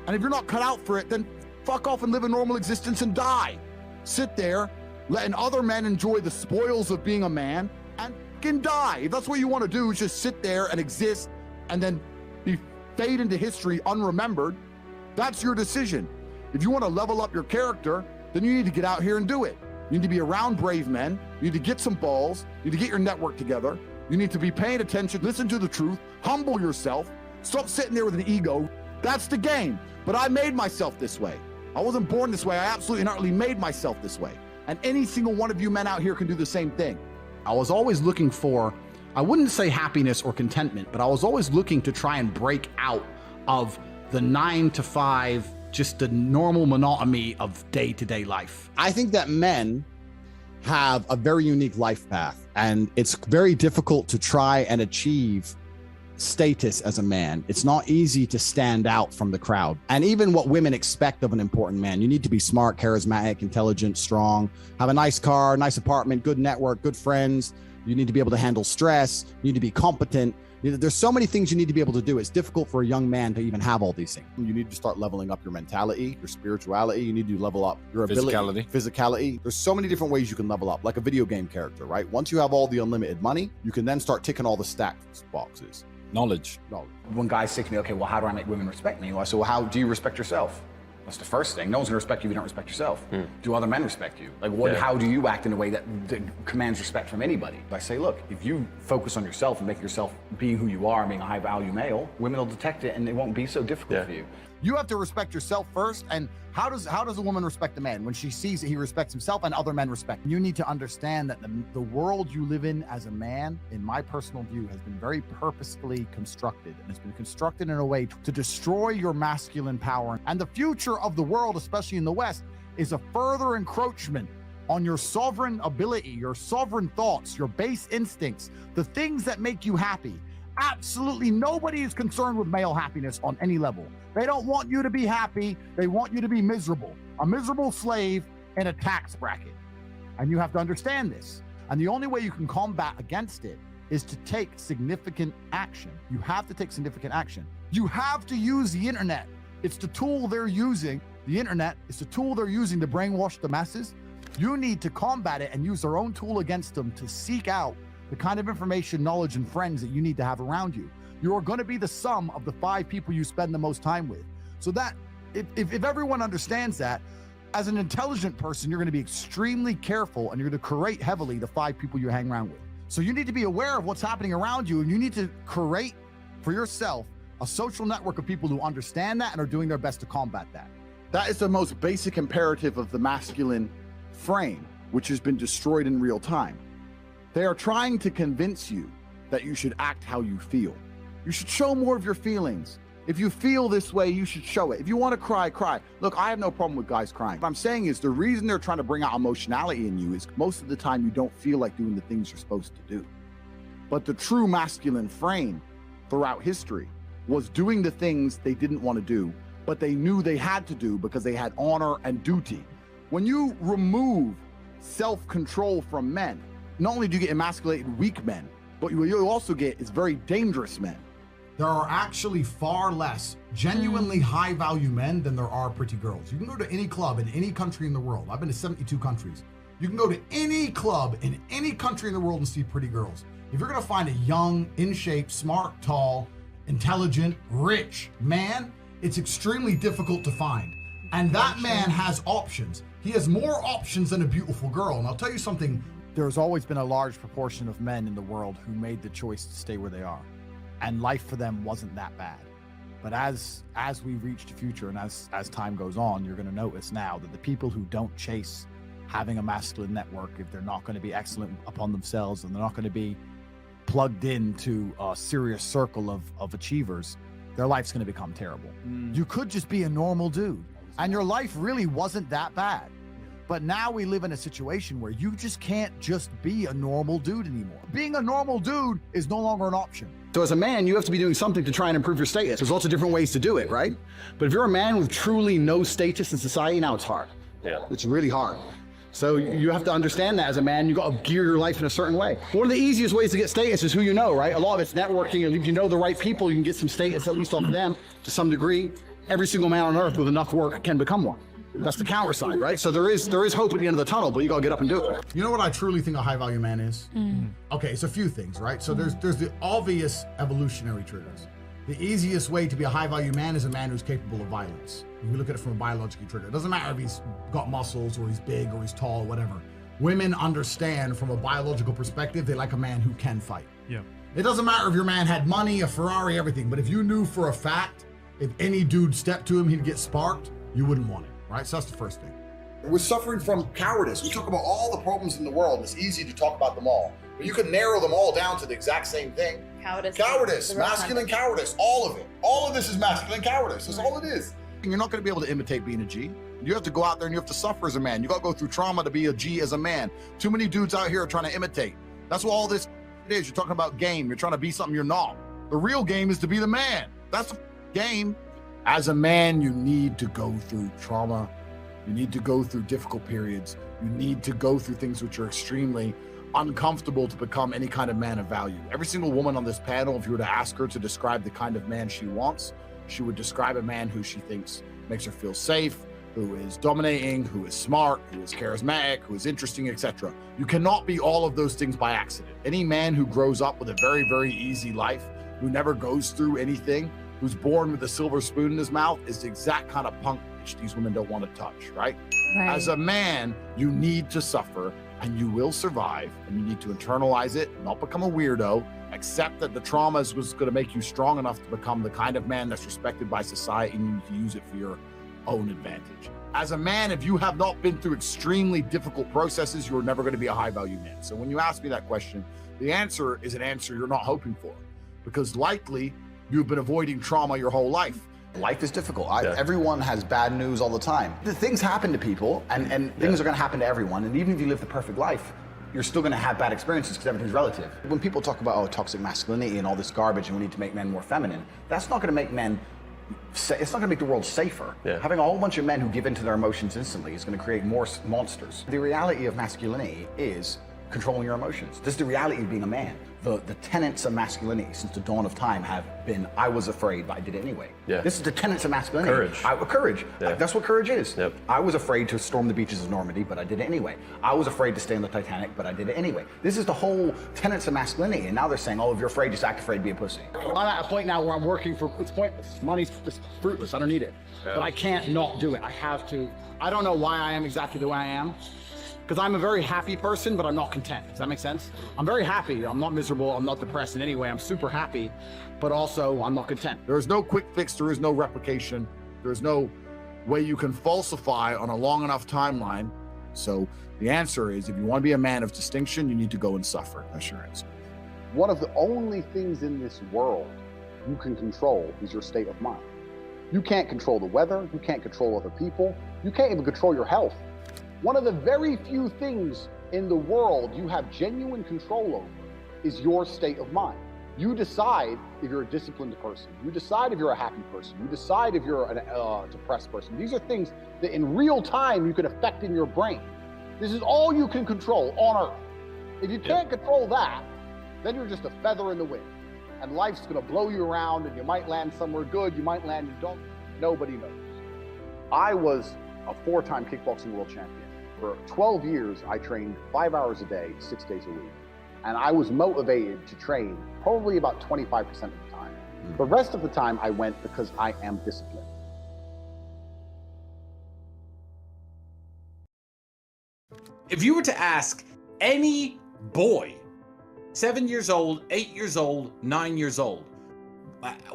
And if you're not cut out for it, then fuck off and live a normal existence and die. Sit there, letting other men enjoy the spoils of being a man and fucking die. If that's what you want to do, is just sit there and exist and then fade into history unremembered. That's your decision. If you want to level up your character, then you need to get out here and do it. You need to be around brave men. You need to get some balls. You need to get your network together. You need to be paying attention, listen to the truth, humble yourself, stop sitting there with an ego. That's the game. But I made myself this way. I wasn't born this way. I absolutely and utterly made myself this way. And any single one of you men out here can do the same thing. I was always looking for, I wouldn't say happiness or contentment, but I was always looking to try and break out of the 9 to 5, just the normal monotony of day-to-day life. I think that men have a very unique life path, and it's very difficult to try and achieve status as a man. It's not easy to stand out from the crowd. And even what women expect of an important man, you need to be smart, charismatic, intelligent, strong, have a nice car, nice apartment, good network, good friends. You need to be able to handle stress. You need to be competent. There's so many things you need to be able to do. It's difficult for a young man to even have all these things. You need to start leveling up your mentality, your spirituality. You need to level up your ability, physicality. There's so many different ways you can level up, like a video game character, right? Once you have all the unlimited money, you can then start ticking all the stats boxes. Knowledge. When guys say to me, okay, well, how do I make women respect me? I say, well, how do you respect yourself? That's the first thing. No one's gonna respect you if you don't respect yourself. Do other men respect you? Like, what? Yeah. How do you act in a way that commands respect from anybody? I say, look, if you focus on yourself and make yourself being who you are, being a high-value male, women will detect it and it won't be so difficult for you. You have to respect yourself first. And how does a woman respect a man? When she sees that he respects himself and other men respect him. You need to understand that the world you live in as a man, in my personal view, has been very purposefully constructed. And it's been constructed in a way to destroy your masculine power. And the future of the world, especially in the West, is a further encroachment on your sovereign ability, your sovereign thoughts, your base instincts, the things that make you happy. Absolutely nobody is concerned with male happiness on any level. They don't want you to be happy. They want you to be miserable, a miserable slave in a tax bracket. And you have to understand this. And the only way you can combat against it is to take significant action. You have to take significant action. You have to use the internet. It's the tool they're using. The internet is the tool they're using to brainwash the masses. You need to combat it and use their own tool against them to seek out the kind of information, knowledge, and friends that you need to have around you. You are going to be the sum of the 5 people you spend the most time with. So that, if everyone understands that, as an intelligent person, you're going to be extremely careful and you're going to curate heavily the 5 people you hang around with. So you need to be aware of what's happening around you, and you need to curate for yourself a social network of people who understand that and are doing their best to combat that. That is the most basic imperative of the masculine frame, which has been destroyed in real time. They are trying to convince you that you should act how you feel. You should show more of your feelings. If you feel this way, you should show it. If you want to cry, cry. Look, I have no problem with guys crying. What I'm saying is the reason they're trying to bring out emotionality in you is most of the time you don't feel like doing the things you're supposed to do. But the true masculine frame throughout history was doing the things they didn't want to do, but they knew they had to do because they had honor and duty. When you remove self-control from men, not only do you get emasculated weak men, but what you also get is very dangerous men. There are actually far less genuinely high-value men than there are pretty girls. You can go to any club in any country in the world. I've been to 72 countries. You can go to any club in any country in the world and see pretty girls. If you're gonna find a young, in shape, smart, tall, intelligent, rich man, it's extremely difficult to find. And that man has options. He has more options than a beautiful girl. And I'll tell you something. There's always been a large proportion of men in the world who made the choice to stay where they are. And life for them wasn't that bad. But as we reach the future and as time goes on, you're gonna notice now that the people who don't chase having a masculine network, if they're not gonna be excellent upon themselves and they're not gonna be plugged into a serious circle of achievers, their life's gonna become terrible. You could just be a normal dude and your life really wasn't that bad. But now we live in a situation where you just can't just be a normal dude anymore. Being a normal dude is no longer an option. So as a man, you have to be doing something to try and improve your status. There's lots of different ways to do it, right? But if you're a man with truly no status in society, now it's hard. Yeah. It's really hard. So you have to understand that as a man, you got to gear your life in a certain way. One of the easiest ways to get status is who you know, right? A lot of it's networking, and if you know the right people, you can get some status, at least off of them, to some degree. Every single man on earth with enough work can become one. That's the counter side, right? So there is hope at the end of the tunnel, but you got to get up and do it. You know what I truly think a high value man is? Okay, it's a few things, right? So there's the obvious evolutionary triggers. The easiest way to be a high value man is a man who's capable of violence. If we look at it from a biological trigger, it doesn't matter if he's got muscles or he's big or he's tall or whatever. Women understand from a biological perspective, they like a man who can fight. Yeah. It doesn't matter if your man had money, a Ferrari, everything, but if you knew for a fact, if any dude stepped to him, he'd get sparked, you wouldn't want him, right? So that's the first thing. We're suffering from cowardice. We talk about all the problems in the world, and it's easy to talk about them all. But you can narrow them all down to the exact same thing. Cowardice, masculine cowardice, all of it. All of this is masculine cowardice. That's all it is. You're not going to be able to imitate being a G. You have to go out there and you have to suffer as a man. You got to go through trauma to be a G as a man. Too many dudes out here are trying to imitate. That's what all this is. You're talking about game. You're trying to be something you're not. The real game is to be the man. That's the game. As a man, you need to go through trauma. You need to go through difficult periods. You need to go through things which are extremely uncomfortable to become any kind of man of value. Every single woman on this panel, if you were to ask her to describe the kind of man she wants, she would describe a man who she thinks makes her feel safe, who is dominating, who is smart, who is charismatic, who is interesting, etc. You cannot be all of those things by accident. Any man who grows up with a very, very easy life, who never goes through anything, who's born with a silver spoon in his mouth, is the exact kind of punk bitch these women don't want to touch, right? As a man, you need to suffer, and you will survive, and you need to internalize it, not become a weirdo, accept that the trauma is what's going to make you strong enough to become the kind of man that's respected by society, and you need to use it for your own advantage. As a man, if you have not been through extremely difficult processes, you're never going to be a high value man. So when you ask me that question, the answer is an answer you're not hoping for, because likely you've been avoiding trauma your whole life. Life is difficult. Everyone has bad news all the time. The things happen to people, and things are going to happen to everyone. And even if you live the perfect life, you're still going to have bad experiences because everything's relative. When people talk about toxic masculinity and all this garbage, and we need to make men more feminine, that's not going to make men. It's not going to make the world safer. Having a whole bunch of men who give in to their emotions instantly is going to create more monsters. The reality of masculinity is controlling your emotions. This is the reality of being a man. The tenets of masculinity since the dawn of time have been, I was afraid, but I did it anyway. This is the tenets of masculinity. Courage. That's what courage is. I was afraid to storm the beaches of Normandy, but I did it anyway. I was afraid to stay on the Titanic, but I did it anyway. This is the whole tenets of masculinity, and now they're saying, oh, if you're afraid, just act afraid, be a pussy. I'm at a point now where I'm working for, it's pointless. Money's just fruitless, I don't need it. But I can't not do it, I have to. I don't know why I am exactly the way I am. Because I'm a very happy person, but I'm not content. Does that make sense? I'm very happy. I'm not miserable. I'm not depressed in any way. I'm super happy, but also I'm not content. There is no quick fix. There is no replication. There is no way you can falsify on a long enough timeline. So the answer is, if you want to be a man of distinction, you need to go and suffer. That's your answer. One of the only things in this world you can control is your state of mind. You can't control the weather. You can't control other people. You can't even control your health. One of the very few things in the world you have genuine control over is your state of mind. You decide if you're a disciplined person. You decide if you're a happy person. You decide if you're a depressed person. These are things that in real time you can affect in your brain. This is all you can control on Earth. If you can't control that, then you're just a feather in the wind. And life's gonna blow you around, and you might land somewhere good, you might land, you don't, nobody knows. I was a 4-time kickboxing world champion. For 12 years, I trained 5 hours a day, 6 days a week. And I was motivated to train probably about 25% of the time. The rest of the time I went because I am disciplined. If you were to ask any boy, 7 years old, 8 years old, 9 years old,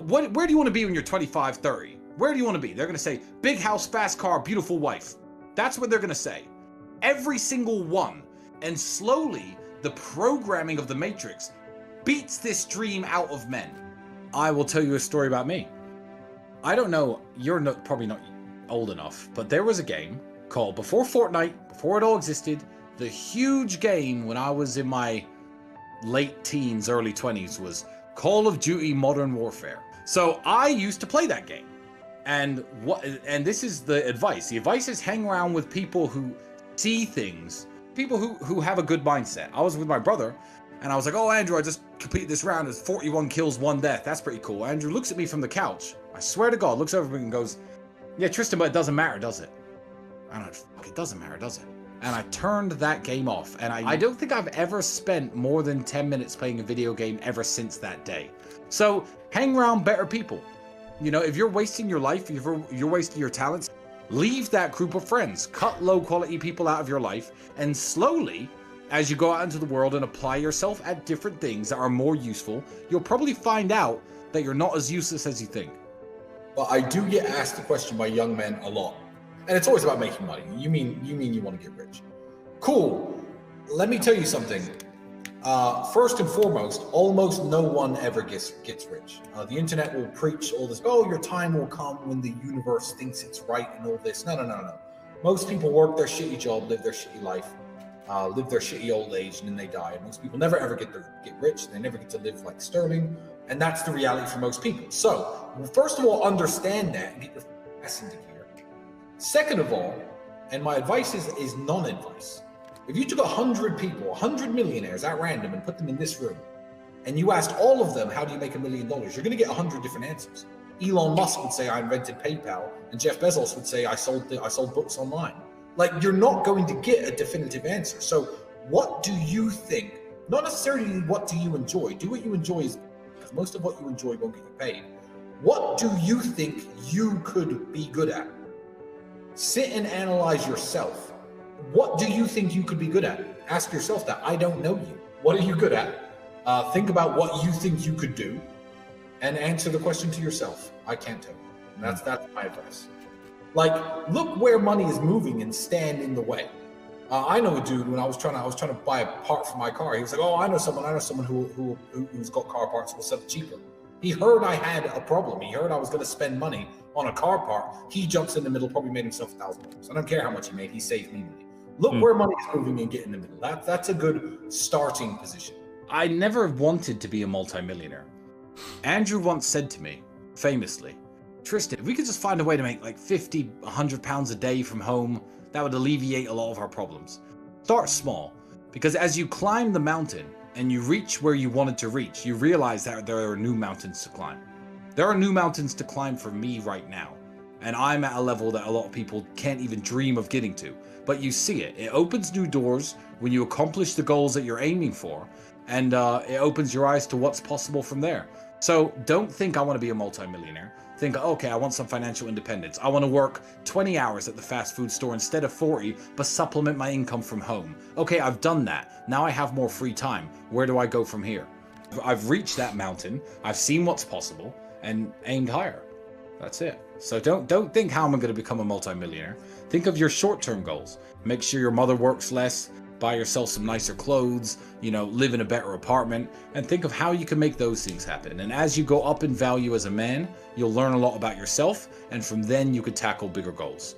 where do you want to be when you're 25, 30? Where do you want to be? They're going to say, big house, fast car, beautiful wife. That's what they're going to say. Every single one. And slowly, the programming of the Matrix beats this dream out of men. I will tell you a story about me. I don't know, you're probably not old enough, but there was a game called, before Fortnite, before it all existed, the huge game when I was in my late teens, early 20s was Call of Duty Modern Warfare. So I used to play that game. And this is the advice. The advice is hang around with people who see things, people who have a good mindset. I was with my brother, and I was like, oh, Andrew, I just completed this round. It's 41 kills, 1 death. That's pretty cool. Andrew looks at me from the couch. I swear to God, looks over me and goes, yeah, Tristan, but it doesn't matter, does it? And I went, fuck, it doesn't matter, does it? And I turned that game off. And I don't think I've ever spent more than 10 minutes playing a video game ever since that day. So hang around better people. You know, if you're wasting your life, if you're wasting your talents, leave that group of friends. Cut low quality people out of your life. And slowly, as you go out into the world and apply yourself at different things that are more useful, you'll probably find out that you're not as useless as you think. Well, I do get asked the question by young men a lot. And it's always about making money. You mean you want to get rich. Cool. Let me tell you something. First and foremost, almost no one ever gets rich. The internet will preach all this, oh, your time will come when the universe thinks it's right and all this. No. Most people work their shitty job, live their shitty life, live their shitty old age, and then they die. And most people never ever get rich. They never get to live like Sterling. And that's the reality for most people. So, first of all, understand that and get your ass into gear. Second of all, and my advice is non-advice. If you took 100 people, 100 millionaires at random and put them in this room, and you asked all of them, how do you make $1 million? You're going to get 100 different answers. Elon Musk would say, I invented PayPal, and Jeff Bezos would say, I sold books online. Like, you're not going to get a definitive answer. So what do you think? Not necessarily what do you enjoy. Do what you enjoy, because most of what you enjoy won't get you paid. What do you think you could be good at? Sit and analyze yourself. What do you think you could be good at? Ask yourself that. I don't know you. What are you good at? Think about what you think you could do and answer the question to yourself. I can't tell you. And that's my advice. Like, look where money is moving and stand in the way. I know a dude when I was trying to buy a part for my car. He was like, oh, I know someone who's got car parts, will sell it cheaper. He heard I had a problem. He heard I was going to spend money on a car part. He jumps in the middle, probably made himself $1,000. I don't care how much he made. He saved me money. Look where money is moving and get in the middle. That's a good starting position. I never wanted to be a multimillionaire. Andrew once said to me, famously, Tristan, if we could just find a way to make like 50, 100 pounds a day from home, that would alleviate a lot of our problems. Start small, because as you climb the mountain and you reach where you wanted to reach, you realize that there are new mountains to climb. There are new mountains to climb for me right now. And I'm at a level that a lot of people can't even dream of getting to. But you see it. It opens new doors when you accomplish the goals that you're aiming for. And it opens your eyes to what's possible from there. So don't think I want to be a multimillionaire. Think, okay, I want some financial independence. I want to work 20 hours at the fast food store instead of 40, but supplement my income from home. Okay, I've done that. Now I have more free time. Where do I go from here? I've reached that mountain. I've seen what's possible and aimed higher. That's it. So don't think how am I going to become a multimillionaire. Think of your short-term goals. Make sure your mother works less, buy yourself some nicer clothes, live in a better apartment, and think of how you can make those things happen. And as you go up in value as a man, you'll learn a lot about yourself, and from then you could tackle bigger goals.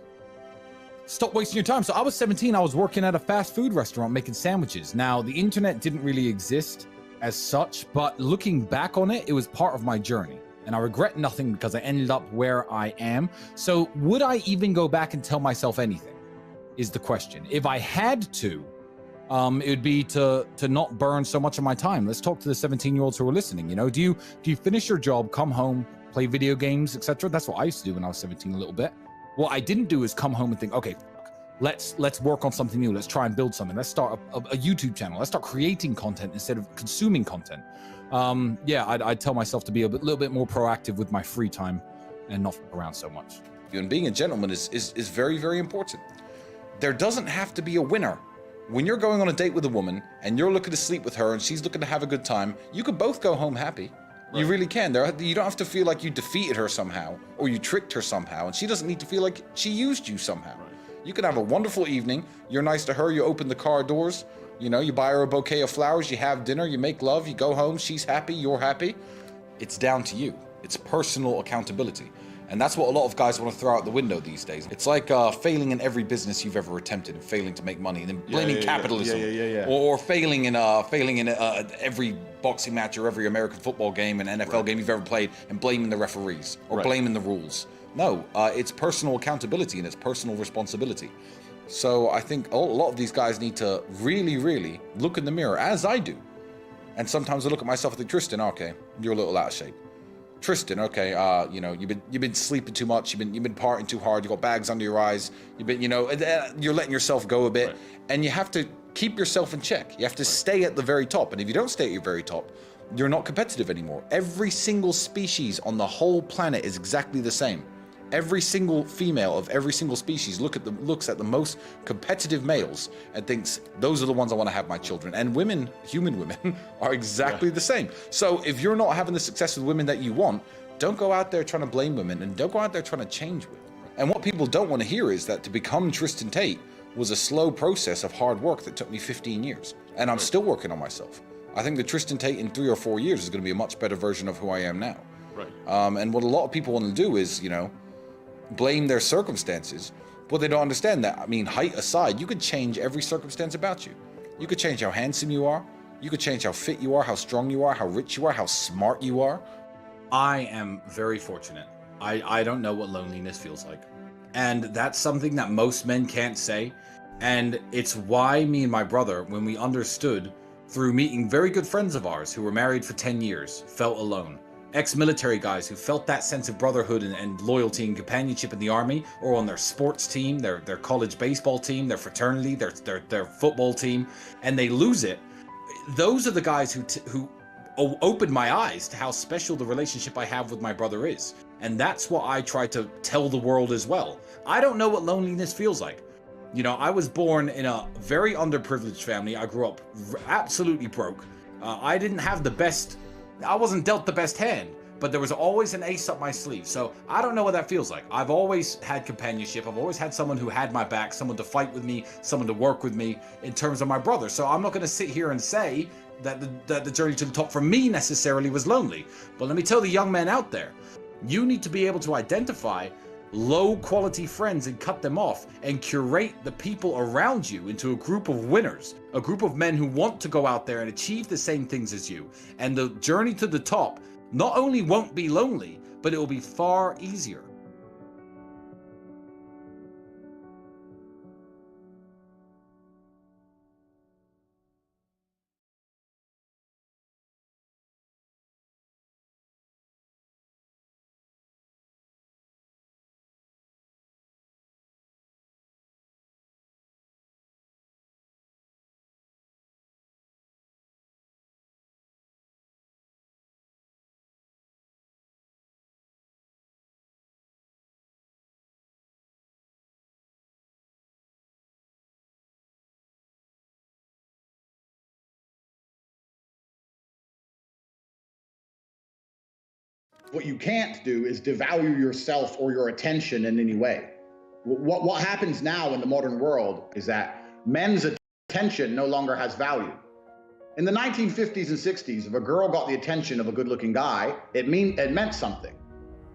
Stop wasting your time. So I was 17, I was working at a fast food restaurant making sandwiches. Now, the internet didn't really exist as such, but looking back on it, it was part of my journey. And I regret nothing because I ended up where I am. So would I even go back and tell myself anything is the question. If I had to, it would be to not burn so much of my time. Let's talk to the 17-year-olds who are listening. Do you finish your job, come home, play video games, etc.? That's what I used to do when I was 17 a little bit. What I didn't do is come home and think, okay, let's work on something new. Let's try and build something. Let's start a YouTube channel. Let's start creating content instead of consuming content. I'd tell myself to be little bit more proactive with my free time and not around so much. And being a gentleman is very, very important. There doesn't have to be a winner. When you're going on a date with a woman and you're looking to sleep with her and she's looking to have a good time, you could both go home happy. Right. You really can. You don't have to feel like you defeated her somehow or you tricked her somehow, and she doesn't need to feel like she used you somehow. Right. You can have a wonderful evening. You're nice to her. You open the car doors. You buy her a bouquet of flowers. You have dinner. You make love. You go home. She's happy. You're happy. It's down to you. It's personal accountability. And that's what a lot of guys want to throw out the window these days. It's like failing in every business you've ever attempted and failing to make money, and then blaming capitalism, or failing in every boxing match or every American football game and NFL game you've ever played and blaming the referees or blaming the rules. No, it's personal accountability and it's personal responsibility. So I think a lot of these guys need to really, really look in the mirror, as I do. And sometimes I look at myself and think, Tristan, okay, you're a little out of shape. Tristan, okay, you've been sleeping too much, you've been partying too hard, you got bags under your eyes, you're letting yourself go a bit, and you have to keep yourself in check. You have to stay at the very top, and if you don't stay at your very top, you're not competitive anymore. Every single species on the whole planet is exactly the same. Every single female of every single species looks at the most competitive males and thinks, those are the ones I want to have my children. And women, human women, are exactly the same. So if you're not having the success with women that you want, don't go out there trying to blame women and don't go out there trying to change women. And what people don't want to hear is that to become Tristan Tate was a slow process of hard work that took me 15 years. And I'm still working on myself. I think the Tristan Tate in 3 or 4 years is going to be a much better version of who I am now. And what a lot of people want to do is, blame their circumstances, but they don't understand that. I mean, height aside, you could change every circumstance about you. You could change how handsome you are. You could change how fit you are, how strong you are, how rich you are, how smart you are. I am very fortunate. I don't know what loneliness feels like. And that's something that most men can't say. And it's why me and my brother, when we understood through meeting very good friends of ours who were married for 10 years, felt alone. Ex-military guys who felt that sense of brotherhood and loyalty and companionship in the army, or on their sports team, their college baseball team, their fraternity, their football team, and they lose it. Those are the guys who opened my eyes to how special the relationship I have with my brother is. And that's what I try to tell the world as well. I don't know what loneliness feels like. I was born in a very underprivileged family. I grew up absolutely broke. I didn't have the best... I wasn't dealt the best hand, but there was always an ace up my sleeve. So I don't know what that feels like. I've always had companionship. I've always had someone who had my back, someone to fight with me, someone to work with me in terms of my brother. So I'm not going to sit here and say that the journey to the top for me necessarily was lonely. But let me tell the young men out there, you need to be able to identify low quality friends and cut them off and curate the people around you into a group of winners, a group of men who want to go out there and achieve the same things as you. And the journey to the top not only won't be lonely, but it will be far easier. What you can't do is devalue yourself or your attention in any way. What happens now in the modern world is that men's attention no longer has value. In the 1950s and 60s, if a girl got the attention of a good-looking guy, it meant something.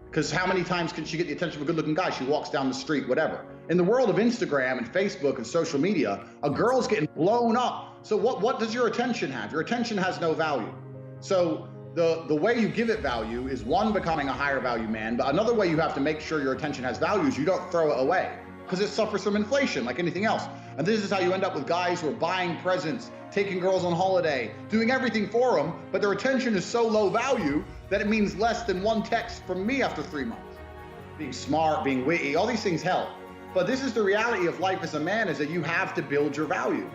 Because how many times can she get the attention of a good-looking guy? She walks down the street, whatever. In the world of Instagram and Facebook and social media, a girl's getting blown up. So what does your attention have? Your attention has no value. So the way you give it value is, one, becoming a higher value man, but another way you have to make sure your attention has value is you don't throw it away, because it suffers from inflation like anything else. And this is how you end up with guys who are buying presents, taking girls on holiday, doing everything for them, but their attention is so low value that it means less than one text from me after 3 months. Being smart, being witty, all these things help. But this is the reality of life as a man, is that you have to build your value.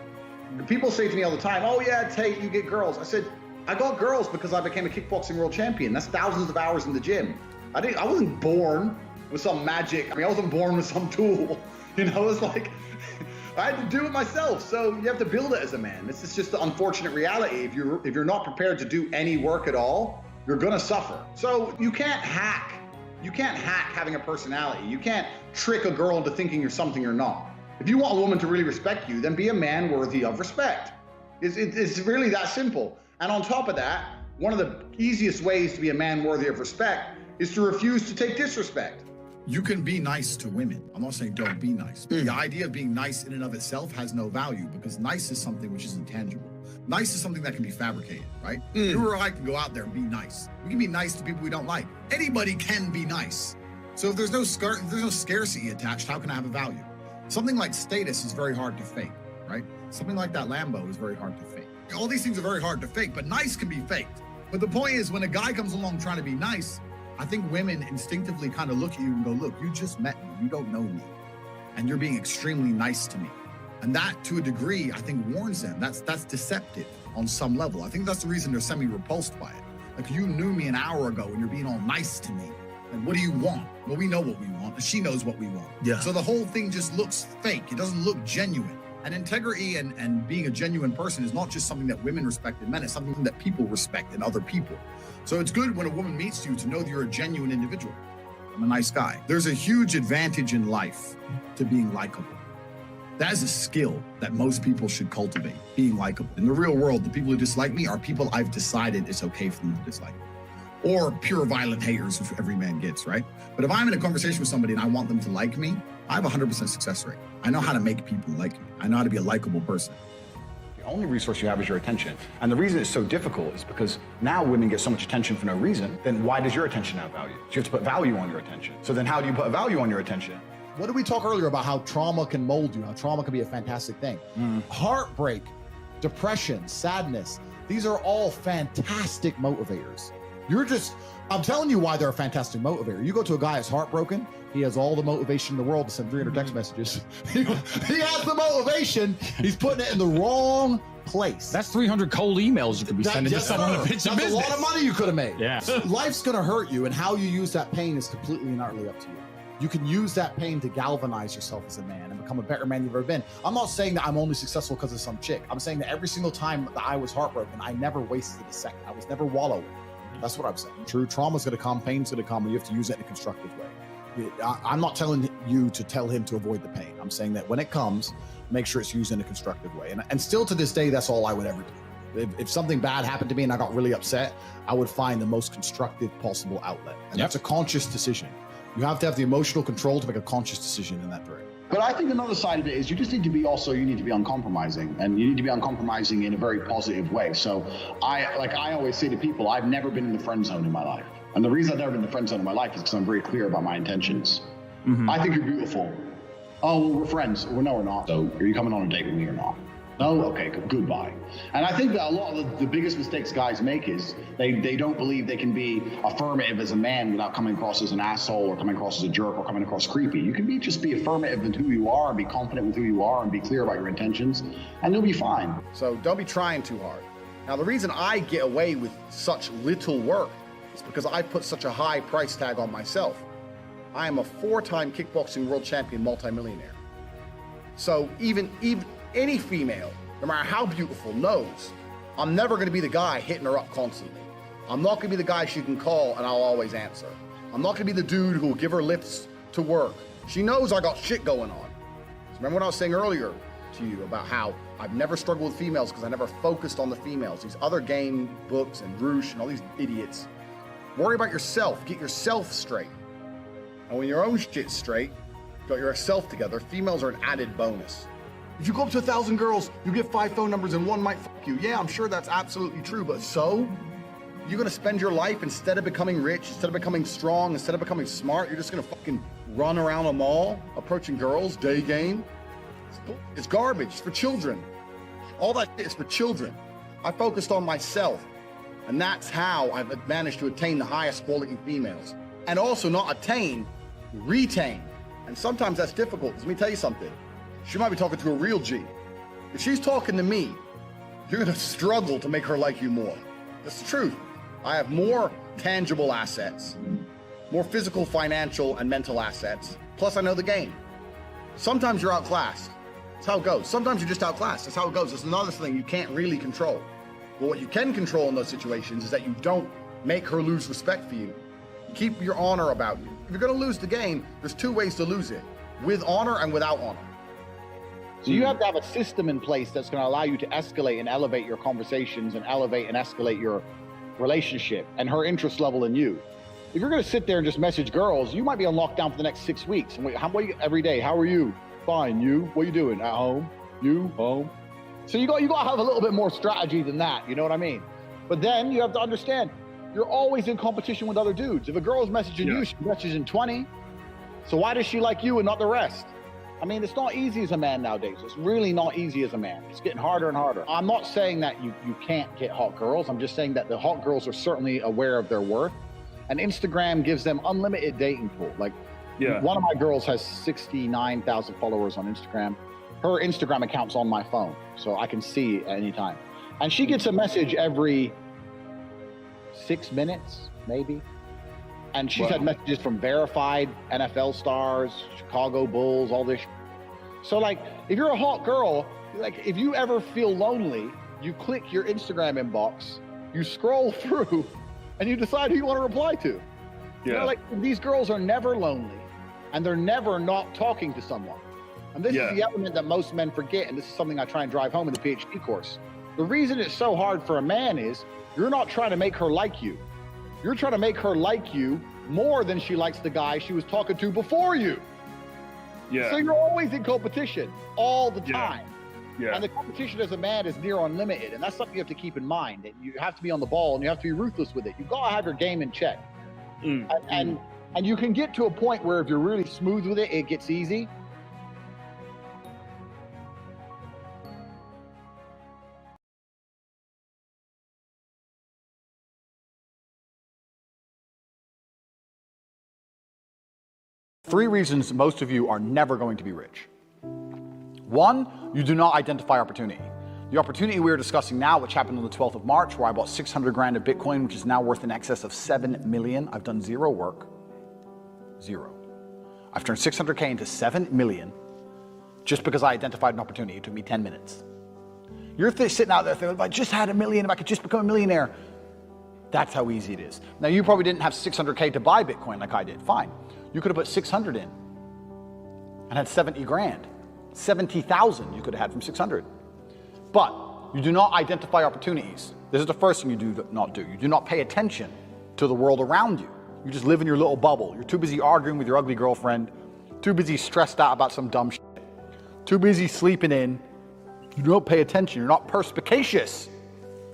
People say to me all the time, oh yeah, Tate, you get girls. I said, I got girls because I became a kickboxing world champion. That's thousands of hours in the gym. I wasn't born with some magic. I wasn't born with some tool. It's like, I had to do it myself. So you have to build it as a man. This is just the unfortunate reality. If you're not prepared to do any work at all, you're gonna suffer. So you can't hack. You can't hack having a personality. You can't trick a girl into thinking you're something you're not. If you want a woman to really respect you, then be a man worthy of respect. It's really that simple. And on top of that, one of the easiest ways to be a man worthy of respect is to refuse to take disrespect. You can be nice to women. I'm not saying don't be nice. The idea of being nice in and of itself has no value because nice is something which is intangible. Nice is something that can be fabricated, right? You or I can go out there and be nice. We can be nice to people we don't like. Anybody can be nice. So if there's no scarcity attached, how can I have a value? Something like status is very hard to fake, right? Something like that Lambo is very hard to fake. All these things are very hard to fake, but nice can be faked. But the point is, when a guy comes along trying to be nice, I think women instinctively kind of look at you and go, look, you just met me, you don't know me, and you're being extremely nice to me. And that, to a degree, I think warns them. That's deceptive on some level. I think that's the reason they're semi-repulsed by it. Like, you knew me an hour ago and you're being all nice to me. And what do you want? Well, we know what we want, and she knows what we want. Yeah. So the whole thing just looks fake. It doesn't look genuine. And integrity and being a genuine person is not just something that women respect in men, it's something that people respect in other people. So it's good when a woman meets you to know that you're a genuine individual. I'm a nice guy. There's a huge advantage in life to being likable. That is a skill that most people should cultivate, being likable. In the real world, the people who dislike me are people I've decided it's okay for them to dislike me. Or pure violent haters, which every man gets, right? But if I'm in a conversation with somebody and I want them to like me, I have a 100% success rate. I know how to make people like me. I know how to be a likable person. The only resource you have is your attention. And the reason it's so difficult is because now women get so much attention for no reason, then why does your attention have value? So you have to put value on your attention. So then how do you put value on your attention? What did we talk earlier about how trauma can mold you, how trauma can be a fantastic thing? Heartbreak, depression, sadness, these are all fantastic motivators. I'm telling you why they're a fantastic motivator. You go to a guy that's heartbroken, he has all the motivation in the world to send 300 text messages. He has the motivation, he's putting it in the wrong place. That's 300 cold emails you could be sending to someone to pitch a business. That's a lot of money you could have made. Yeah. Life's gonna hurt you, and how you use that pain is completely and utterly up to you. You can use that pain to galvanize yourself as a man and become a better man you've ever been. I'm not saying that I'm only successful because of some chick. I'm saying that every single time that I was heartbroken, I never wasted a second. I was never wallowing. That's what I'm saying. True, trauma's gonna come, pain's gonna come, and you have to use it in a constructive way. I'm not telling you to tell him to avoid the pain. I'm saying that when it comes, make sure it's used in a constructive way. And still to this day, that's all I would ever do. If something bad happened to me and I got really upset, I would find the most constructive possible outlet. And that's a conscious decision. You have to have the emotional control to make a conscious decision in that direction. But I think another side of it is you just need to be uncompromising, and you need to be uncompromising in a very positive way. So I always say to people, I've never been in the friend zone in my life. And the reason I've never been in the friend zone in my life is because I'm very clear about my intentions. I think you're beautiful. Oh, well, we're friends. Well, no, we're not. So are you coming on a date with me or not? No? Okay, goodbye. And I think that a lot of the biggest mistakes guys make is they don't believe they can be affirmative as a man without coming across as an asshole or coming across as a jerk or coming across creepy. You can just be affirmative in who you are and be confident with who you are and be clear about your intentions, and you'll be fine. So don't be trying too hard. Now, the reason I get away with such little work is because I put such a high price tag on myself. I am a 4-time kickboxing world champion multimillionaire. So even any female, no matter how beautiful, knows I'm never going to be the guy hitting her up constantly. I'm not going to be the guy she can call and I'll always answer. I'm not going to be the dude who will give her lifts to work. She knows I got shit going on. So remember what I was saying earlier to you about how I've never struggled with females because I never focused on the females. These other game books and Roosh and all these idiots. Worry about yourself. Get yourself straight. And when your own shit's straight, got yourself together, females are an added bonus. If you go up to 1,000 girls, you get 5 phone numbers and one might fuck you. Yeah, I'm sure that's absolutely true, but so? You're gonna spend your life, instead of becoming rich, instead of becoming strong, instead of becoming smart, you're just gonna fucking run around a mall, approaching girls, day game? It's garbage, it's for children. All that shit is for children. I focused on myself, and that's how I've managed to attain the highest quality females. And also not attain, retain. And sometimes that's difficult, because let me tell you something. She might be talking to a real G. If she's talking to me, you're gonna struggle to make her like you more. That's the truth. I have more tangible assets, more physical, financial, and mental assets. Plus I know the game. Sometimes you're outclassed. That's how it goes. Sometimes you're just outclassed. That's how it goes. It's another thing you can't really control. But what you can control in those situations is that you don't make her lose respect for you. Keep your honor about you. If you're gonna lose the game, there's 2 ways to lose it. With honor and without honor. So you have to have a system in place that's going to allow you to escalate and elevate your conversations and elevate and escalate your relationship and her interest level in you. If you're going to sit there and just message girls, you might be on lockdown for the next 6 weeks. And wait, every day, how are you? Fine. You? What are you doing? At home? You? Home? So you got to have a little bit more strategy than that. You know what I mean? But then you have to understand, you're always in competition with other dudes. If a girl's messaging you, she's messaging 20. So why does she like you and not the rest? I mean, it's not easy as a man nowadays. It's really not easy as a man. It's getting harder and harder. I'm not saying that you can't get hot girls. I'm just saying that the hot girls are certainly aware of their worth. And Instagram gives them unlimited dating pool. Like, one of my girls has 69,000 followers on Instagram. Her Instagram account's on my phone, so I can see at any time. And she gets a message every 6 minutes, maybe. And she's had messages from verified NFL stars, Chicago Bulls, all this. So, like, if you're a hot girl, like, if you ever feel lonely, you click your Instagram inbox, you scroll through, and you decide who you want to reply to. You know, like, these girls are never lonely, and they're never not talking to someone. And this is the element that most men forget, and this is something I try and drive home in the PhD course. The reason it's so hard for a man is you're not trying to make her like you. You're trying to make her like you more than she likes the guy she was talking to before you. So you're always in competition all the time. And the competition as a man is near unlimited, and that's something you have to keep in mind. That you have to be on the ball, and you have to be ruthless with it. You've got to have your game in check. And you can get to a point where if you're really smooth with it, it gets easy. Three reasons most of you are never going to be rich. One, you do not identify opportunity. The opportunity we are discussing now, which happened on the 12th of March, where I bought 600 grand of Bitcoin, which is now worth in excess of 7 million. I've done zero work. Zero. I've turned 600K into 7 million just because I identified an opportunity. It took me 10 minutes. You're sitting out there thinking, if I just had $1 million, if I could just become a millionaire. That's how easy it is. Now, you probably didn't have 600K to buy Bitcoin like I did. Fine. You could have put 600 in and had 70 grand. 70,000 you could have had from 600. But you do not identify opportunities. This is the first thing you do not do. You do not pay attention to the world around you. You just live in your little bubble. You're too busy arguing with your ugly girlfriend, too busy stressed out about some dumb shit, too busy sleeping in. You don't pay attention. You're not perspicacious.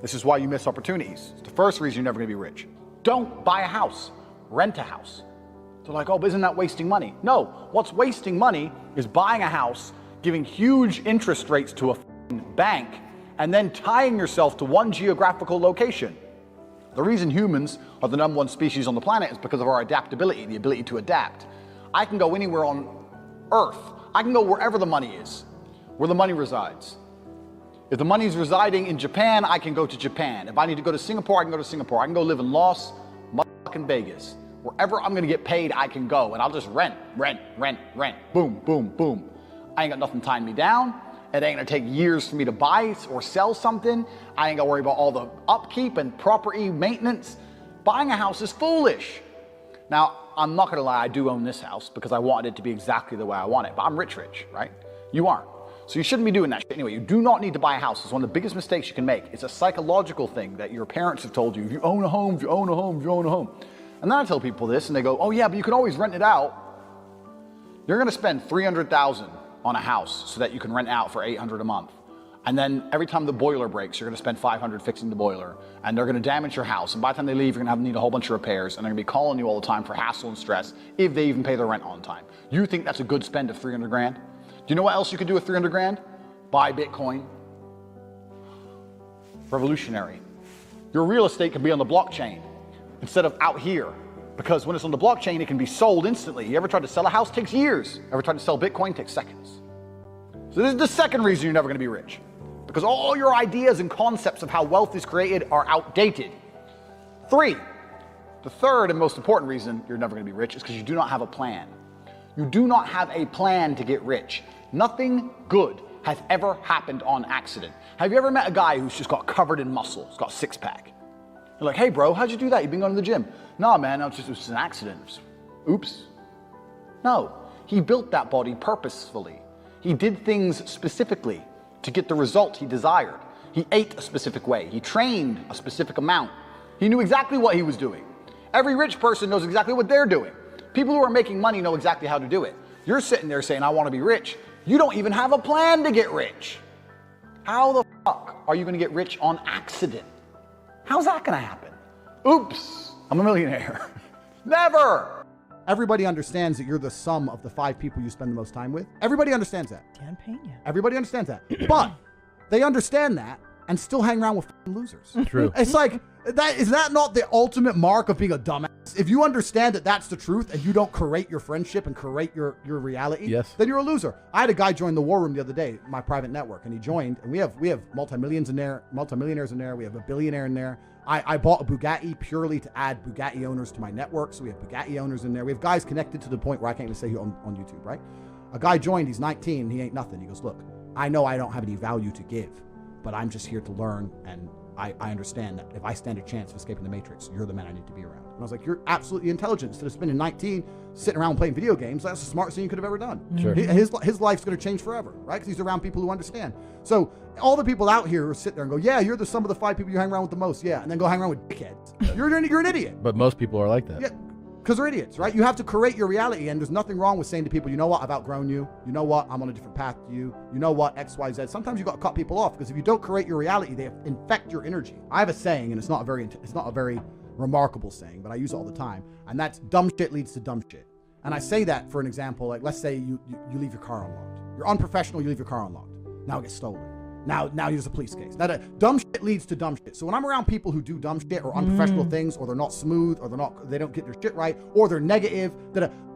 This is why you miss opportunities. It's the first reason you're never going to be rich. Don't buy a house. Rent a house. They're like, oh, but isn't that wasting money? No, what's wasting money is buying a house, giving huge interest rates to a bank, and then tying yourself to one geographical location. The reason humans are the #1 species on the planet is because of our adaptability, the ability to adapt. I can go anywhere on Earth. I can go wherever the money is, where the money resides. If the money is residing in Japan, I can go to Japan. If I need to go to Singapore, I can go to Singapore. I can go live in Las Vegas. Wherever I'm gonna get paid, I can go, and I'll just rent. Boom, boom, boom. I ain't got nothing tying me down. It ain't gonna take years for me to buy or sell something. I ain't gotta worry about all the upkeep and property maintenance. Buying a house is foolish. Now, I'm not gonna lie, I do own this house because I wanted it to be exactly the way I want it, but I'm rich, right? You aren't. So you shouldn't be doing that shit anyway. You do not need to buy a house. It's one of the biggest mistakes you can make. It's a psychological thing that your parents have told you. If you own a home, if you own a home, if you own a home. And then I tell people this and they go, oh yeah, but you can always rent it out. You're gonna spend $300,000 on a house so that you can rent out for $800 a month. And then every time the boiler breaks, you're gonna spend $500 fixing the boiler, and they're gonna damage your house. And by the time they leave, you're gonna need a whole bunch of repairs, and they're gonna be calling you all the time for hassle and stress if they even pay their rent on time. You think that's a good spend of 300 grand? Do you know what else you could do with 300 grand? Buy Bitcoin. Revolutionary. Your real estate can be on the blockchain instead of out here, because when it's on the blockchain, it can be sold instantly. You ever tried to sell a house? It takes years. Ever tried to sell Bitcoin? It takes seconds. So this is the second reason you're never gonna be rich, because all your ideas and concepts of how wealth is created are outdated. 3, the third and most important reason you're never gonna be rich is because you do not have a plan. You do not have a plan to get rich. Nothing good has ever happened on accident. Have you ever met a guy who's just got covered in muscle, he's got a six-pack? You're like, hey bro, how'd you do that? You've been going to the gym. No man, it was just an accident. Oops. No, he built that body purposefully. He did things specifically to get the result he desired. He ate a specific way. He trained a specific amount. He knew exactly what he was doing. Every rich person knows exactly what they're doing. People who are making money know exactly how to do it. You're sitting there saying, I want to be rich. You don't even have a plan to get rich. How the fuck are you going to get rich on accident? How's that going to happen? Oops, I'm a millionaire. Never. Everybody understands that you're the sum of the 5 people you spend the most time with. Everybody understands that. Dan Pena. Everybody understands that. But they understand that and still hang around with losers. True. It's like, is that not the ultimate mark of being a dumbass? If you understand that that's the truth and you don't curate your friendship and curate your reality, then you're a loser. I had a guy join the War Room the other day, my private network, and he joined, and we have multi-millionaires in there, we have a billionaire in there. I bought a Bugatti purely to add Bugatti owners to my network, so we have Bugatti owners in there. We have guys connected to the point where I can't even say on YouTube, right? A guy joined, he's 19, he ain't nothing. He goes, look, I know I don't have any value to give, but I'm just here to learn, and I understand that if I stand a chance of escaping the Matrix, you're the man I need to be around. And I was like, you're absolutely intelligent. Instead of spending 19 sitting around playing video games, that's the smartest thing you could have ever done. Sure. His life's going to change forever, right? Because he's around people who understand. So all the people out here who sit there and go, yeah, you're the sum of the 5 people you hang around with the most, yeah, and then go hang around with dickheads. You're an idiot. But most people are like that. Yeah, because they're idiots, right? You have to create your reality, and there's nothing wrong with saying to people, you know what, I've outgrown you. You know what, I'm on a different path to you. You know what, X, Y, Z. Sometimes you got to cut people off, because if you don't create your reality, they infect your energy. I have a saying, and it's not a very remarkable saying, but I use it all the time, and that's dumb shit leads to dumb shit. And I say that for an example, like let's say you leave your car unlocked. You're unprofessional, you leave your car unlocked. Now it gets stolen. Now there's a police case. Now dumb shit leads to dumb shit. So when I'm around people who do dumb shit or unprofessional things, or they're not smooth, or they don't get their shit right, or they're negative,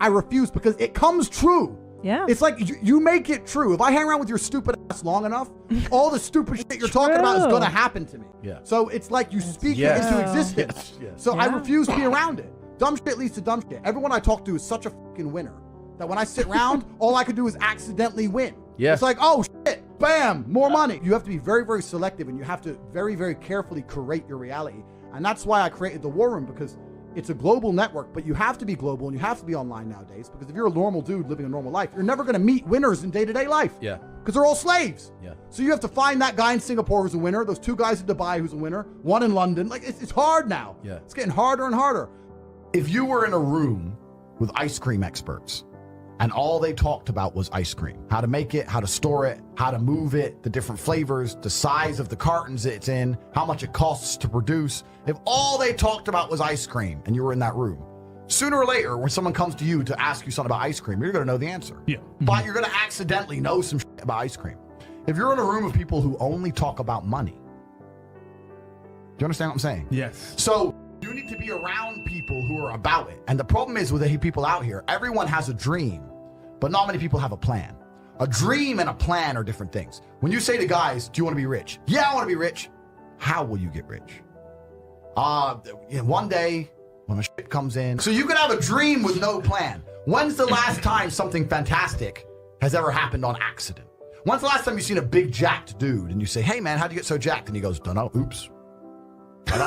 I refuse, because it comes true. Yeah. It's like you make it true. If I hang around with your stupid ass long enough, all the stupid shit you're talking about is going to happen to me. Yeah. So it's like you speak it into existence. Yes. So I refuse to be around it. Dumb shit leads to dumb shit. Everyone I talk to is such a fucking winner that when I sit around, all I can do is accidentally win. Yeah. It's like, oh shit, bam, more money. You have to be very, very selective, and you have to very, very carefully curate your reality. And that's why I created the War Room, because it's a global network, but you have to be global and you have to be online nowadays, because if you're a normal dude living a normal life, you're never going to meet winners in day-to-day life. Yeah. Because they're all slaves. Yeah. So you have to find that guy in Singapore who's a winner, those 2 guys in Dubai who's a winner, one in London. Like, it's hard now. Yeah. It's getting harder and harder. If you were in a room with ice cream experts and all they talked about was ice cream, how to make it, how to store it, how to move it, the different flavors, the size of the cartons it's in, how much it costs to produce, if all they talked about was ice cream and you were in that room, sooner or later when someone comes to you to ask you something about ice cream, you're going to know the answer. Yeah. But you're going to accidentally know some shit about ice cream. If you're in a room of people who only talk about money, do you understand what I'm saying? Yes. So you need to be around people who are about it. And the problem is with the people out here, everyone has a dream, but not many people have a plan. A dream and a plan are different things. When you say to guys, do you want to be rich? Yeah, I want to be rich. How will you get rich? One day when a shit comes in. So you can have a dream with no plan. When's the last time something fantastic has ever happened on accident? When's the last time you've seen a big jacked dude and you say, hey man, how'd you get so jacked? And he goes, don't know, oops. Don't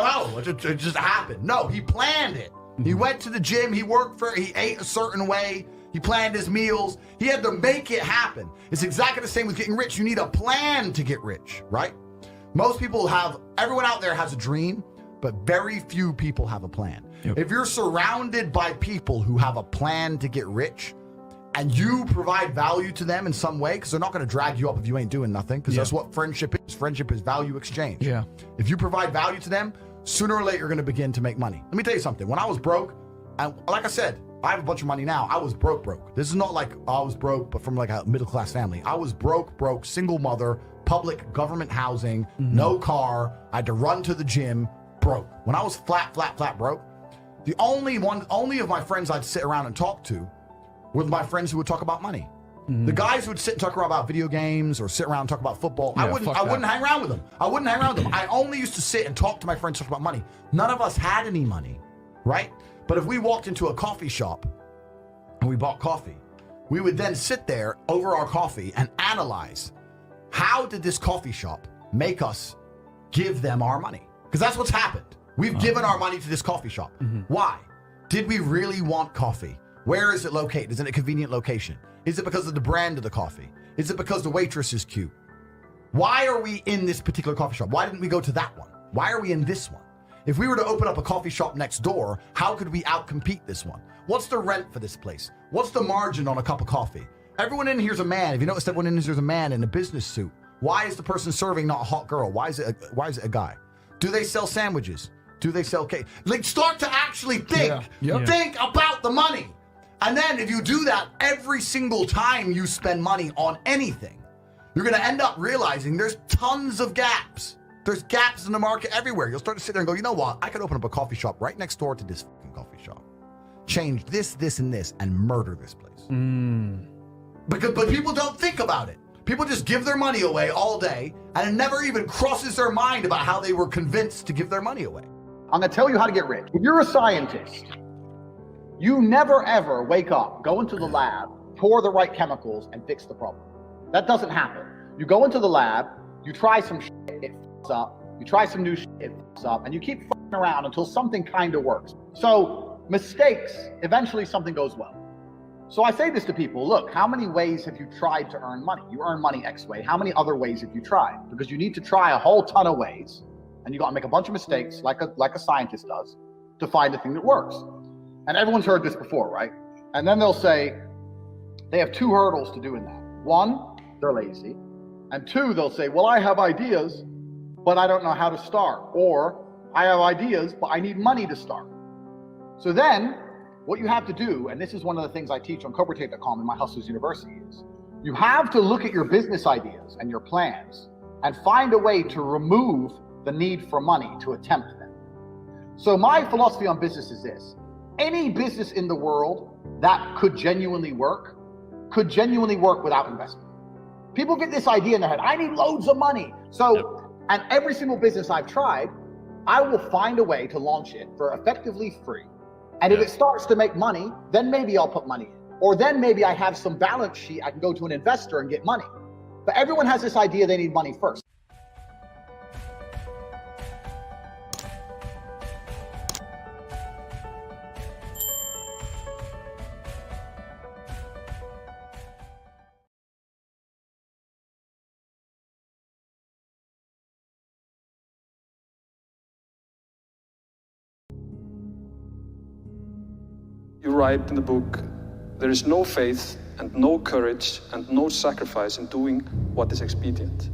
know, it just happened. No, he planned it. He went to the gym, he worked he ate a certain way, he planned his meals, he had to make it happen. It's exactly the same with getting rich. You need a plan to get rich, right? Most people everyone out there has a dream, but very few people have a plan. Yep. If you're surrounded by people who have a plan to get rich, and you provide value to them in some way, because they're not going to drag you up if you ain't doing nothing, because that's what friendship is. Friendship is value exchange. Yeah. If you provide value to them, sooner or later you're going to begin to make money. Let me tell you something. When I was broke, and like I said, I have a bunch of money now. I was broke. This is not like I was broke, but from like a middle-class family. I was broke, single mother, public government housing, no car. I had to run to the gym, broke. When I was flat broke, the only of my friends I'd sit around and talk to were my friends who would talk about money. The guys who would sit and talk about video games or sit around and talk about football, I wouldn't hang around with them. I only used to sit and talk to my friends, talk about money. None of us had any money, right? But if we walked into a coffee shop and we bought coffee, we would then sit there over our coffee and analyze, how did this coffee shop make us give them our money? Because that's what's happened. We've given our money to this coffee shop. Why? Did we really want coffee? Where is it located? Is it a convenient location? Is it because of the brand of the coffee? Is it because the waitress is cute? Why are we in this particular coffee shop? Why didn't we go to that one? Why are we in this one? If we were to open up a coffee shop next door, how could we outcompete this one? What's the rent for this place? What's the margin on a cup of coffee? Everyone in here's a man. If you notice, everyone in here's a man in a business suit. Why is the person serving not a hot girl? Why is it a guy? Do they sell sandwiches? Do they sell cake? Like, start to actually think. Think about the money. And then if you do that every single time you spend money on anything, you're going to end up realizing there's tons of gaps. There's gaps in the market everywhere. You'll start to sit there and go, you know what? I could open up a coffee shop right next door to this fucking coffee shop. Change this, this, and this, and murder this place. But people don't think about it. People just give their money away all day, and it never even crosses their mind about how they were convinced to give their money away. I'm going to tell you how to get rich. If you're a scientist, you never ever wake up, go into the lab, pour the right chemicals, and fix the problem. That doesn't happen. You go into the lab, you try some shit, it f***s up. You try some new shit, it f***s up. And you keep f***ing around until something kind of works. So mistakes, eventually something goes well. So I say this to people, look, how many ways have you tried to earn money? You earn money X way. How many other ways have you tried? Because you need to try a whole ton of ways, and you got to make a bunch of mistakes like a scientist does to find the thing that works. And everyone's heard this before, right? And then they'll say they have two hurdles to doing that. One, they're lazy. And two, they'll say, well, I have ideas, but I don't know how to start. Or I have ideas, but I need money to start. So then what you have to do, and this is one of the things I teach on CobraTape.com in my Hustlers University, is you have to look at your business ideas and your plans and find a way to remove the need for money to attempt them. So my philosophy on business is this. Any business in the world that could genuinely work without investment. People get this idea in their head, I need loads of money. So, and every single business I've tried, I will find a way to launch it for effectively free. And if it starts to make money, then maybe I'll put money in. Or then maybe I have some balance sheet, I can go to an investor and get money. But everyone has this idea they need money first. You write in the book, there is no faith and no courage and no sacrifice in doing what is expedient.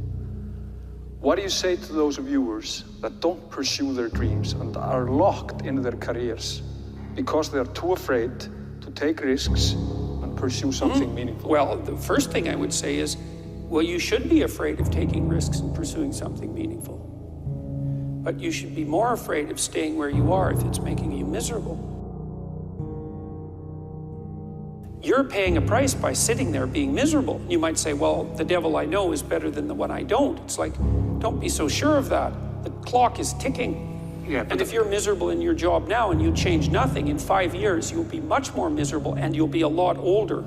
What do you say to those viewers that don't pursue their dreams and are locked in their careers because they are too afraid to take risks and pursue something meaningful? Well, the first thing I would say is, well, you should be afraid of taking risks and pursuing something meaningful. But you should be more afraid of staying where you are if it's making you miserable. You're paying a price by sitting there being miserable. You might say, well, the devil I know is better than the one I don't. It's like, don't be so sure of that. The clock is ticking. And if you're miserable in your job now and you change nothing, in 5 years, you'll be much more miserable and you'll be a lot older.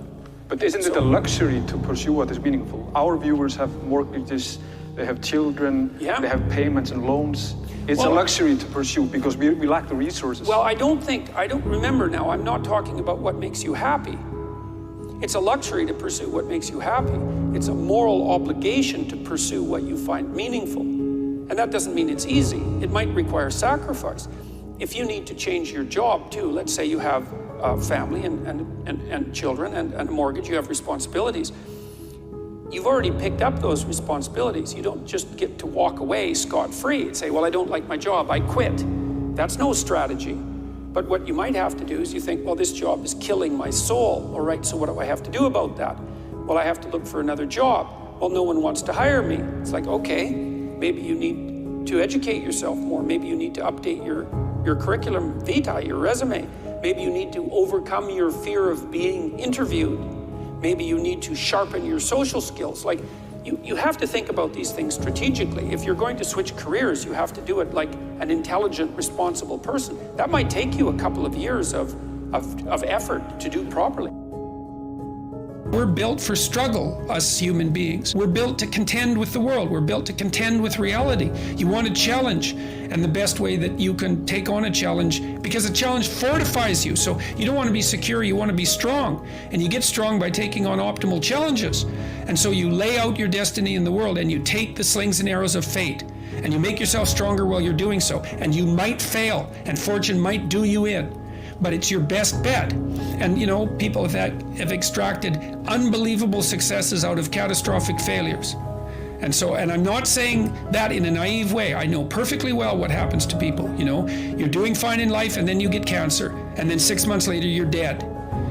But isn't it a luxury to pursue what is meaningful? Our viewers have mortgages, they have children, they have payments and loans. It's a luxury to pursue because we lack the resources. Well, I don't remember now, I'm not talking about what makes you happy. It's a luxury to pursue what makes you happy. It's a moral obligation to pursue what you find meaningful. And that doesn't mean it's easy. It might require sacrifice. If you need to change your job too, let's say you have a family and children and a mortgage, you have responsibilities. You've already picked up those responsibilities. You don't just get to walk away scot-free and say, well, I don't like my job, I quit. That's no strategy. But what you might have to do is you think, well, this job is killing my soul. All right, so what do I have to do about that? Well, I have to look for another job. Well, no one wants to hire me. It's like, okay, maybe you need to educate yourself more. Maybe you need to update your curriculum vitae, your resume. Maybe you need to overcome your fear of being interviewed. Maybe you need to sharpen your social skills. Like, you have to think about these things strategically. If you're going to switch careers, you have to do it like an intelligent, responsible person. That might take you a couple of years of effort to do properly. We're built for struggle, us human beings. We're built to contend with the world. We're built to contend with reality. You want a challenge, and the best way that you can take on a challenge, because a challenge fortifies you. So you don't want to be secure, you want to be strong. And you get strong by taking on optimal challenges. And so you lay out your destiny in the world, and you take the slings and arrows of fate, and you make yourself stronger while you're doing so, and you might fail, and fortune might do you in, but it's your best bet. And you know, people have extracted unbelievable successes out of catastrophic failures. And I'm not saying that in a naive way. I know perfectly well what happens to people. You know, you're doing fine in life and then you get cancer, and then 6 months later you're dead.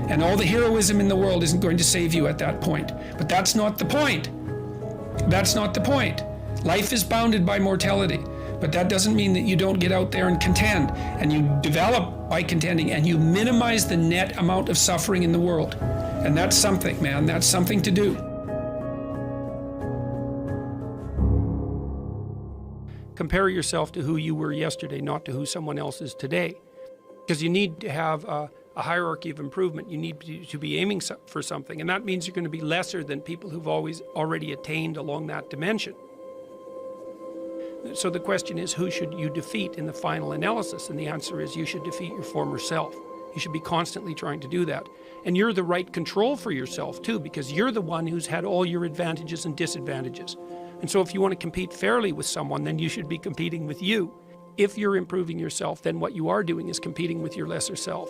And all the heroism in the world isn't going to save you at that point. But that's not the point. That's not the point. Life is bounded by mortality, but that doesn't mean that you don't get out there and contend, and you develop by contending, and you minimize the net amount of suffering in the world. And that's something, man, that's something to do. Compare yourself to who you were yesterday, not to who someone else is today. Because you need to have a hierarchy of improvement. You need to be aiming for something, and that means you're going to be lesser than people who've already attained along that dimension. So the question is, who should you defeat in the final analysis? And the answer is, you should defeat your former self. You should be constantly trying to do that. And you're the right control for yourself too, because you're the one who's had all your advantages and disadvantages. And so if you want to compete fairly with someone, then you should be competing with you. If you're improving yourself, then what you are doing is competing with your lesser self.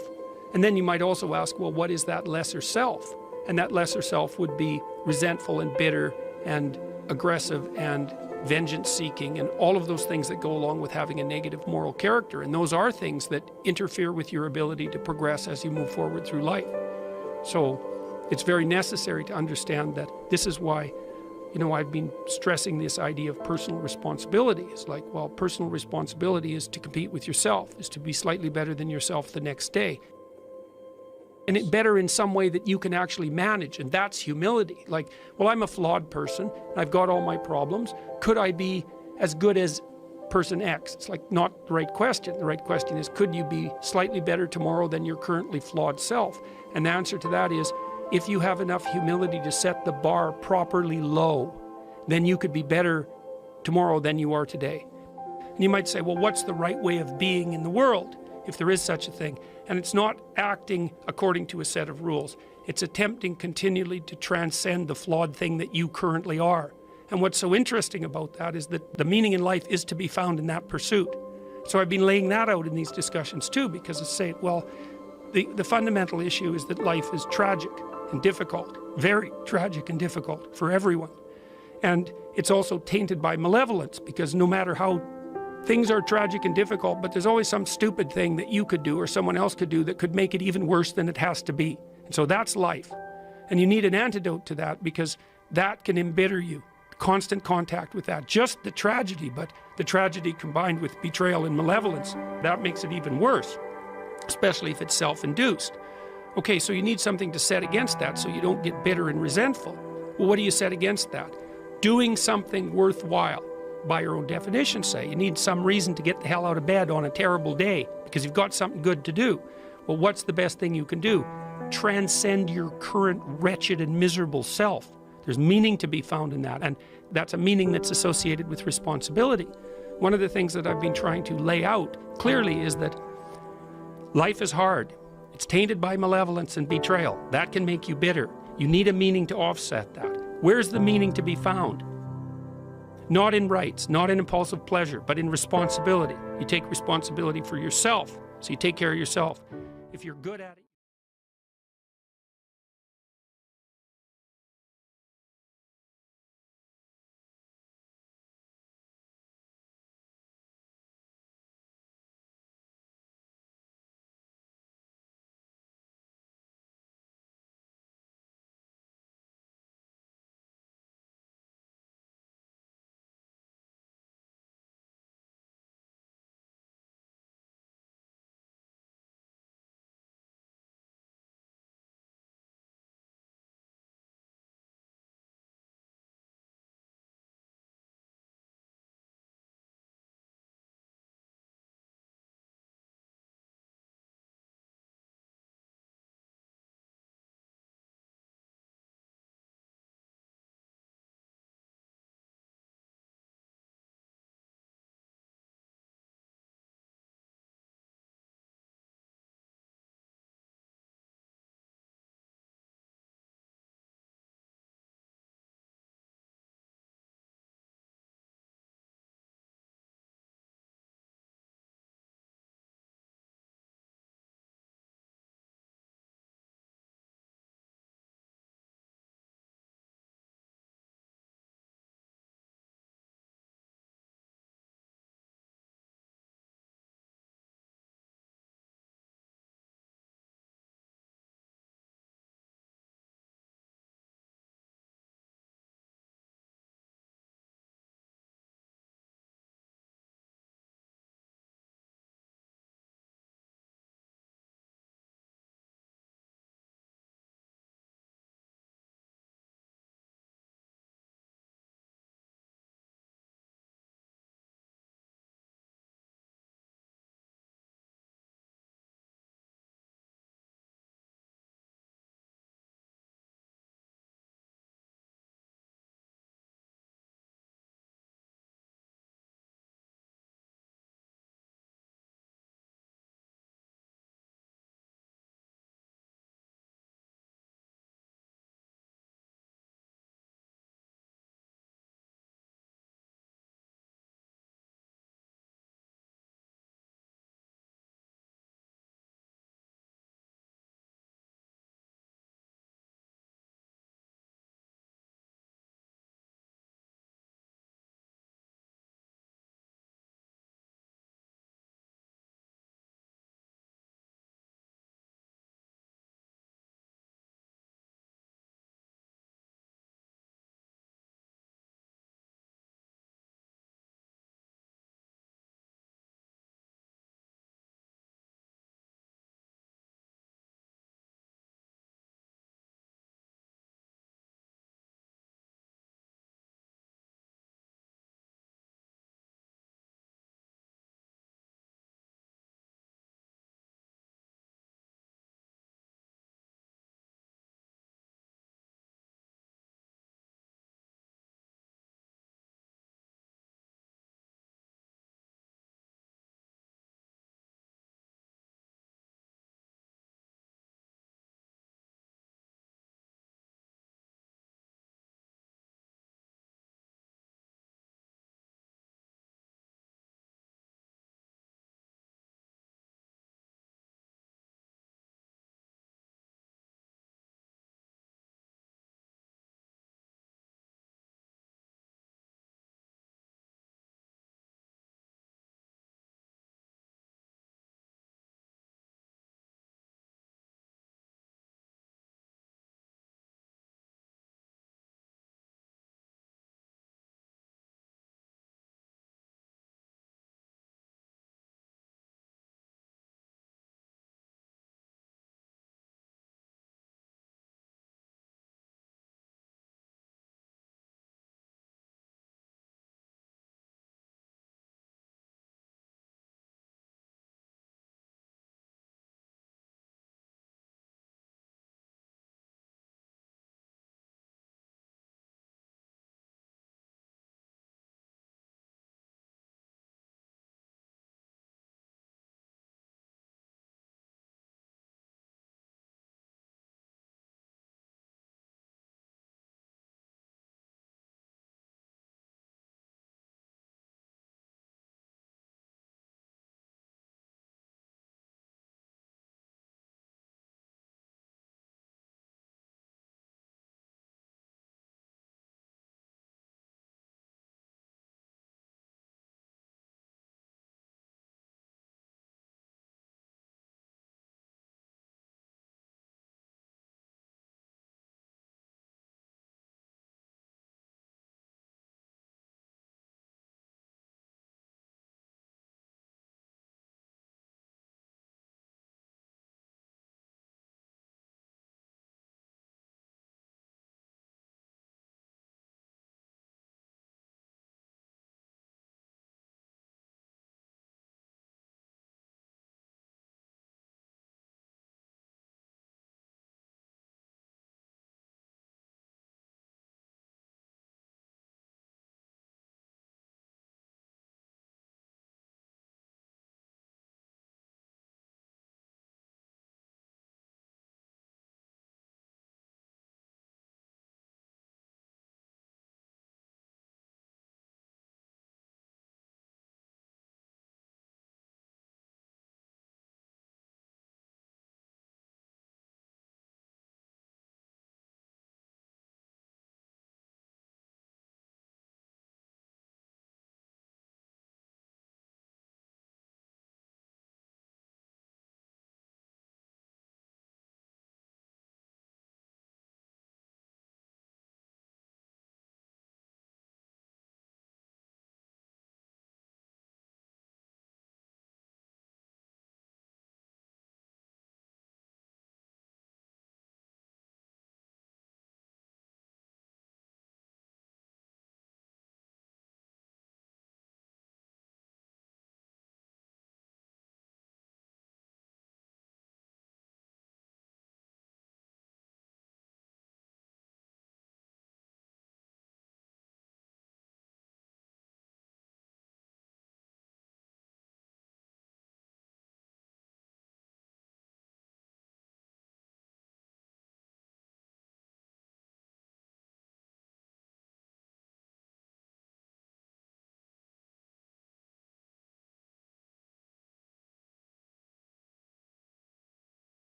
And then you might also ask, well, what is that lesser self? And that lesser self would be resentful and bitter and aggressive and vengeance-seeking and all of those things that go along with having a negative moral character. And those are things that interfere with your ability to progress as you move forward through life. So it's very necessary to understand that this is why, you know, I've been stressing this idea of personal responsibility. It's like, well, personal responsibility is to compete with yourself, is to be slightly better than yourself the next day. And it better in some way that you can actually manage, and that's humility. Like, well, I'm a flawed person, I've got all my problems. Could I be as good as person X? It's like not the right question. The right question is, could you be slightly better tomorrow than your currently flawed self? And the answer to that is, if you have enough humility to set the bar properly low, then you could be better tomorrow than you are today. And you might say, well, what's the right way of being in the world, if there is such a thing? And it's not acting according to a set of rules. It's attempting continually to transcend the flawed thing that you currently are. And what's so interesting about that is that the meaning in life is to be found in that pursuit. So I've been laying that out in these discussions too, because it's saying, well, the fundamental issue is that life is tragic and difficult, very tragic and difficult for everyone. And it's also tainted by malevolence, because no matter how things are tragic and difficult, but there's always some stupid thing that you could do or someone else could do that could make it even worse than it has to be. And so that's life. And you need an antidote to that, because that can embitter you. Constant contact with that. Just the tragedy, but the tragedy combined with betrayal and malevolence, that makes it even worse, especially if it's self-induced. Okay, so you need something to set against that so you don't get bitter and resentful. Well, what do you set against that? Doing something worthwhile. By your own definition, say. You need some reason to get the hell out of bed on a terrible day because you've got something good to do. Well, what's the best thing you can do? Transcend your current wretched and miserable self. There's meaning to be found in that, and that's a meaning that's associated with responsibility. One of the things that I've been trying to lay out clearly is that life is hard. It's tainted by malevolence and betrayal. That can make you bitter. You need a meaning to offset that. Where's the meaning to be found? Not in rights, not in impulsive pleasure, but in responsibility. You take responsibility for yourself, so you take care of yourself. If you're good at it,